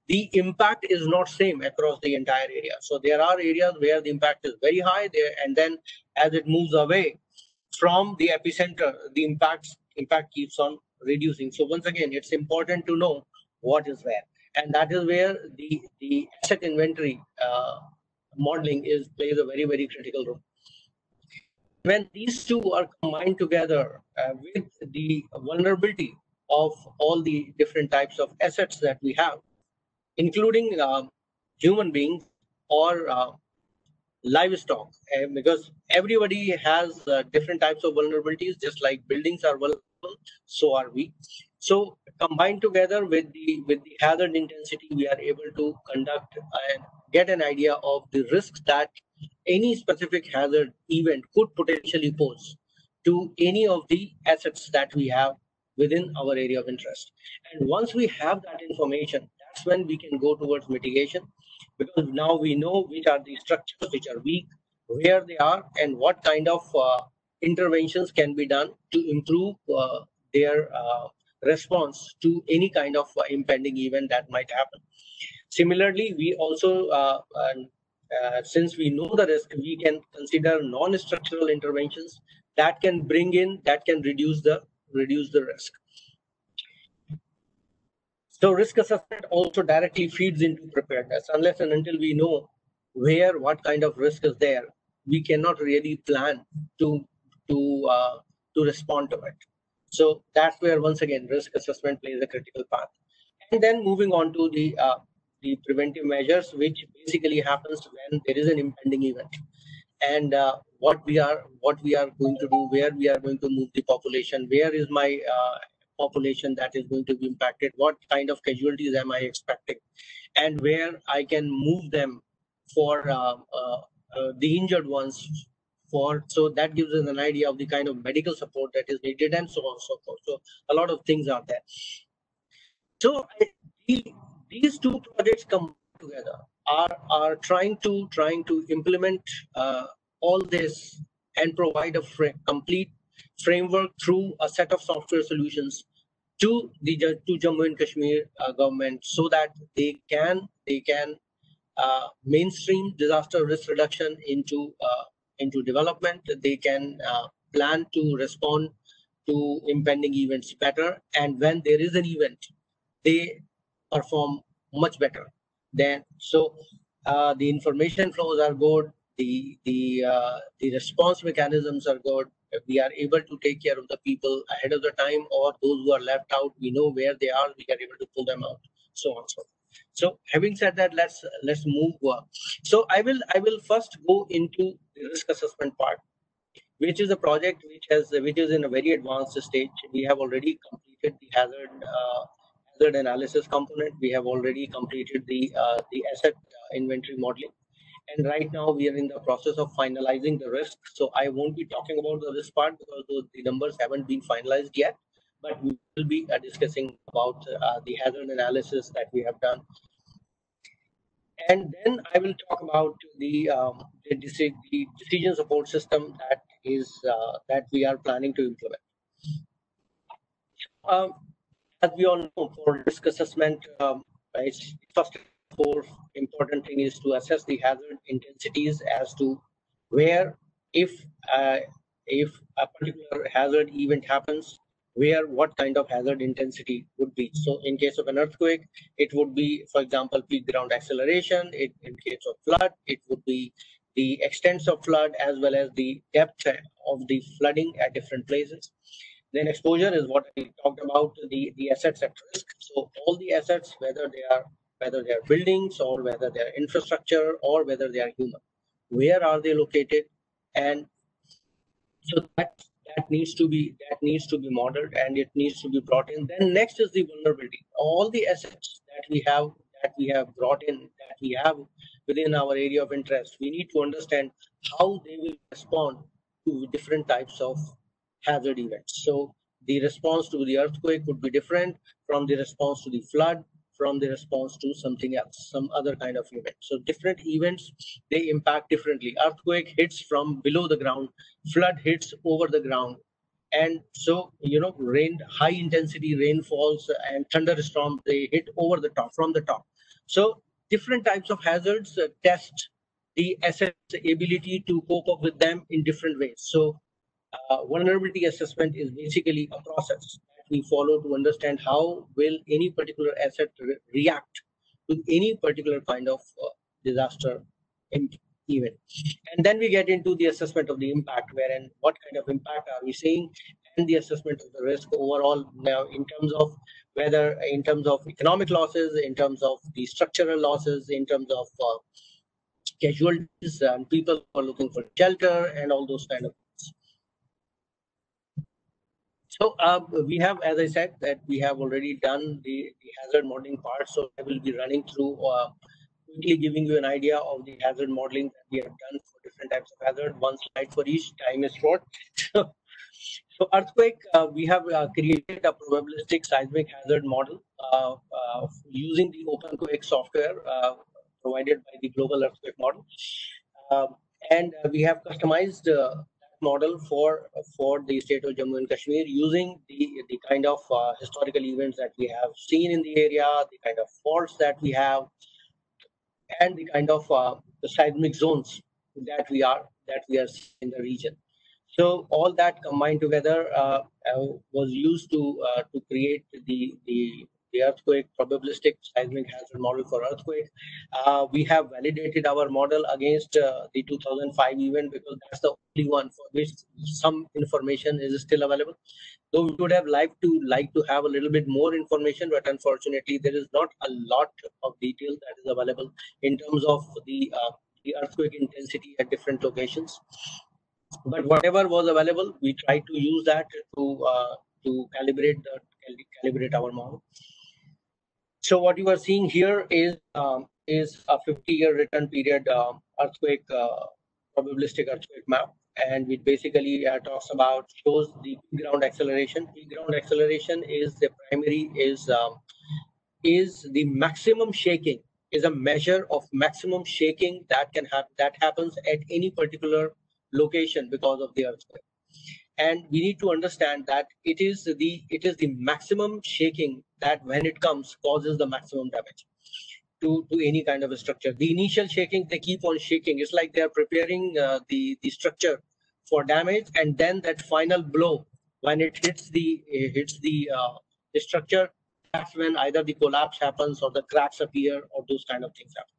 the impact is not same across the entire area. So there are areas where the impact is very high there, and then as it moves away from the epicenter, the impact keeps on reducing. So once again, it's important to know what is where, and that is where the asset inventory modeling plays a very, very critical role. When these two are combined together with the vulnerability of all the different types of assets that we have, including human beings or livestock, because everybody has different types of vulnerabilities, just like buildings are vulnerable, so are we. So combined together with the hazard intensity, we are able to conduct and get an idea of the risks that any specific hazard event could potentially pose to any of the assets that we have within our area of interest. And once we have that information, that's when we can go towards mitigation, because now we know which are the structures which are weak, where they are, and what kind of interventions can be done to improve their response to any kind of impending event that might happen. Similarly, we also since we know the risk, we can consider non-structural interventions that can reduce the risk. So risk assessment also directly feeds into preparedness. Unless and until we know what kind of risk is there, we cannot really plan to respond to it. So that's where, once again, risk assessment plays a critical part. And then moving on to the preventive measures, which basically happens when there is an impending event, and what we are going to do, where we are going to move the population, where is my population that is going to be impacted, what kind of casualties am I expecting, and where I can move them for the injured ones. So that gives us an idea of the kind of medical support that is needed, and so on and so forth. So a lot of things are there. So these two projects come together are trying to implement all this and provide a complete framework through a set of software solutions to Jammu and Kashmir government, so that they can mainstream disaster risk reduction into development. They can plan to respond to impending events better, and when there is an event, they perform much better. Then the information flows are good, the response mechanisms are good. We are able to take care of the people ahead of the time, or those who are left out, we know where they are, we are able to pull them out, so on. So having said that, let's move. So I will first go into the risk assessment part, which is a project which is in a very advanced stage. We have already completed the hazard analysis component. We have already completed the asset inventory modeling, and right now we are in the process of finalizing the risk. So I won't be talking about the risk part because the numbers haven't been finalized yet, but we will be discussing about the hazard analysis that we have done. And then I will talk about the decision support system that we are planning to implement. As we all know, for risk assessment, right? First of all, important thing is to assess the hazard intensities as to where, if a particular hazard event happens, where what kind of hazard intensity would be. So in case of an earthquake, it would be, for example, peak ground acceleration. In case of flood, it would be the extents of flood as well as the depth of the flooding at different places. Then exposure is what I talked about, the assets at risk. So all the assets, whether they are buildings or whether they are infrastructure or whether they are human, where are they located? And so that needs to be modeled, and it needs to be brought in. Then next is the vulnerability. All the assets that we have brought in, that we have within our area of interest, we need to understand how they will respond to different types of hazard events. So the response to the earthquake would be different from the response to the flood, from the response to something else, some other kind of event. So different events, they impact differently. Earthquake hits from below the ground, flood hits over the ground. And so, high intensity rainfalls and thunderstorms, they hit over the top, from the top. So different types of hazards test the asset's ability to cope up with them in different ways. So vulnerability assessment is basically a process that we follow to understand how will any particular asset react to any particular kind of disaster event. And then we get into the assessment of the impact, wherein what kind of impact are we seeing, and the assessment of the risk overall, now in terms of whether, in terms of economic losses, in terms of the structural losses, in terms of casualties and people who are looking for shelter and all those kind of things. So we have, as I said, that we have already done the hazard modeling part. So I will be running through quickly giving you an idea of the hazard modeling that we have done for different types of hazard. One slide for each, time is short. So earthquake, we have created a probabilistic seismic hazard model using the OpenQuake software provided by the Global Earthquake Model. And we have customized that model for the state of Jammu and Kashmir using the kind of historical events that we have seen in the area, the kind of faults that we have, and the kind of the seismic zones that we are seeing in the region. So all that combined together was used to create the earthquake probabilistic seismic hazard model for earthquake. We have validated our model against the 2005 event, because that's the only one for which some information is still available. Though we would have liked to have a little bit more information, but unfortunately there is not a lot of detail that is available in terms of the earthquake intensity at different locations. But whatever was available, we tried to use that to calibrate our model. So what you are seeing here is a 50-year return period earthquake probabilistic earthquake map, and it basically shows the peak ground acceleration. Peak ground acceleration is the primary is the maximum shaking, is a measure of maximum shaking that happens at any particular location because of the earthquake. And we need to understand that it is the maximum shaking that, when it comes, causes the maximum damage to any kind of a structure. The initial shaking, they keep on shaking. It's like they are preparing the structure for damage, and then that final blow, when it hits the structure, that's when either the collapse happens or the cracks appear or those kind of things happen.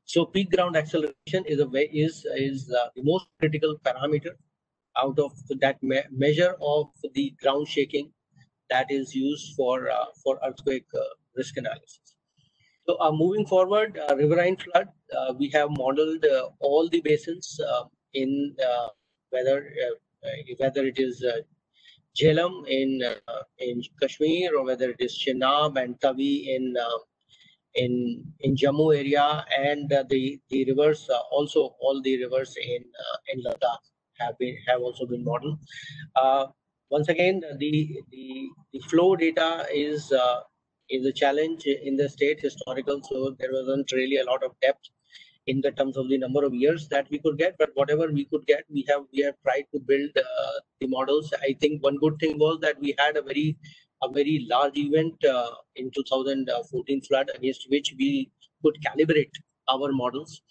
So peak ground acceleration is the most critical parameter out of that measure of the ground shaking that is used for earthquake risk analysis. So moving forward, riverine flood, we have modeled all the basins in whether it is Jhelum in Kashmir, or whether it is Chenab and Tavi in Jammu area, and the rivers, also all the rivers in Ladakh have also been modeled. Once again, the flow data is a challenge in the state historical, so there wasn't really a lot of depth in the terms of the number of years that we could get, but whatever we could get, we have tried to build the models. I think one good thing was that we had a very a very large event in 2014 flood, against which we could calibrate our models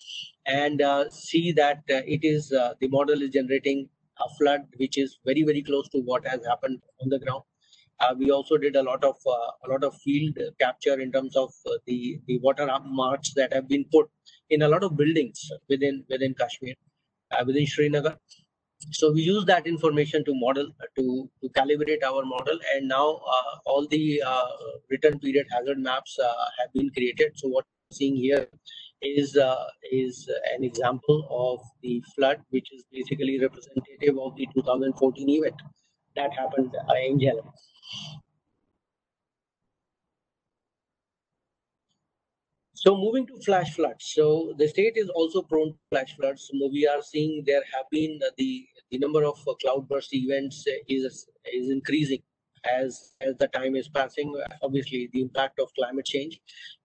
and see that it is the model is generating a flood which is very, very close to what has happened on the ground. We also did a lot of field capture in terms of the water marks that have been put in a lot of buildings within Kashmir, within Srinagar. So we use that information to model, to calibrate our model, and now all the return period hazard maps have been created. So what we're seeing here is an example of the flood, which is basically representative of the 2014 event that happened in Jhelum. So moving to flash floods. So the state is also prone to flash floods. So we are seeing there have been the number of cloudburst events is increasing as the time is passing. Obviously, the impact of climate change,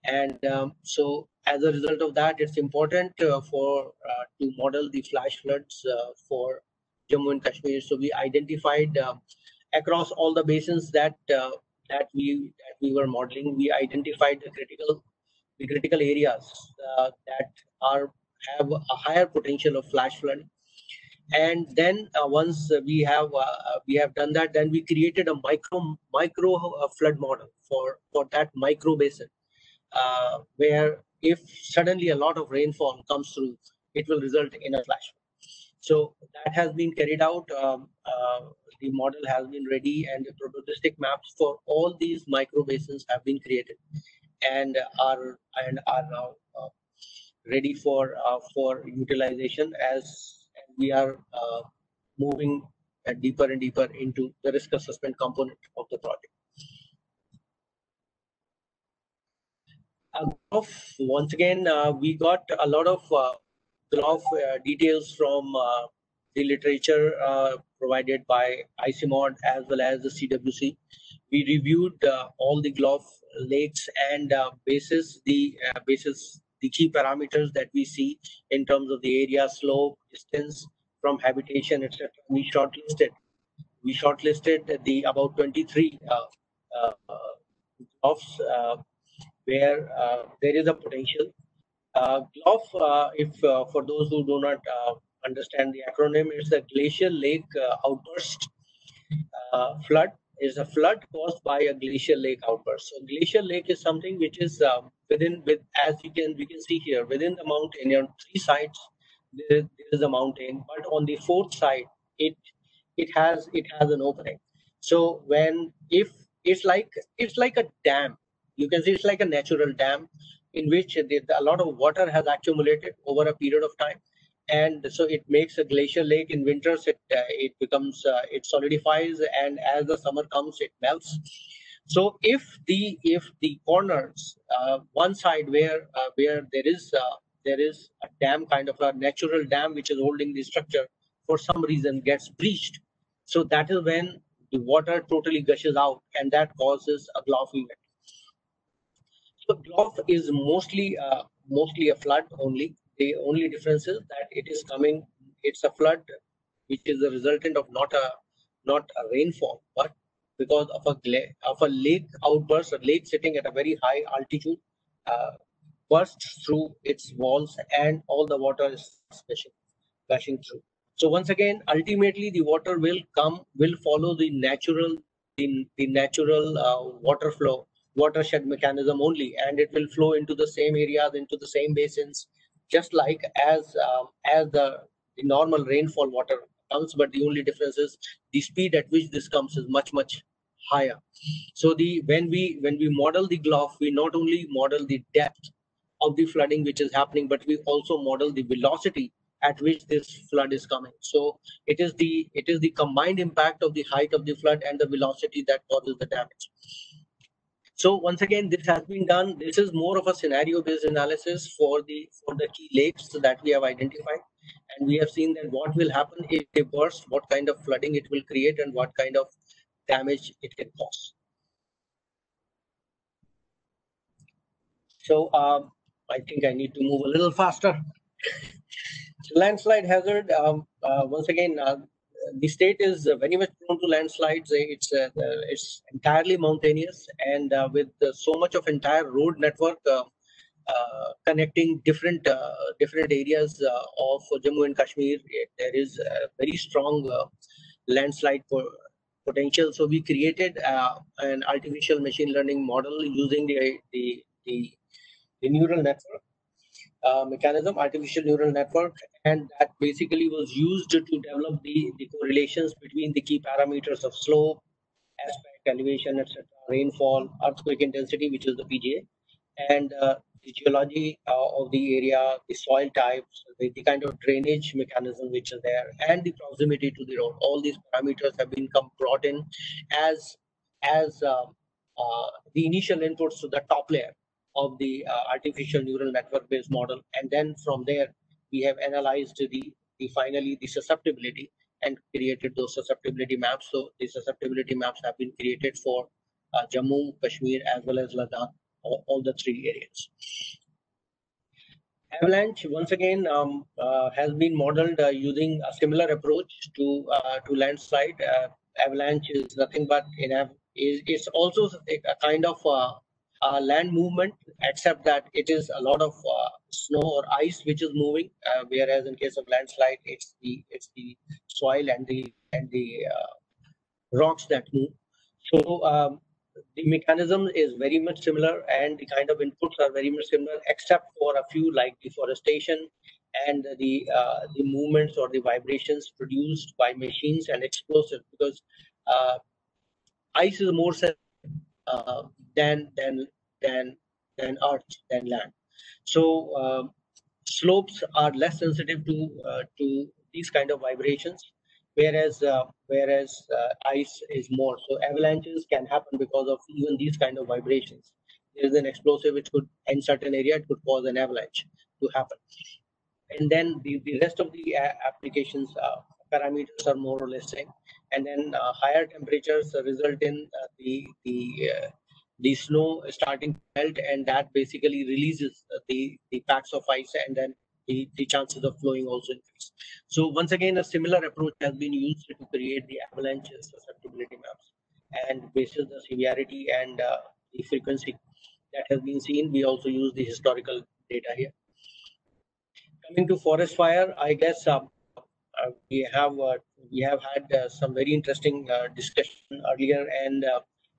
and so as a result of that, it's important to model the flash floods for Jammu and Kashmir. So we identified across all the basins that we were modeling. We identified the critical areas that have a higher potential of flash flood, and then once we have done that, then we created a micro flood model for that micro basin, where if suddenly a lot of rainfall comes through, it will result in a flash flood. So that has been carried out. The model has been ready, and the probabilistic maps for all these micro basins have been created and are now ready for utilization as we are moving deeper and deeper into the risk assessment component of the project. Once again, we got a lot of details from the literature provided by ICIMOD as well as the CWC. We reviewed all the GLOF lakes and basis the key parameters that we see in terms of the area, slope, distance from habitation, etc. We shortlisted the about 23 GLOFs where there is a potential. GLOF, if for those who do not understand the acronym, it's the Glacial Lake Outburst flood. Is a flood caused by a glacial lake outburst. So glacial lake is something which is as we can see here, within the mountain, on 3 sides there is a mountain, but on the 4th side it has an opening. So if it's like a dam, you can see it's like a natural dam in which a lot of water has accumulated over a period of time. And so it makes a glacial lake. In winters, it becomes it solidifies, and as the summer comes, it melts. So if the corners, one side where there is a dam, kind of a natural dam which is holding the structure, for some reason gets breached, so that is when the water totally gushes out, and that causes a GLOF event. So GLOF is mostly a flood only. The only difference is that it's a flood which is the resultant of not a rainfall, but because of a lake outburst, a lake sitting at a very high altitude bursts through its walls, and all the water is gushing through. So once again, ultimately the water will follow the natural water flow, watershed mechanism only, and it will flow into the same areas, into the same basins, just like as the normal rainfall water comes, but the only difference is the speed at which this comes is much higher. So when we model the GLOF, we not only model the depth of the flooding which is happening, but we also model the velocity at which this flood is coming. So it is the combined impact of the height of the flood and the velocity that causes the damage. So once again, this has been done. This is more of a scenario-based analysis for the key lakes that we have identified, and we have seen that what will happen if they burst, what kind of flooding it will create, and what kind of damage it can cause. So I think I need to move a little faster. Landslide hazard. Once again, the state is very much prone to landslides. It's entirely mountainous, and with so much of entire road network connecting different areas of Jammu and Kashmir, there is a very strong landslide potential. So we created an artificial machine learning model using the neural network mechanism, artificial neural network, and that basically was used to develop the correlations between the key parameters of slope, aspect, elevation, etc., rainfall, earthquake intensity, which is the PGA, and the geology of the area, the soil types, the kind of drainage mechanism which is there, and the proximity to the road. All these parameters have been brought in as the initial inputs to the top layer of the artificial neural network based model, and then from there we have analyzed finally the susceptibility and created those susceptibility maps. So the susceptibility maps have been created for Jammu, Kashmir, as well as Ladakh, all the three areas. Avalanche once again has been modeled using a similar approach to landslide. Avalanche is nothing but it's also a kind of land movement, except that it is a lot of snow or ice which is moving, whereas in case of landslide, it's the soil and the rocks that move. So the mechanism is very much similar, and the kind of inputs are very much similar, except for a few like deforestation and the movements or the vibrations produced by machines and explosives, because ice is more sensitive than earth, than land. So slopes are less sensitive to these kind of vibrations, whereas ice is more. So avalanches can happen because of even these kind of vibrations. There is an explosive which could, in certain area, it could cause an avalanche to happen. And then the rest of the applications parameters are more or less same. And then higher temperatures result in the snow starting to melt, and that basically releases the packs of ice, and then the chances of flowing also increase. So once again, a similar approach has been used to create the avalanche susceptibility maps, and based on the severity and the frequency that has been seen, we also use the historical data here. Coming to forest fire, I guess we have had some very interesting discussion earlier, and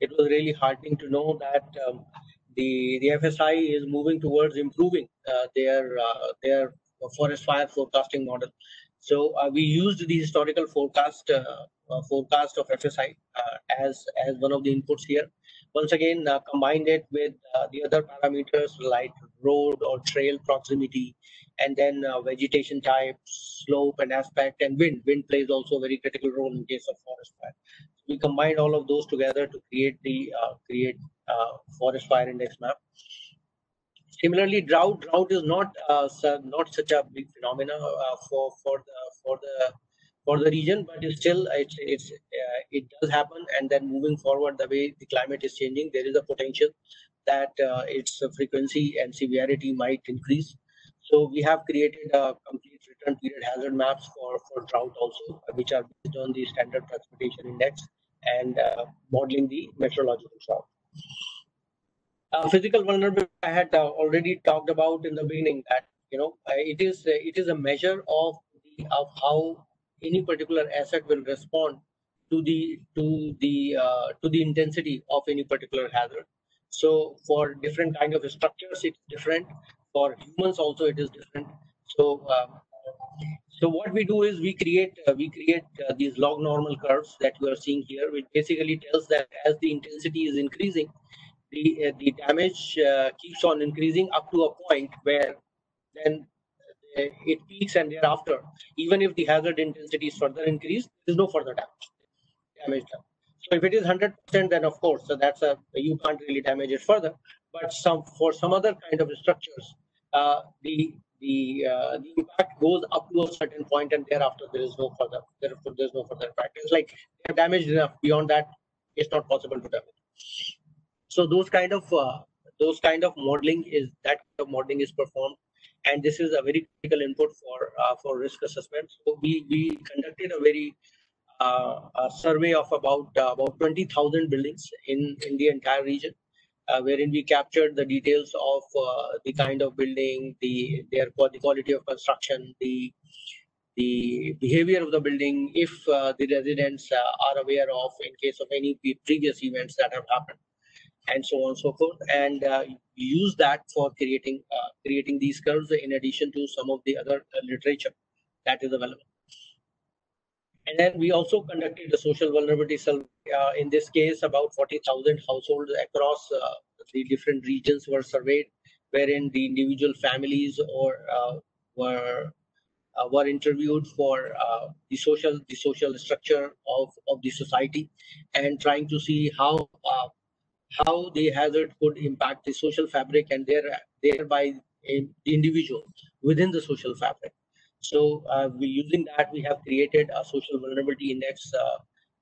it was really heartening to know that the FSI is moving towards improving their forest fire forecasting model. So we used the historical forecast of FSI as one of the inputs here. Once again, combined it with the other parameters like road or trail proximity, and then vegetation type, slope and aspect, and wind. Wind plays also a very critical role in case of forest fire. We combined all of those together to create the forest fire index map. Similarly, drought is not such a big phenomenon for the region, but it's still it does happen. And then moving forward, the way the climate is changing, there is a potential that its frequency and severity might increase. So we have created a complete return period hazard maps for drought also, which are based on the standard precipitation index and modeling the meteorological drought. Physical vulnerability, I had already talked about in the beginning that it is a measure of how any particular asset will respond to the intensity of any particular hazard. So for different kind of structures, it's different. For humans also, it is different. So what we do is we create these log normal curves that you are seeing here, which basically tells that as the intensity is increasing, the damage keeps on increasing up to a point where then it peaks, and thereafter, even if the hazard intensity is further increased, there is no further damage done. So if it is 100%, then of course, so you can't really damage it further. But for some other kind of structures, the impact goes up to a certain point, and thereafter there is no further impact. It's like they are damaged enough. Beyond that, it's not possible to damage. So those kind of modeling is performed, and this is a very critical input for risk assessment. So we conducted a very a survey of about 20,000 buildings in the entire region, wherein we captured the details of the kind of building, the quality of construction, the behavior of the building, if the residents are aware of in case of any previous events that have happened, and so on and so forth, and use that for creating these curves in addition to some of the other literature that is available. And then we also conducted a social vulnerability survey. In this case, about 40,000 households across the different regions were surveyed, wherein the individual families were interviewed for the social structure of the society, and trying to see how the hazard could impact the social fabric and thereby the individual within the social fabric. So using that, we have created a social vulnerability index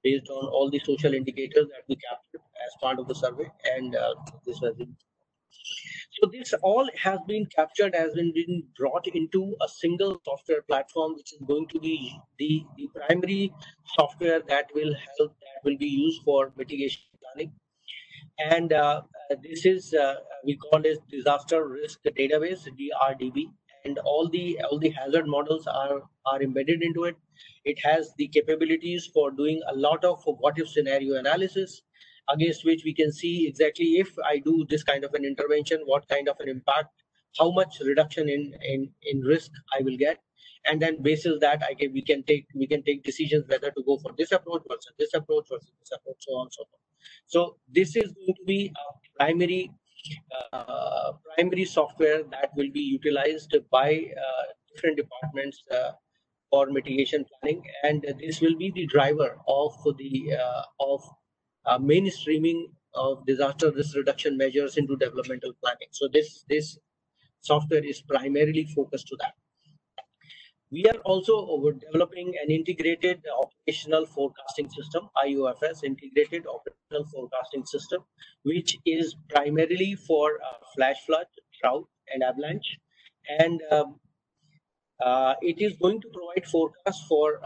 based on all the social indicators that we captured as part of the survey, and this was it. So this all has been captured, has been brought into a single software platform, which is going to be the primary software that will be used for mitigation planning. And this is we call it disaster risk database, DRDB, and all the hazard models are embedded into it. It has the capabilities for doing a lot of what if scenario analysis, against which we can see exactly if I do this kind of an intervention, what kind of an impact, how much reduction in risk I will get, and then basis that we can take decisions whether to go for this approach versus this approach versus this approach, so on and so forth. So this is going to be a primary software that will be utilized by different departments for mitigation planning, and this will be the driver of the mainstreaming of disaster risk reduction measures into developmental planning. So this software is primarily focused to that. We are also developing an integrated operational forecasting system, IOFS, integrated operational forecasting system, which is primarily for flash flood, drought, and avalanche. And it is going to provide forecasts for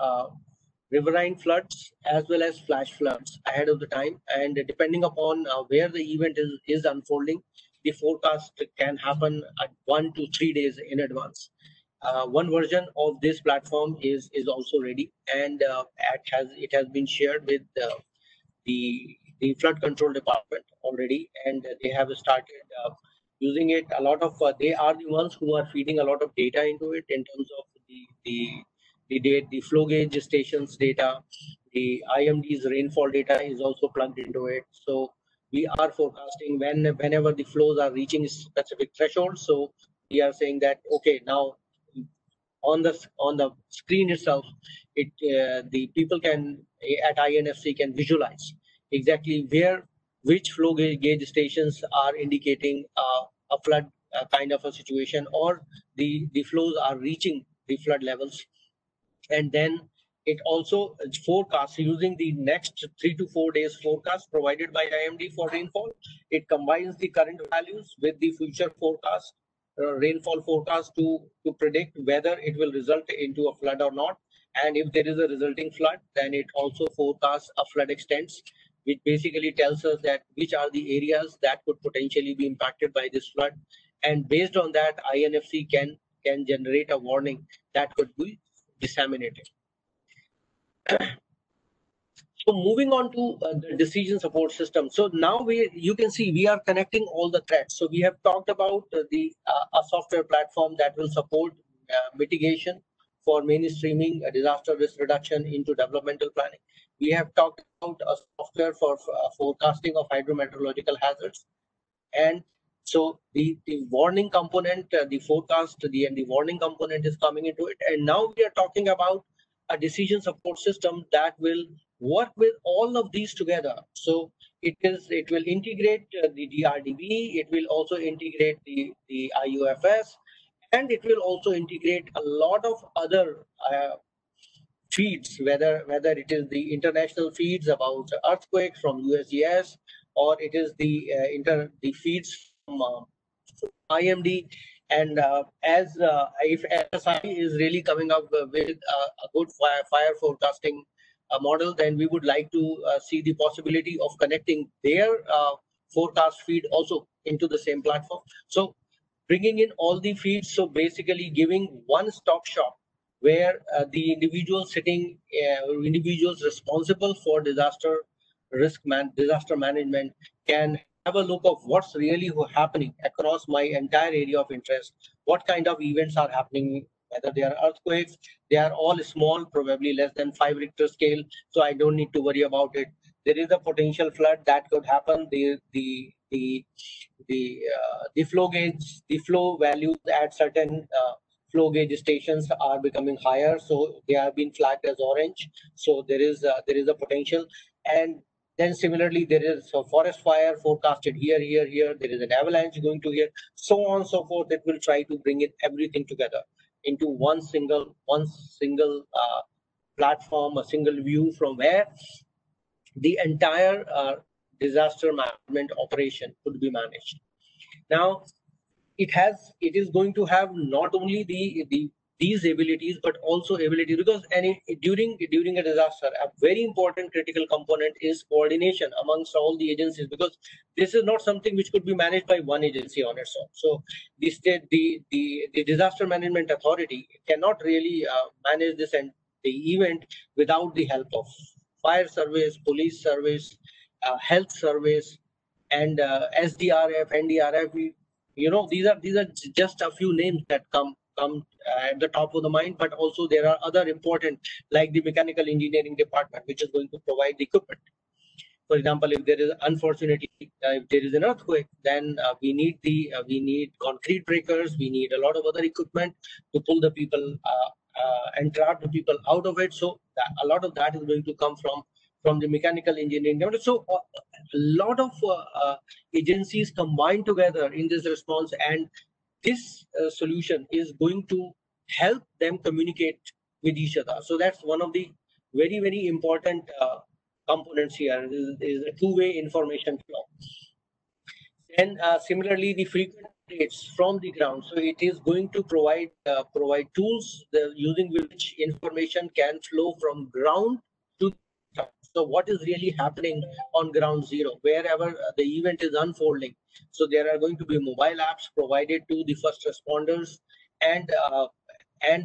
riverine floods as well as flash floods ahead of the time. And depending upon where the event is unfolding, the forecast can happen at 1 to 3 days in advance. One version of this platform is also ready, and it has been shared with the flood control department already, and they have started using it. A lot of they are the ones who are feeding a lot of data into it in terms of the flow gauge stations data, the IMD's rainfall data is also plugged into it. So we are forecasting whenever the flows are reaching specific thresholds. So we are saying that okay, now on the screen itself, the people can at INFC can visualize exactly which flow gauge stations are indicating a flood kind of a situation, or the flows are reaching the flood levels. And then it also forecasts using the next 3 to 4 days forecast provided by IMD for rainfall. It combines the current values with the future forecast, rainfall forecast to predict whether it will result into a flood or not. And if there is a resulting flood, then it also forecasts a flood extents, which basically tells us that which are the areas that could potentially be impacted by this flood. And based on that, INFC can generate a warning that could be disseminated. So moving on to the decision support system. So now you can see we are connecting all the threads. So we have talked about a software platform that will support mitigation for mainstreaming disaster risk reduction into developmental planning. We have talked about a software for forecasting of hydrometeorological hazards, and so the warning component, the forecast, and the warning component is coming into it. And now we are talking about a decision support system that will work with all of these together. So it will integrate the DRDB, it will also integrate the IOFS, and it will also integrate a lot of other feeds, whether it is the international feeds about earthquakes from USGS, or it is the feeds from IMD. And if SSI is really coming up with a good fire forecasting model, then we would like to see the possibility of connecting their forecast feed also into the same platform. So bringing in all the feeds, so basically giving one-stop shop where the individuals responsible for disaster management can have a look of what's really happening across my entire area of interest, what kind of events are happening, whether they are earthquakes. They are all small, probably less than 5 Richter scale, so I don't need to worry about it. There is a potential flood that could happen. The flow values at certain flow gauge stations are becoming higher, so they have been flagged as orange. So there is a potential. And then similarly, there is a forest fire forecasted here. There is an avalanche going to here, so on and so forth. It will try to bring in everything together into one single platform, a single view from where the entire disaster management operation could be managed. Now, it is going to have not only these abilities, but also ability, because during a disaster, a very important critical component is coordination amongst all the agencies, because this is not something which could be managed by one agency on its own. So the disaster management authority cannot really manage this and the event without the help of fire service, police service, health service, and SDRF, NDRF. These are just a few names that come at the top of the mind, but also there are other important, like the mechanical engineering department, which is going to provide the equipment. For example, if there is unfortunately if there is an earthquake, then we need concrete breakers, we need a lot of other equipment to pull the people and trap the people out of it. So a lot of that is going to come from the mechanical engineering. So a lot of agencies combined together in this response, and this solution is going to help them communicate with each other. So that's one of the very, very important components here, is a two-way information flow. And similarly, the frequent updates from the ground. So it is going to provide tools using which information can flow from ground to ground. So what is really happening on ground zero, wherever the event is unfolding. So there are going to be mobile apps provided to the first responders, and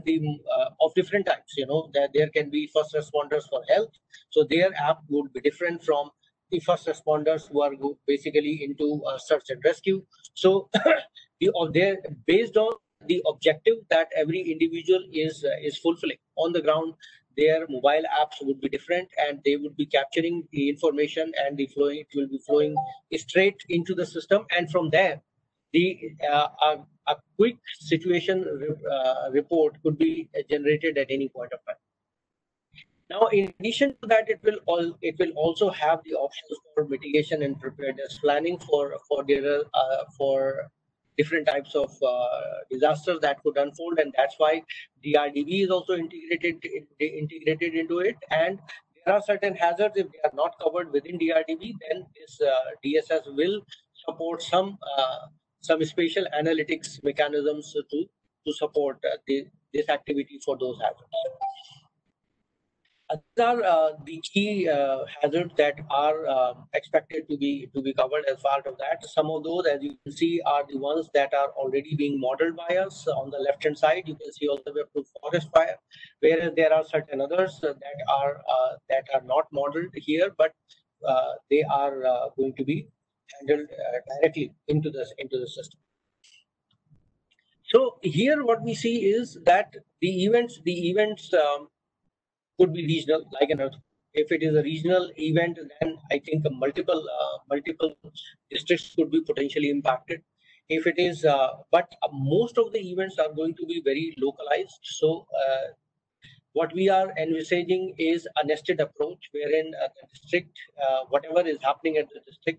the of different types. That there can be first responders for health, so their app would be different from the first responders who are basically into search and rescue. So they're based on the objective that every individual is fulfilling on the ground. Their mobile apps would be different, and they would be capturing the information, and it will be flowing straight into the system, and from there a quick situation report could be generated at any point of time. Now, in addition to that, it will also have the options for mitigation and preparedness planning for different types of disasters that could unfold, and that's why DRDB is also integrated into it. And there are certain hazards, if they are not covered within DRDB, then this DSS will support some spatial analytics mechanisms to support this activity for those hazards. These are the key hazards that are expected to be covered as part of that. Some of those, as you can see, are the ones that are already being modeled by us. On the left-hand side, you can see all the way up to forest fire, whereas there are certain others that are not modeled here, but they are going to be handled directly into the system. So here, what we see is that the events could be regional, like an earthquake. If it is a regional event, then I think multiple districts could be potentially impacted. If it is, but most of the events are going to be very localized. So what we are envisaging is a nested approach, wherein the district, whatever is happening at the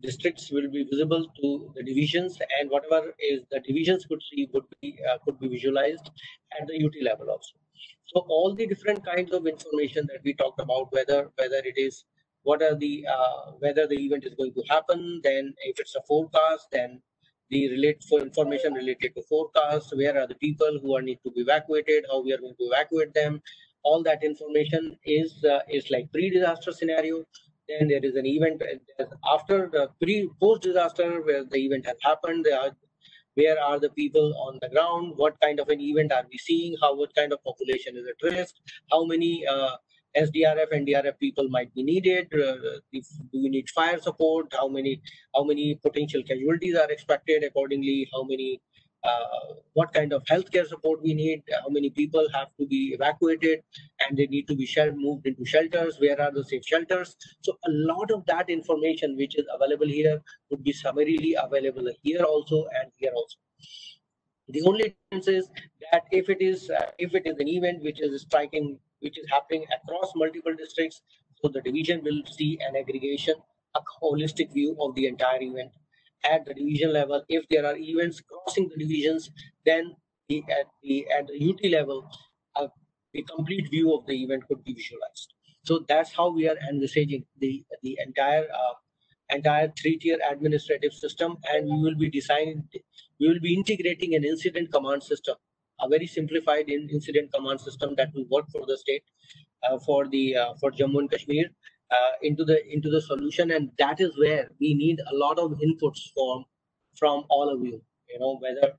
districts will be visible to the divisions, and whatever is the divisions could see could be visualized at the UT level also. So all the different kinds of information that we talked about, whether it is whether the event is going to happen, then if it's a forecast, then the information related to forecast, where are the people who need to be evacuated, how we are going to evacuate them, all that information is like pre-disaster scenario. Then there is an event after the post-disaster where the event has happened. Where are the people on the ground? What kind of an event are we seeing? What kind of population is at risk? How many SDRF, NDRF people might be needed? Do we need fire support? How many potential casualties are expected accordingly? What kind of healthcare support we need? How many people have to be evacuated and they need to be moved into shelters? Where are the safe shelters? So a lot of that information which is available here would be summarily available here also and here also. The only difference is that if it is an event which is happening across multiple districts, so the division will see an aggregation, a holistic view of the entire event. At the division level, if there are events crossing the divisions, then at the UT level, the complete view of the event could be visualized. So that's how we are envisaging the entire 3-tier administrative system, and we will be integrating an incident command system, a very simplified incident command system that will work for the state, for Jammu and Kashmir, into the solution. And that is where we need a lot of inputs from all of you, whether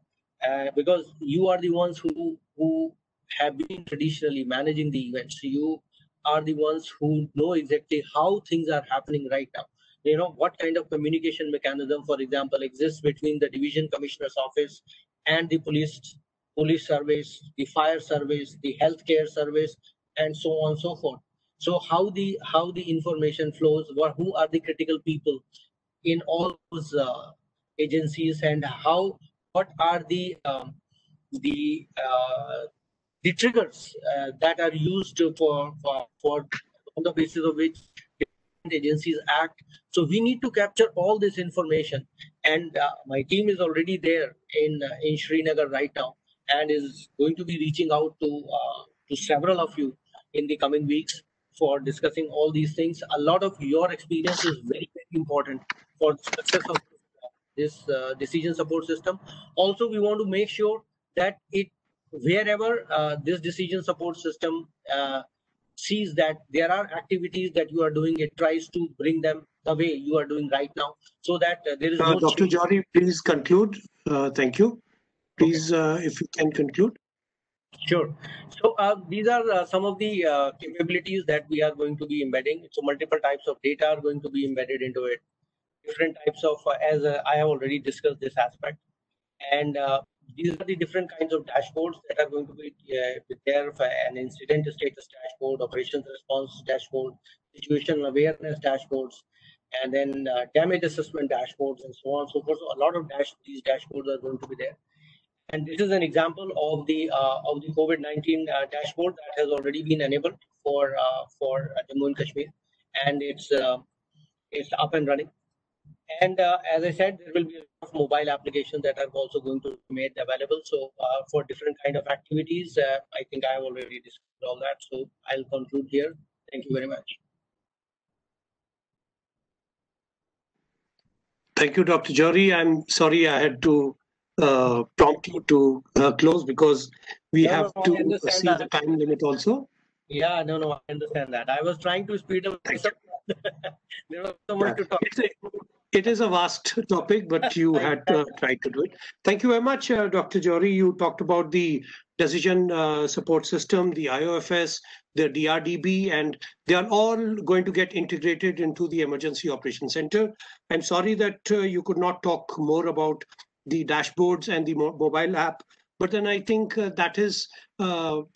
because you are the ones who have been traditionally managing the events. You are the ones who know exactly how things are happening right now. What kind of communication mechanism, for example, exists between the division commissioner's office and the police service, the fire service, the healthcare service, and so on and so forth. So how the information flows, who are the critical people in all those agencies, and what are the triggers that are used for on the basis of which agencies act. So we need to capture all this information, and my team is already there in Srinagar right now and is going to be reaching out to several of you in the coming weeks for discussing all these things. A lot of your experience is very, very important for the success of this decision support system. Also, we want to make sure that wherever this decision support system sees that there are activities that you are doing, it tries to bring them the way you are doing right now, so that there is no Dr. Johri, please conclude. Thank you. Please, if you can conclude. Sure. So these are some of the capabilities that we are going to be embedding. So multiple types of data are going to be embedded into it. Different types of, as I have already discussed this aspect. And these are the different kinds of dashboards that are going to be there for an incident status dashboard, operations response dashboard, situational awareness dashboards, and then damage assessment dashboards, and so on and so forth. So a lot of these dashboards are going to be there. And this is an example of the COVID-19 dashboard that has already been enabled for Jammu and Kashmir, and it's up and running. And as I said, there will be a lot of mobile applications that are also going to be made available. So for different kind of activities, I think I have already discussed all that. So I'll conclude here. Thank you very much. Thank you, Dr. Johri. I'm sorry I had to prompt you to close because we have to see the time limit also. Yeah, no, I understand that. I was trying to speed up. There was so much to talk. It is a vast topic, but you had tried to do it. Thank you very much, Dr. Johri. You talked about the decision support system, the IOFS, the DRDB, and they are all going to get integrated into the Emergency Operations Center. I'm sorry that you could not talk more about the dashboards and the mobile app, but then I think that is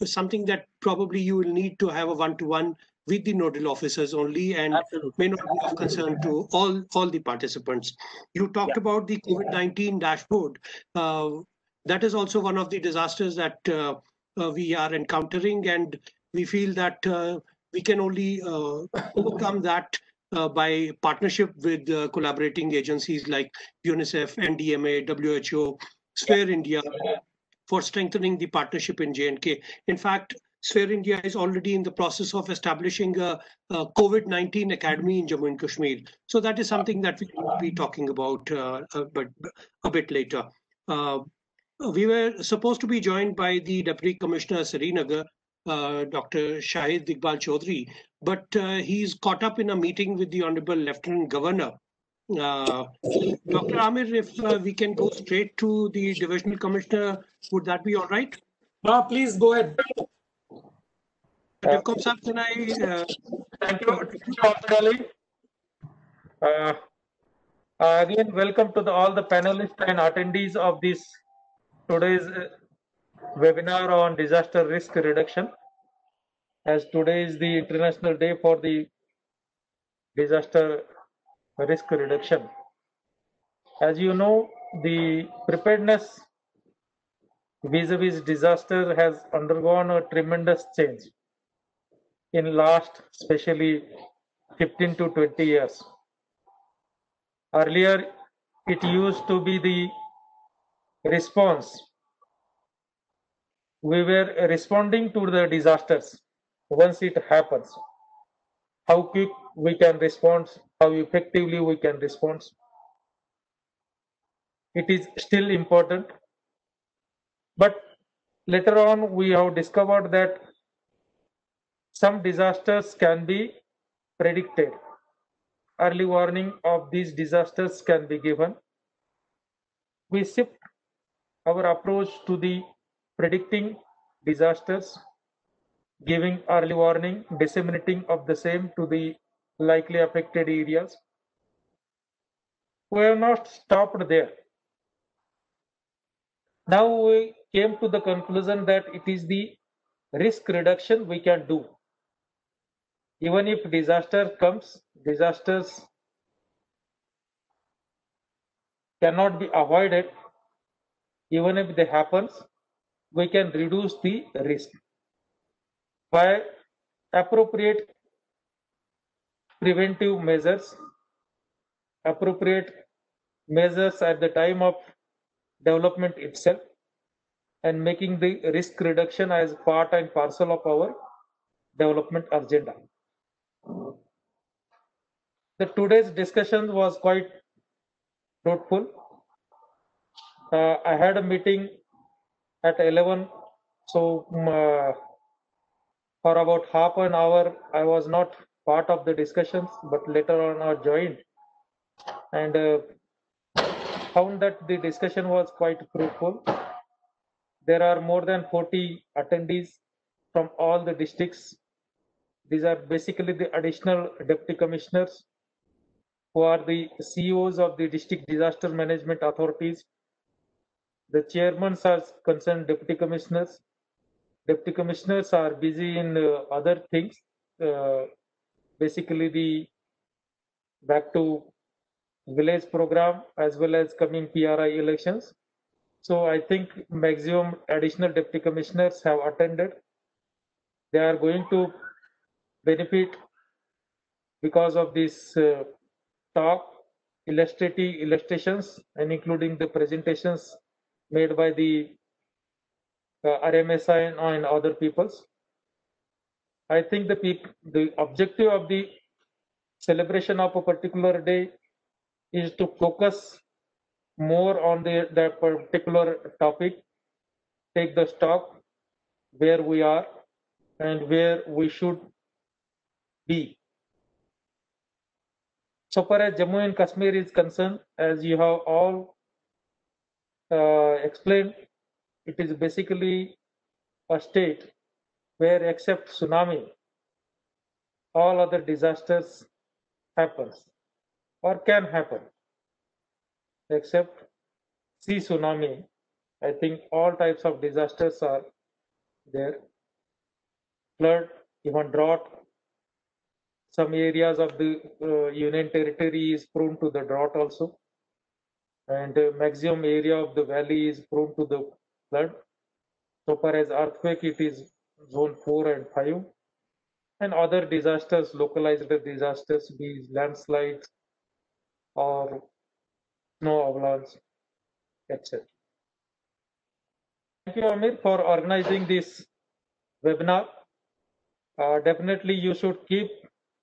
something that probably you will need to have a one-to-one with the nodal officers only, and may not be of concern to all the participants. You talked about the COVID-19 dashboard. That is also one of the disasters that we are encountering, and we feel that we can only overcome that by partnership with collaborating agencies like UNICEF, NDMA, WHO, Sphere India, for strengthening the partnership in J&K. In fact, Sphere India is already in the process of establishing a COVID-19 academy in Jammu and Kashmir. So that is something that we will be talking about a bit later. We were supposed to be joined by the Deputy Commissioner Srinagar, Dr. Shahid Iqbal Chaudhary, but he's caught up in a meeting with the Honorable Lieutenant Governor. Dr. Amir, if we can go straight to the Divisional Commissioner, would that be all right? Please go ahead. Dilkom sir, can I? Thank you, Dr. Ali. Again, welcome to all the panelists and attendees of this today's webinar on disaster risk reduction. As today is the International Day for the Disaster Risk Reduction. As you know, the preparedness vis-a-vis disaster has undergone a tremendous change in last, especially 15 to 20 years. Earlier, it used to be the response. We were responding to the disasters once it happens. How quick we can respond, how effectively we can respond. It is still important. But later on, we have discovered that some disasters can be predicted. Early warning of these disasters can be given. We shift our approach to the predicting disasters, giving early warning, disseminating of the same to the likely affected areas. We have not stopped there. Now we came to the conclusion that it is the risk reduction we can do. Even if disaster comes, disasters cannot be avoided. Even if they happens, we can reduce the risk by appropriate preventive measures, appropriate measures at the time of development itself, and making the risk reduction as part and parcel of our development agenda. Today's discussion was quite fruitful. I had a meeting at 11, so for about half an hour, I was not part of the discussions, but later on I joined and found that the discussion was quite fruitful. There are more than 40 attendees from all the districts. These are basically the additional deputy commissioners who are the CEOs of the district disaster management authorities. The chairmen are concerned deputy commissioners. Deputy commissioners are busy in other things, basically the back to village program as well as coming PRI elections. So I think maximum additional deputy commissioners have attended. They are going to benefit because of this talk, illustrations, and including the presentations made by the RMSI and other peoples. I think the objective of the celebration of a particular day is to focus more on the particular topic, take the stock where we are and where we should be. So far as Jammu and Kashmir is concerned, as you have all explained, it is basically a state where except tsunami, all other disasters happens or can happen. Except sea tsunami, I think all types of disasters are there. Flood, even drought. Some areas of the Union Territory is prone to the drought also. And the maximum area of the valley is prone to the flood. So far as earthquake, it is zone 4 and 5. And other disasters, localized disasters, be landslides or snow avalanche, etc. Thank you, Amir, for organizing this webinar. Definitely, you should keep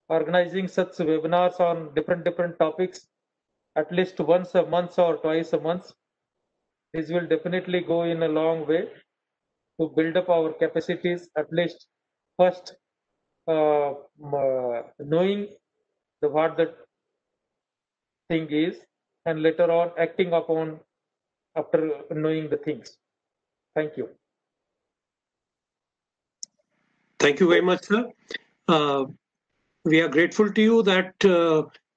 organizing such webinars on different topics, at least once a month or twice a month. This will definitely go in a long way to build up our capacities, at least first knowing what the thing is, and later on acting upon after knowing the things. Thank you. Thank you very much, sir. We are grateful to you that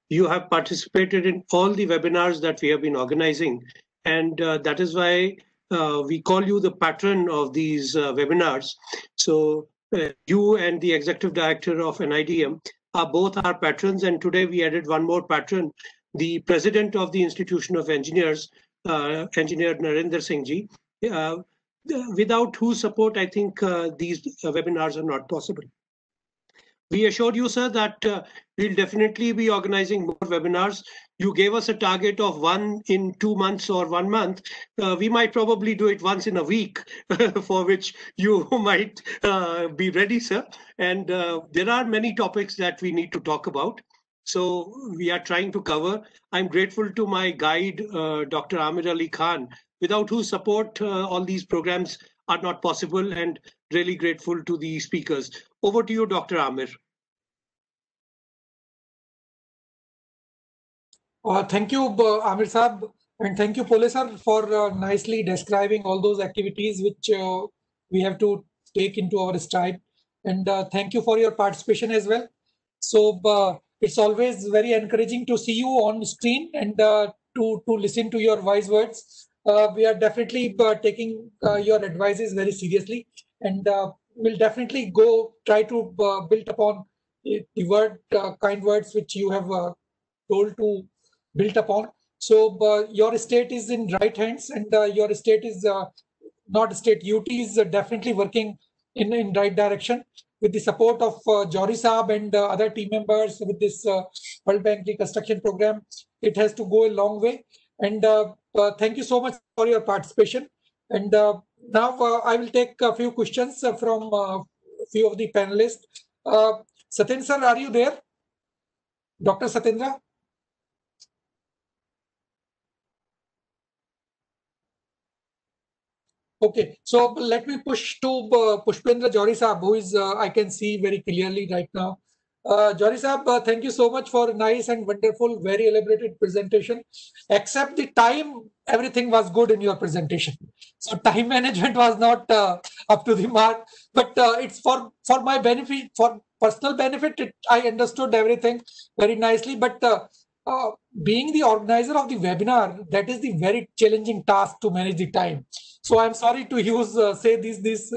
you have participated in all the webinars that we have been organizing. And that is why we call you the patron of these webinars. So you and the executive director of NIDM are both our patrons. And today we added one more patron, the president of the Institution of Engineers, Engineer Narendra Singh Ji, without whose support, I think these webinars are not possible. We assured you, sir, that we'll definitely be organizing more webinars. You gave us a target of 1 in 2 months or 1 month. We might probably do it once in a week, for which you might be ready, sir. And there are many topics that we need to talk about. So we are trying to cover. I'm grateful to my guide, Dr. Amir Ali Khan, without whose support all these programs are not possible, and really grateful to the speakers. Over to you, Dr. Amir. Thank you, Amir Saab, and thank you, Pole sir, for nicely describing all those activities which we have to take into our stride. And thank you for your participation as well. So it's always very encouraging to see you on screen and to listen to your wise words. We are definitely taking your advices very seriously, and we'll definitely try to build upon the kind words which you have told to build upon. So your state is in right hands, and your state is not state, UT is definitely working in right direction with the support of Johri Saab and other team members with this World Bank reconstruction program. It has to go a long way. And thank you so much for your participation. And now I will take a few questions from a few of the panelists. Satendra sir, are you there? Dr. Satendra? Okay, so let me push to Pushpendra Johri Saab, who is I can see very clearly right now. Johri Saab, thank you so much for a nice and wonderful, very elaborated presentation. Except the time, everything was good in your presentation. So time management was not up to the mark, but it's for my benefit, for personal benefit. I understood everything very nicely, but being the organizer of the webinar, that is the very challenging task to manage the time. So I'm sorry to use say these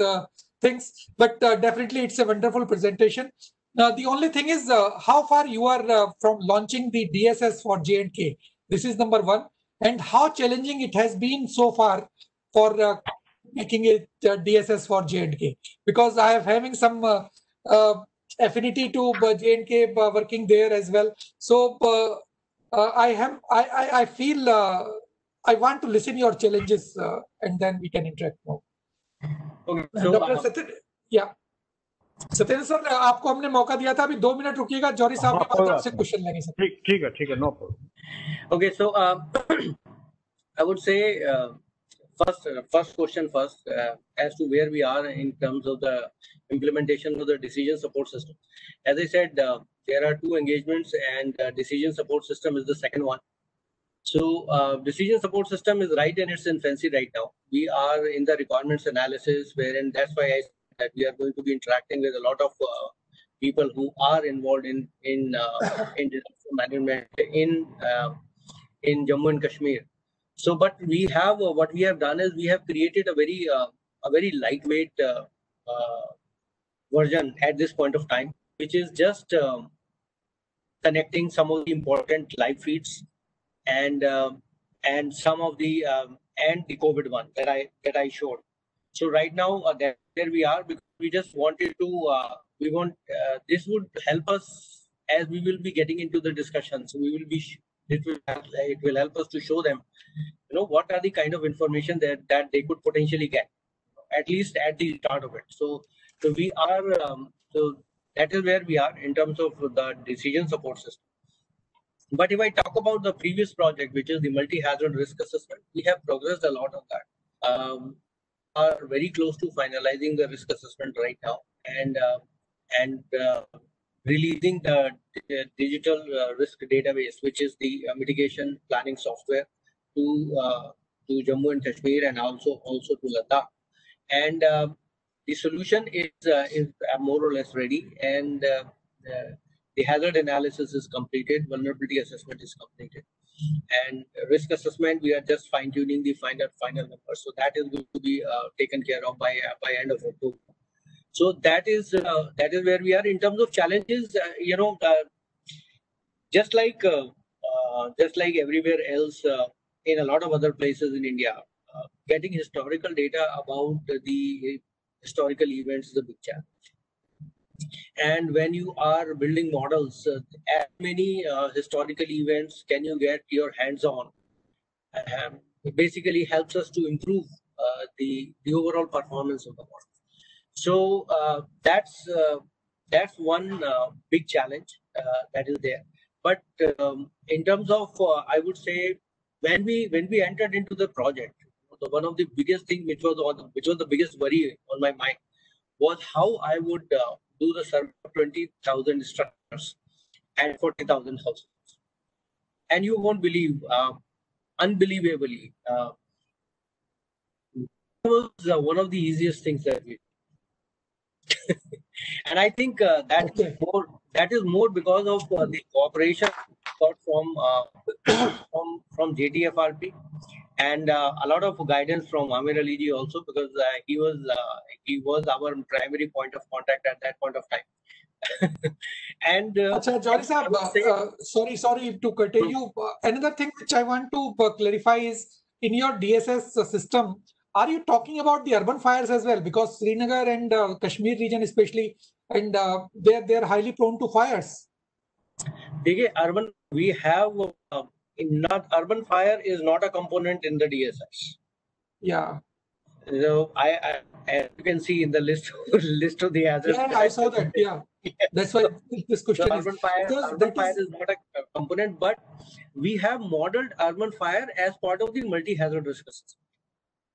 things, but definitely it's a wonderful presentation. Now the only thing is how far you are from launching the DSS for J&K. This is number one, and how challenging it has been so far for making it DSS for J&K, because I am having some affinity to J&K working there as well. So I feel I want to listen your challenges and then we can interact more. Okay, so Satyendra sir, आपको हमने मौका दिया था, अभी 2 minute रुकिएगा, जौहरी साहब के बाद आपसे क्वेश्चन लेंगे सर. ठीक है, no problem. Okay, so I would say first question first, as to where we are in terms of the implementation of the decision support system. As I said, there are 2 engagements, and decision support system is the second one. So decision support system is right in its infancy right now. We are in the requirements analysis, wherein that's why I said that we are going to be interacting with a lot of people who are involved in disaster management in Jammu and Kashmir. So, but we have what we have done is we have created a very lightweight version at this point of time, which is just connecting some of the important live feeds and some of the and the COVID one that I showed. So right now there we are, because we just wanted to this would help us as we will be getting into the discussion. So it will help us to show them, what are the kind of information that they could potentially get, at least at the start of it. So we are so that is where we are in terms of the decision support system. But if I talk about the previous project, which is the multi-hazard risk assessment, we have progressed a lot on that. Are very close to finalizing the risk assessment right now, and and releasing the digital risk database, which is the mitigation planning software to Jammu and Kashmir and also to Ladakh. And the solution is more or less ready, and the hazard analysis is completed, vulnerability assessment is completed, and risk assessment we are just fine tuning the final number. So that is going to be taken care of by end of October. So that is where we are in terms of challenges. Just like everywhere else, in a lot of other places in India, getting historical data about the historical events is a big challenge. And when you are building models, as many historical events can you get your hands on? It basically helps us to improve the overall performance of the model. So that's one big challenge that is there. But in terms of, I would say, when we entered into the project, one of the biggest thing which was the biggest worry on my mind was how I would do the survey of 20,000 structures and 40,000 houses. And you won't believe, unbelievably, it was one of the easiest things that we did. And I think that is more because of the cooperation got from JTFRP, and a lot of guidance from Amir Ali ji also, because he was our primary point of contact at that point of time. And Johari Sahab, sorry to curtail you. Another thing which I want to clarify is, in your DSS system, are you talking about the urban fires as well? Because Srinagar and Kashmir region especially, and they're highly prone to fires. Urban, we have not urban fire is not a component in the DSS. Yeah. So as you can see in the list of the hazards. Yeah, I saw that. Yeah. That's why this question so is. Urban fire is not a component, but we have modeled urban fire as part of the multi-hazard risk assessment.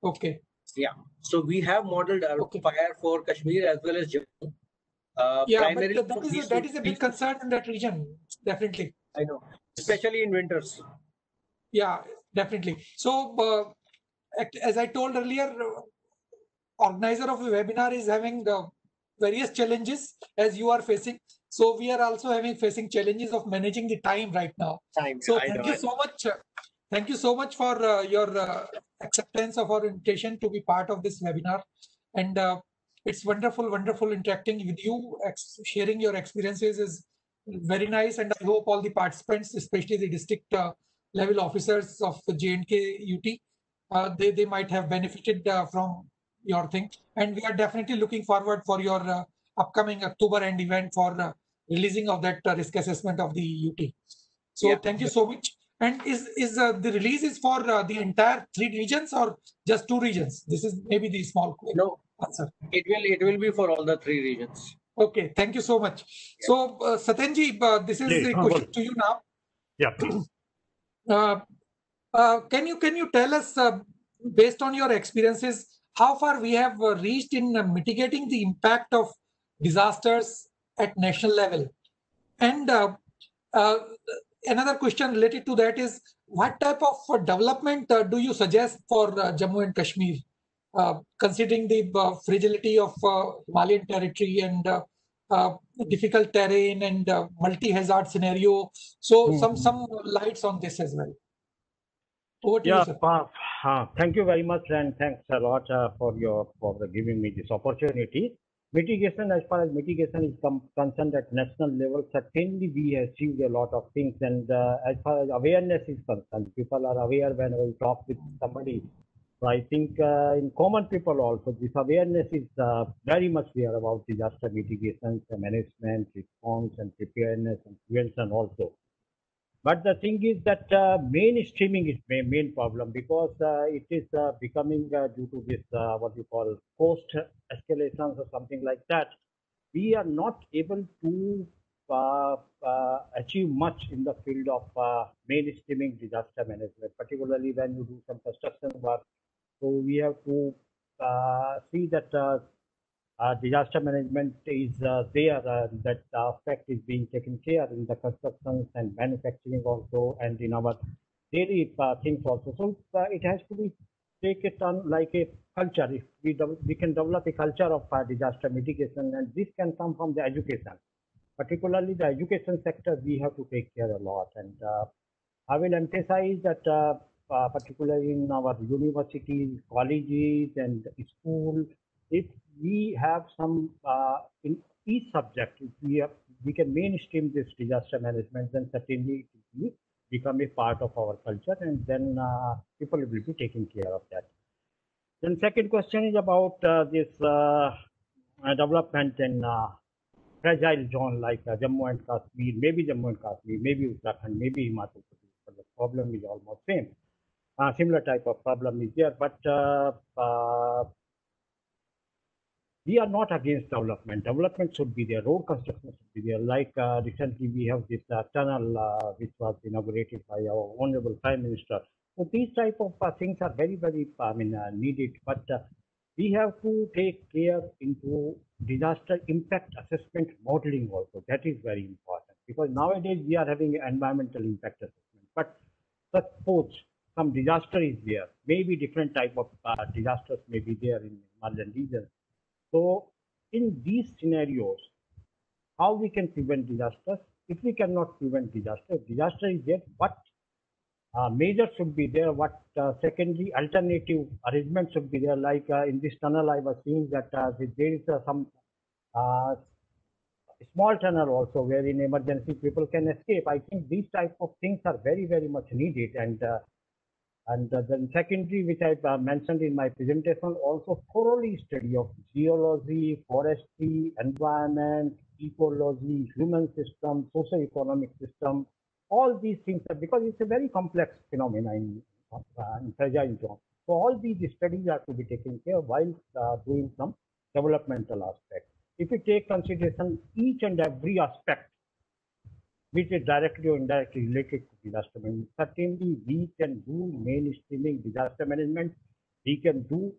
Okay. Yeah. So we have modeled urban fire for Kashmir as well as Jammu. Yeah, but that is a big concern in that region, definitely. I know, especially in winters. Yeah, definitely. So, as I told earlier, organizer of a webinar is having various challenges as you are facing. So we are also facing challenges of managing the time right now. So thank you so much. Thank you so much for your acceptance of our invitation to be part of this webinar. And it's wonderful interacting with you. Sharing your experiences is very nice. And I hope all the participants, especially the district level officers of the J&K UT, they might have benefited from your thing. And we are definitely looking forward for your upcoming October end event for releasing of that risk assessment of the UT. So thank you so much. And is the release is for the entire 3 regions or just 2 regions? This is maybe the small answer. It will be for all the 3 regions. Okay, thank you so much. Yeah. So Satyenji, this is the question to you now. Yeah. Can you tell us, based on your experiences, how far we have reached in mitigating the impact of disasters at national level? And another question related to that is, what type of development do you suggest for Jammu and Kashmir, considering the fragility of Himalayan territory and difficult terrain and multi-hazard scenario? So some lights on this as well. Over to you, sir. Thank you very much, and thanks a lot for giving me this opportunity. Mitigation, as far as mitigation is concerned at national level, certainly we achieved a lot of things. And as far as awareness is concerned, people are aware whenever we talk with somebody. So I think in common people also, this awareness is very much there about disaster mitigation, management, response, and preparedness and prevention also. But the thing is that mainstreaming is main problem, because it is becoming due to this what you call post escalations or something like that. We are not able to achieve much in the field of mainstreaming disaster management, particularly when you do some construction work. So we have to see that disaster management is there, that aspect is being taken care in the constructions and manufacturing also, and in our daily things also. So it has to be take it on like a culture. If we can develop a culture of disaster mitigation, and this can come from the education, particularly the education sector. We have to take care a lot, and I will emphasize that particularly in our universities, colleges, and schools, if we have some in each subject, if we can mainstream this disaster management, then certainly it will become a part of our culture, and then people will be taking care of that. Then second question is about this development in fragile zone like Jammu and Kashmir, maybe Jammu and Kashmir, maybe Uttarakhand, maybe Himachal Pradesh, but the problem is almost same. Similar type of problem is there, but we are not against development. Development should be there. Road construction should be there. Like recently we have this tunnel which was inaugurated by our Honorable Prime Minister. So these type of things are very, very needed. But we have to take care into disaster impact assessment modeling also. That is very important, because nowadays we are having environmental impact assessment. But suppose some disaster is there, maybe different type of disasters may be there in Himalayan region. So in these scenarios, how we can prevent disasters? If we cannot prevent disaster is there, what measures should be there? What secondary alternative arrangement should be there? Like in this tunnel, I was seeing that there is some small tunnel also where in emergency people can escape. I think these type of things are very, very much needed. And then secondary, which I mentioned in my presentation, also thoroughly study of geology, forestry, environment, ecology, human system, socio-economic system, all these things, because it's a very complex phenomenon in fragile zone. So all these studies are to be taken care while doing some developmental aspects. If we take consideration each and every aspect, which is directly or indirectly related to disaster management, certainly we can do mainstreaming disaster management. We can do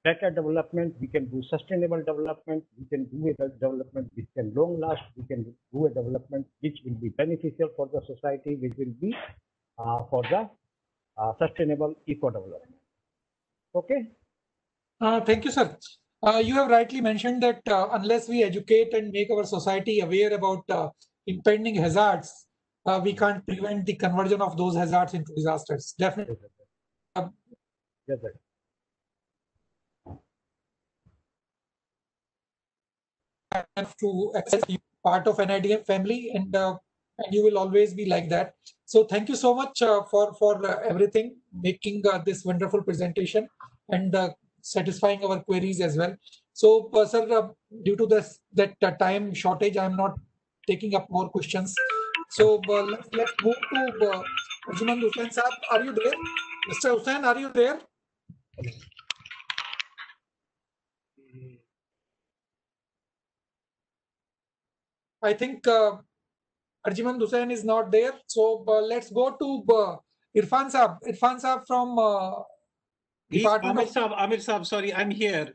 better development. We can do sustainable development. We can do a development which can long last. We can do a development which will be beneficial for the society, which will be for the sustainable eco-development. Okay. Thank you, sir. You have rightly mentioned that unless we educate and make our society aware about impending hazards, we can't prevent the conversion of those hazards into disasters. Definitely. Yes, sir. To accept you part of NIDM family, and you will always be like that. So thank you so much for everything, making this wonderful presentation and satisfying our queries as well. So sir, due to that time shortage, I am not taking up more questions. So let's move to Arjumand Hussain Saab. Are you there? Mr. Hussain, are you there? I think Arjumand Hussain is not there. So let's go to Irfan Saab. Irfan Saab from Amir Saab, sorry, I'm here.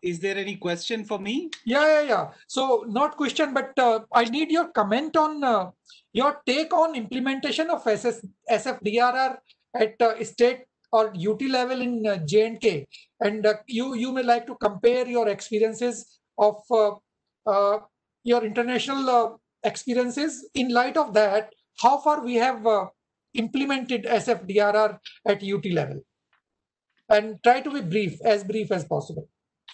Is there any question for me? Yeah. So not question, but I need your comment on your take on implementation of SFDRR at state or UT level in J&K, and you may like to compare your experiences of your international experiences. In light of that, how far we have implemented SFDRR at UT level, and try to be as brief as possible.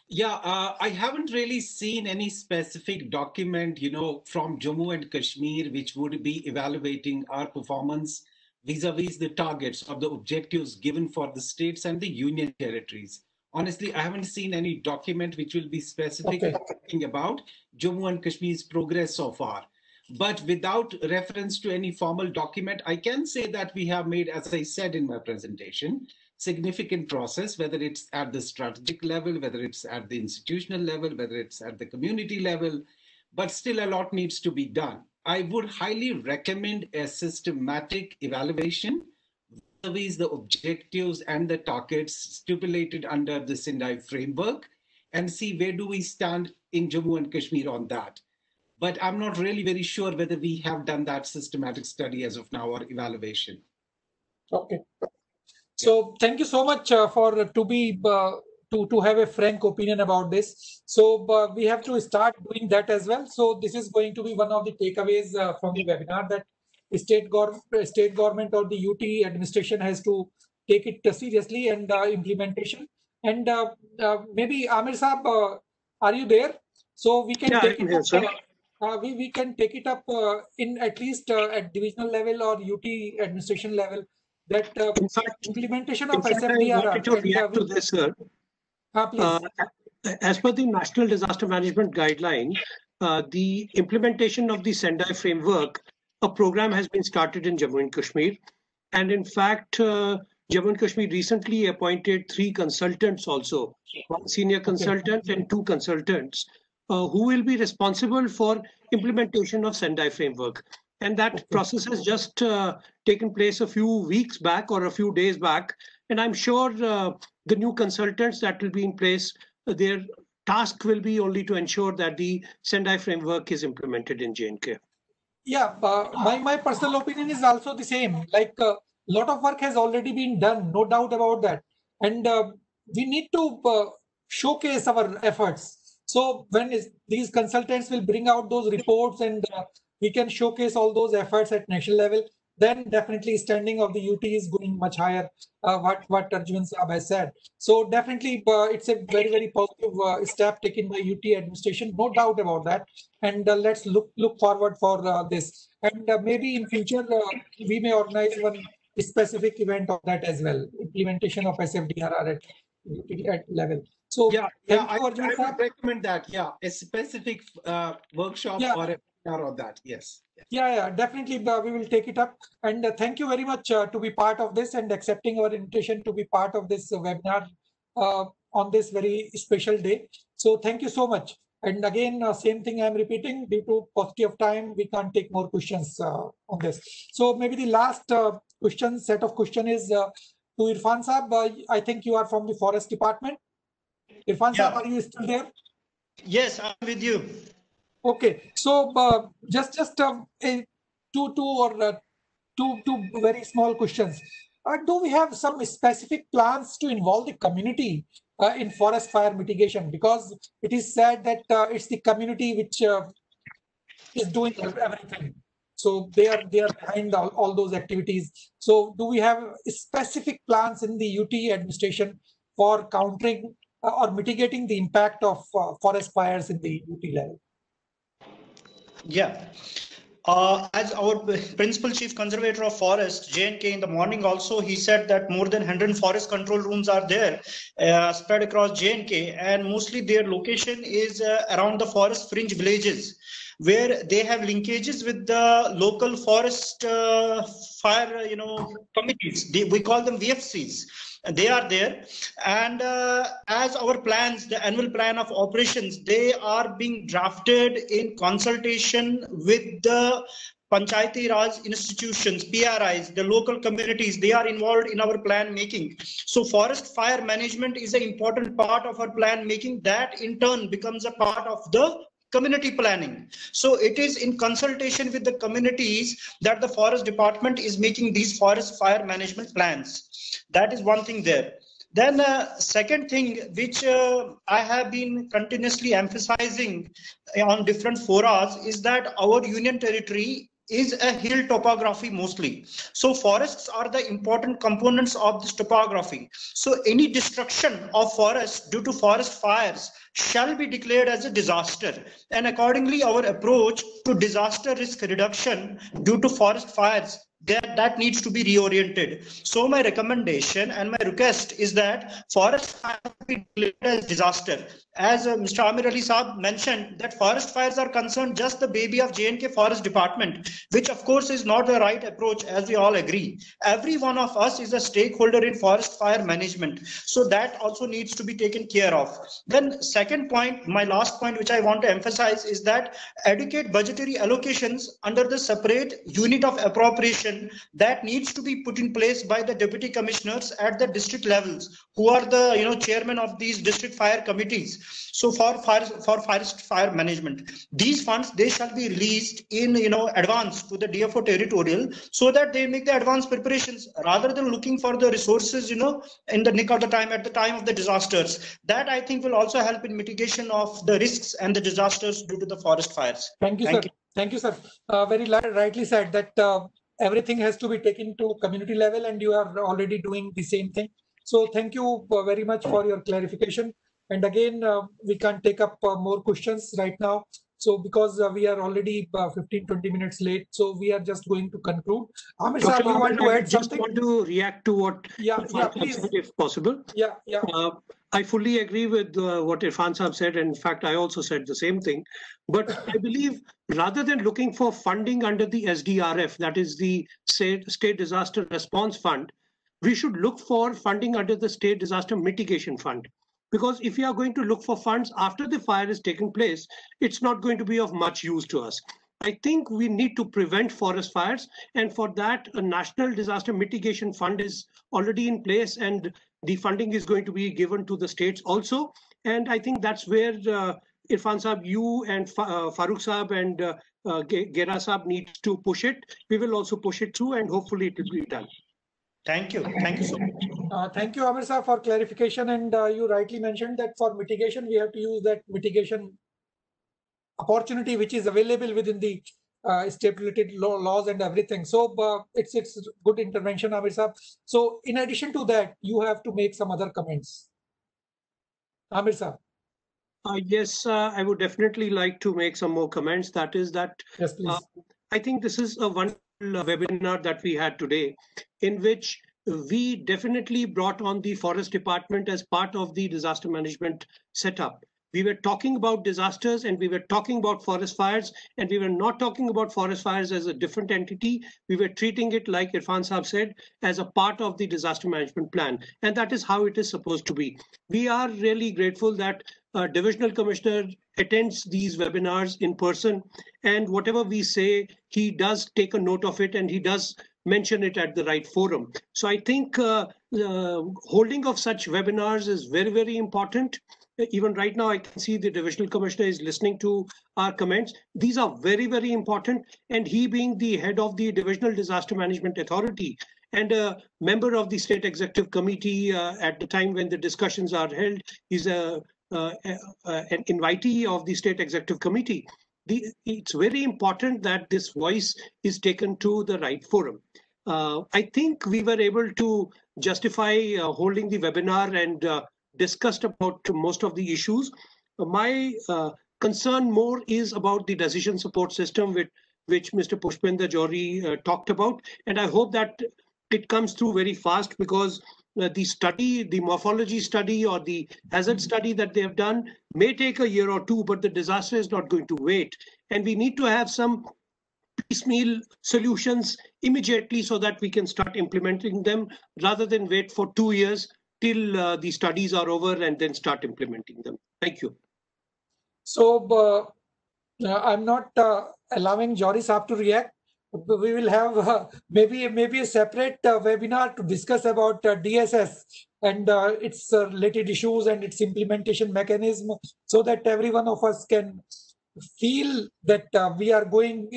Yeah, I haven't really seen any specific document, from Jammu and Kashmir, which would be evaluating our performance vis-a-vis the targets or the objectives given for the states and the union territories. Honestly, I haven't seen any document which will be specifically talking about Jammu and Kashmir's progress so far. But without reference to any formal document, I can say that we have made, as I said in my presentation, significant process, whether it's at the strategic level, whether it's at the institutional level, whether it's at the community level, but still a lot needs to be done. I would highly recommend a systematic evaluation vis-a-vis the objectives and the targets stipulated under the Sendai framework, and see where do we stand in Jammu and Kashmir on that. But I'm not really very sure whether we have done that systematic study as of now or evaluation. Okay. So thank you so much for to have a frank opinion about this. So we have to start doing that as well. So this is going to be one of the takeaways from the webinar, that state government or the UT administration has to take it seriously, and implementation. And maybe Amir Saab, are you there? So we can take it up. We can take it up in at least at divisional level or UT administration level, that In fact, implementation of I SFDR. wanted to react to this, sir. Please. As per the National Disaster Management Guideline, the implementation of the Sendai framework, a program has been started in Jammu and Kashmir. And in fact, Jammu and Kashmir recently appointed 3 consultants also, 1 senior consultant and 2 consultants, who will be responsible for implementation of Sendai framework. And that process has just taken place a few weeks back or a few days back. And I'm sure the new consultants that will be in place, their task will be only to ensure that the Sendai framework is implemented in J&K. Yeah, my personal opinion is also the same. Like a lot of work has already been done, no doubt about that. And we need to showcase our efforts. So when these consultants will bring out those reports, and we can showcase all those efforts at national level, then definitely standing of the UT is going much higher, what Arjun Saab has said. So definitely it's a very, very positive step taken by UT administration, no doubt about that. And let's look forward for this. And maybe in future, we may organize one specific event of that as well, implementation of SFDR at level. So I would recommend that. Yeah, a specific workshop or a webinar on that. Yes. Yeah, definitely. We will take it up. And thank you very much to be part of this and accepting our invitation to be part of this webinar on this very special day. So thank you so much. And again, same thing I'm repeating, due to paucity of time, we can't take more questions on this. So maybe the last set of question is to Irfan Saab. I think you are from the Forest Department. Irfan Saab, are you still there? Yes, I'm with you. Okay, so just two very small questions. Do we have some specific plans to involve the community in forest fire mitigation? Because it is said that it's the community which is doing everything. So they are behind all those activities. So do we have specific plans in the UT administration for countering or mitigating the impact of forest fires in the UT level? Yeah. As our Principal Chief Conservator of Forest, J&K, in the morning also, he said that more than 100 forest control rooms are there spread across J&K, and mostly their location is around the forest fringe villages, where they have linkages with the local forest fire, committees. We call them VFCs. They are there, and as our plans, the annual plan of operations, they are being drafted in consultation with the Panchayati Raj institutions, PRIs, the local communities. They are involved in our plan making. So forest fire management is an important part of our plan making, that in turn becomes a part of the community planning. So it is in consultation with the communities that the forest department is making these forest fire management plans. That is one thing there. Then second thing, which I have been continuously emphasizing on different forums, is that our union territory is a hill topography mostly. So forests are the important components of this topography. So any destruction of forests due to forest fires shall be declared as a disaster. And accordingly, our approach to disaster risk reduction due to forest fires, that needs to be reoriented. So my recommendation and my request is that forest fires be declared as disaster. As Mr. Amir Ali Saab mentioned, that forest fires are concerned just the baby of J&K Forest Department, which of course is not the right approach, as we all agree. Every one of us is a stakeholder in forest fire management. So that also needs to be taken care of. Then second point, my last point, which I want to emphasize, is that adequate budgetary allocations under the separate unit of appropriation supervision that needs to be put in place by the deputy commissioners at the district levels, who are the chairman of these district fire committees. So for forest fire management, these funds, they shall be released in advance to the DFO territorial, so that they make the advanced preparations rather than looking for the resources in the nick of the time, at the time of the disasters. That I think will also help in mitigation of the risks and the disasters due to the forest fires. Thank you, sir. Thank you, sir. Very rightly said that everything has to be taken to community level, and you are already doing the same thing. So thank you very much for your clarification. And again, we can't take up more questions right now. So because we are already 15-20 minutes late, so we are just going to conclude. Amir sir, you want to add something? I just want to react to what please, said, if possible. I fully agree with what Irfan Saab said. And in fact, I also said the same thing. But I believe rather than looking for funding under the SDRF, that is the State Disaster Response Fund, we should look for funding under the State Disaster Mitigation Fund. Because if you are going to look for funds after the fire is taken place, it's not going to be of much use to us. I think we need to prevent forest fires, and for that, a National Disaster Mitigation Fund is already in place, and the funding is going to be given to the states also. And I think that's where Irfan Saab, you and Farooq Saab and Gera Saab need to push it. We will also push it through, and hopefully it will be done. Thank you. Thank you so much. Thank you, Amir sir, for clarification. And you rightly mentioned that for mitigation, we have to use that mitigation opportunity which is available within the stipulated laws and everything. So it's good intervention, Amir sir. So in addition to that, you have to make some other comments. Amir sir. Yes, I would definitely like to make some more comments. That is that, yes, please. I think this is a wonderful webinar that we had today, in which we definitely brought on the Forest Department as part of the disaster management setup. We were talking about disasters, and we were talking about forest fires, and we were not talking about forest fires as a different entity. We were treating it, like Irfan Saab said, as a part of the disaster management plan. And that is how it is supposed to be. We are really grateful that Divisional Commissioner attends these webinars in person, and whatever we say, he does take a note of it, and he does mention it at the right forum. So I think holding of such webinars is very, very important. Even right now, I can see the Divisional Commissioner is listening to our comments. These are very, very important. And he, being the head of the Divisional Disaster Management Authority and a member of the State Executive Committee at the time when the discussions are held, he's an invitee of the State Executive Committee. It's very important that this voice is taken to the right forum. I think we were able to justify holding the webinar and discussed about most of the issues. My concern more is about the decision support system which Mr. Pushpinder Johri talked about. And I hope that it comes through very fast, because the study, the morphology study or the hazard study that they have done may take a year or two, but the disaster is not going to wait. And we need to have some piecemeal solutions immediately so that we can start implementing them rather than wait for 2 years till the studies are over and then start implementing them. Thank you. So I'm not allowing Johri Saab to react. We will have maybe a separate webinar to discuss about DSS and its related issues and its implementation mechanism, so that every one of us can feel that we are going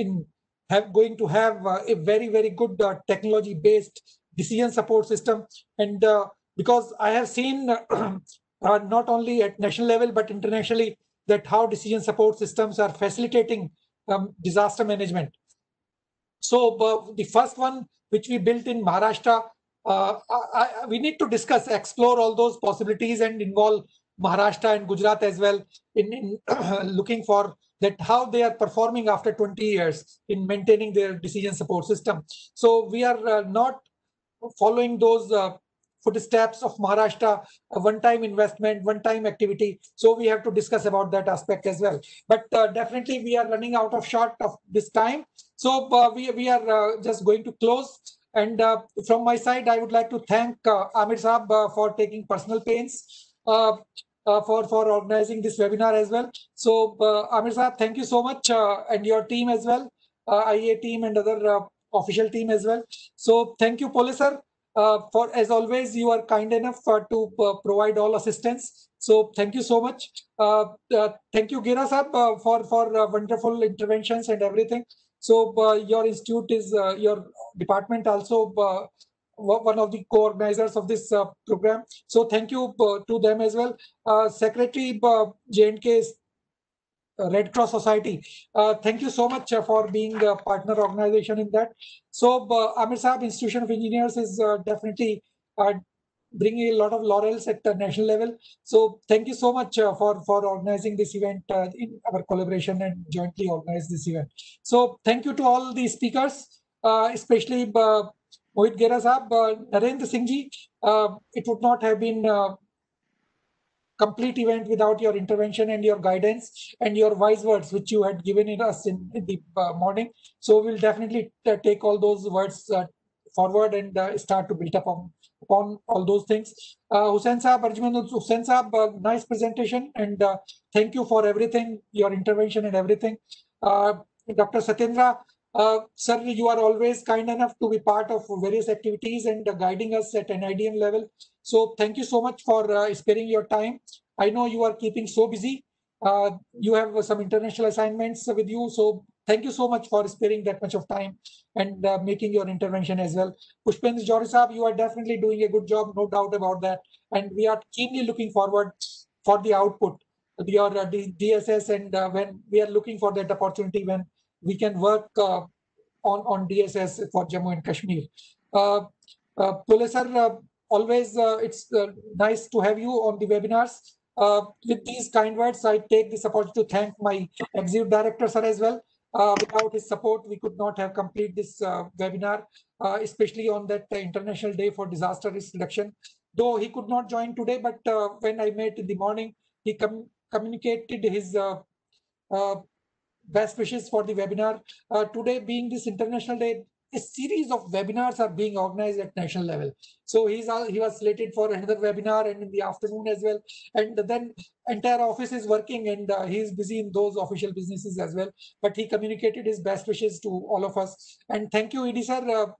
to have a very, very good technology-based decision support system. And because I have seen not only at national level but internationally that how decision support systems are facilitating disaster management. So the first one which we built in Maharashtra, we need to explore all those possibilities and involve Maharashtra and Gujarat as well in looking for that how they are performing after 20 years in maintaining their decision support system. So we are not following those footsteps of Maharashtra, a one-time investment, one-time activity. So we have to discuss about that aspect as well. But definitely we are running out of short of this time. So we are just going to close. And from my side, I would like to thank Amir Saab for taking personal pains for organizing this webinar as well. So Amir Saab, thank you so much, and your team as well, IEA team and other official team as well. So thank you, Pole sir. For as always, you are kind enough to provide all assistance. So thank you so much. Thank you, Gira sir, for wonderful interventions and everything. So your institute is your department also one of the co-organizers of this program. So thank you to them as well. Secretary J&K Red Cross Society. Thank you so much for being a partner organization in that. So Amir Saab Institution of Engineers is definitely bringing a lot of laurels at the national level. So thank you so much for organizing this event in our collaboration and jointly organize this event. So thank you to all the speakers, especially Mohit Gera Saab, Narendra Singh Ji. It would not have been complete event without your intervention and your guidance and your wise words which you had given us in the morning. So we'll definitely take all those words forward and start to build up upon all those things. Hussain Saab, Arjman Hussain Saab, nice presentation, and thank you for everything, your intervention and everything. Dr. Satyendra, sir, you are always kind enough to be part of various activities and guiding us at NIDM level. So thank you so much for sparing your time. I know you are keeping so busy. You have some international assignments with you. So thank you so much for sparing that much of time and making your intervention as well. Pushpendra Johri Saab, you are definitely doing a good job, no doubt about that. And we are keenly looking forward for the output, your DSS, and when we are looking for that opportunity when we can work on DSS for Jammu and Kashmir. Pole sir, always it's nice to have you on the webinars. With these kind words, I take this opportunity to thank my executive director sir as well. Without his support, we could not have completed this webinar, especially on that International Day for Disaster Risk Reduction. Though he could not join today, but when I met in the morning, he communicated his best wishes for the webinar. Today being this International Day, a series of webinars are being organized at national level. So he was slated for another webinar and in the afternoon as well. And then entire office is working and he is busy in those official businesses as well. But he communicated his best wishes to all of us. And thank you, ED sir,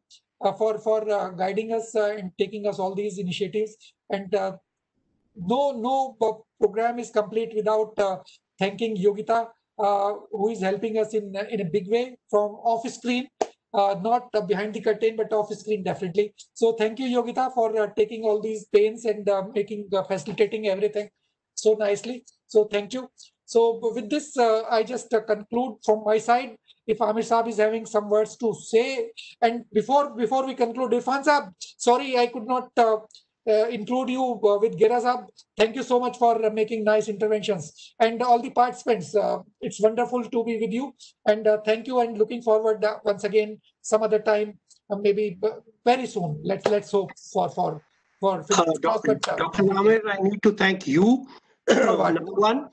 for guiding us and taking us all these initiatives. And no program is complete without thanking Yogita, who is helping us in a big way from off screen. Not behind the curtain, but off screen definitely. So thank you, Yogita, for taking all these pains and facilitating everything so nicely. So thank you. So with this, I just conclude from my side. If Amir Saab is having some words to say, and before we conclude, Irfan Saab, sorry I could not include you with Gira Saab. Thank you so much for making nice interventions and all the participants. It's wonderful to be with you, and thank you, and looking forward once again some other time, maybe very soon. Let's hope for Dr. Amir, I need to thank you number one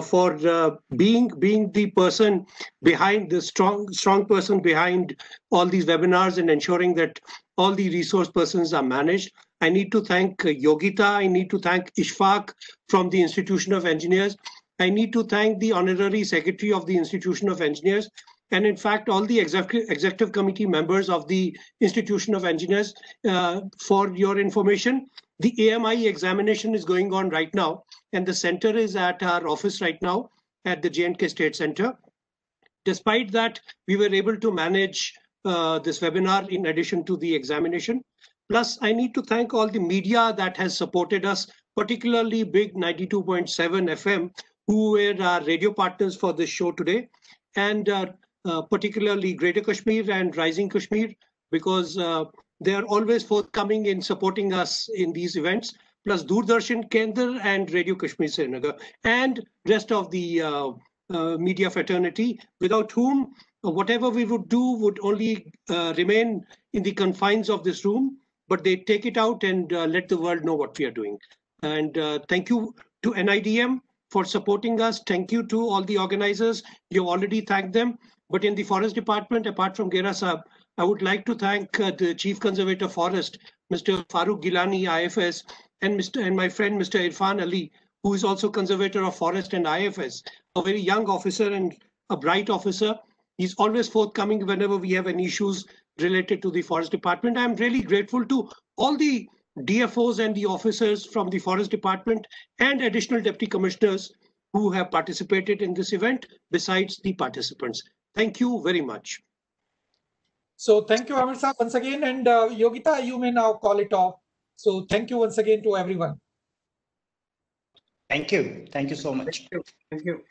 for being the person behind the strong person behind all these webinars and ensuring that all the resource persons are managed. I need to thank Yogita. I need to thank Ishfaq from the Institution of Engineers. I need to thank the Honorary Secretary of the Institution of Engineers. And in fact, all the executive committee members of the Institution of Engineers. For your information, the AMI examination is going on right now. And the center is at our office right now at the J&K State Center. Despite that, we were able to manage this webinar in addition to the examination. Plus, I need to thank all the media that has supported us, particularly Big 92.7 FM, who were our radio partners for this show today, and particularly Greater Kashmir and Rising Kashmir, because they are always forthcoming in supporting us in these events, plus Doordarshan Kendra and Radio Kashmir Srinagar, and rest of the media fraternity, without whom whatever we would do would only remain in the confines of this room, but they take it out and let the world know what we are doing. And thank you to NIDM for supporting us. Thank you to all the organizers. You've already thanked them. But in the Forest Department, apart from Gira Saab, I would like to thank the Chief Conservator Forest, Mr. Farooq Gilani, IFS, and my friend, Mr. Irfan Ali, who is also Conservator of Forest and IFS, a very young officer and a bright officer. He's always forthcoming whenever we have any issues related to the Forest Department. I'm really grateful to all the DFOs and the officers from the Forest Department and additional deputy commissioners who have participated in this event besides the participants. Thank you very much. So thank you, Amir sir, once again. And Yogita, you may now call it off. So thank you once again to everyone. Thank you. Thank you so much. Thank you.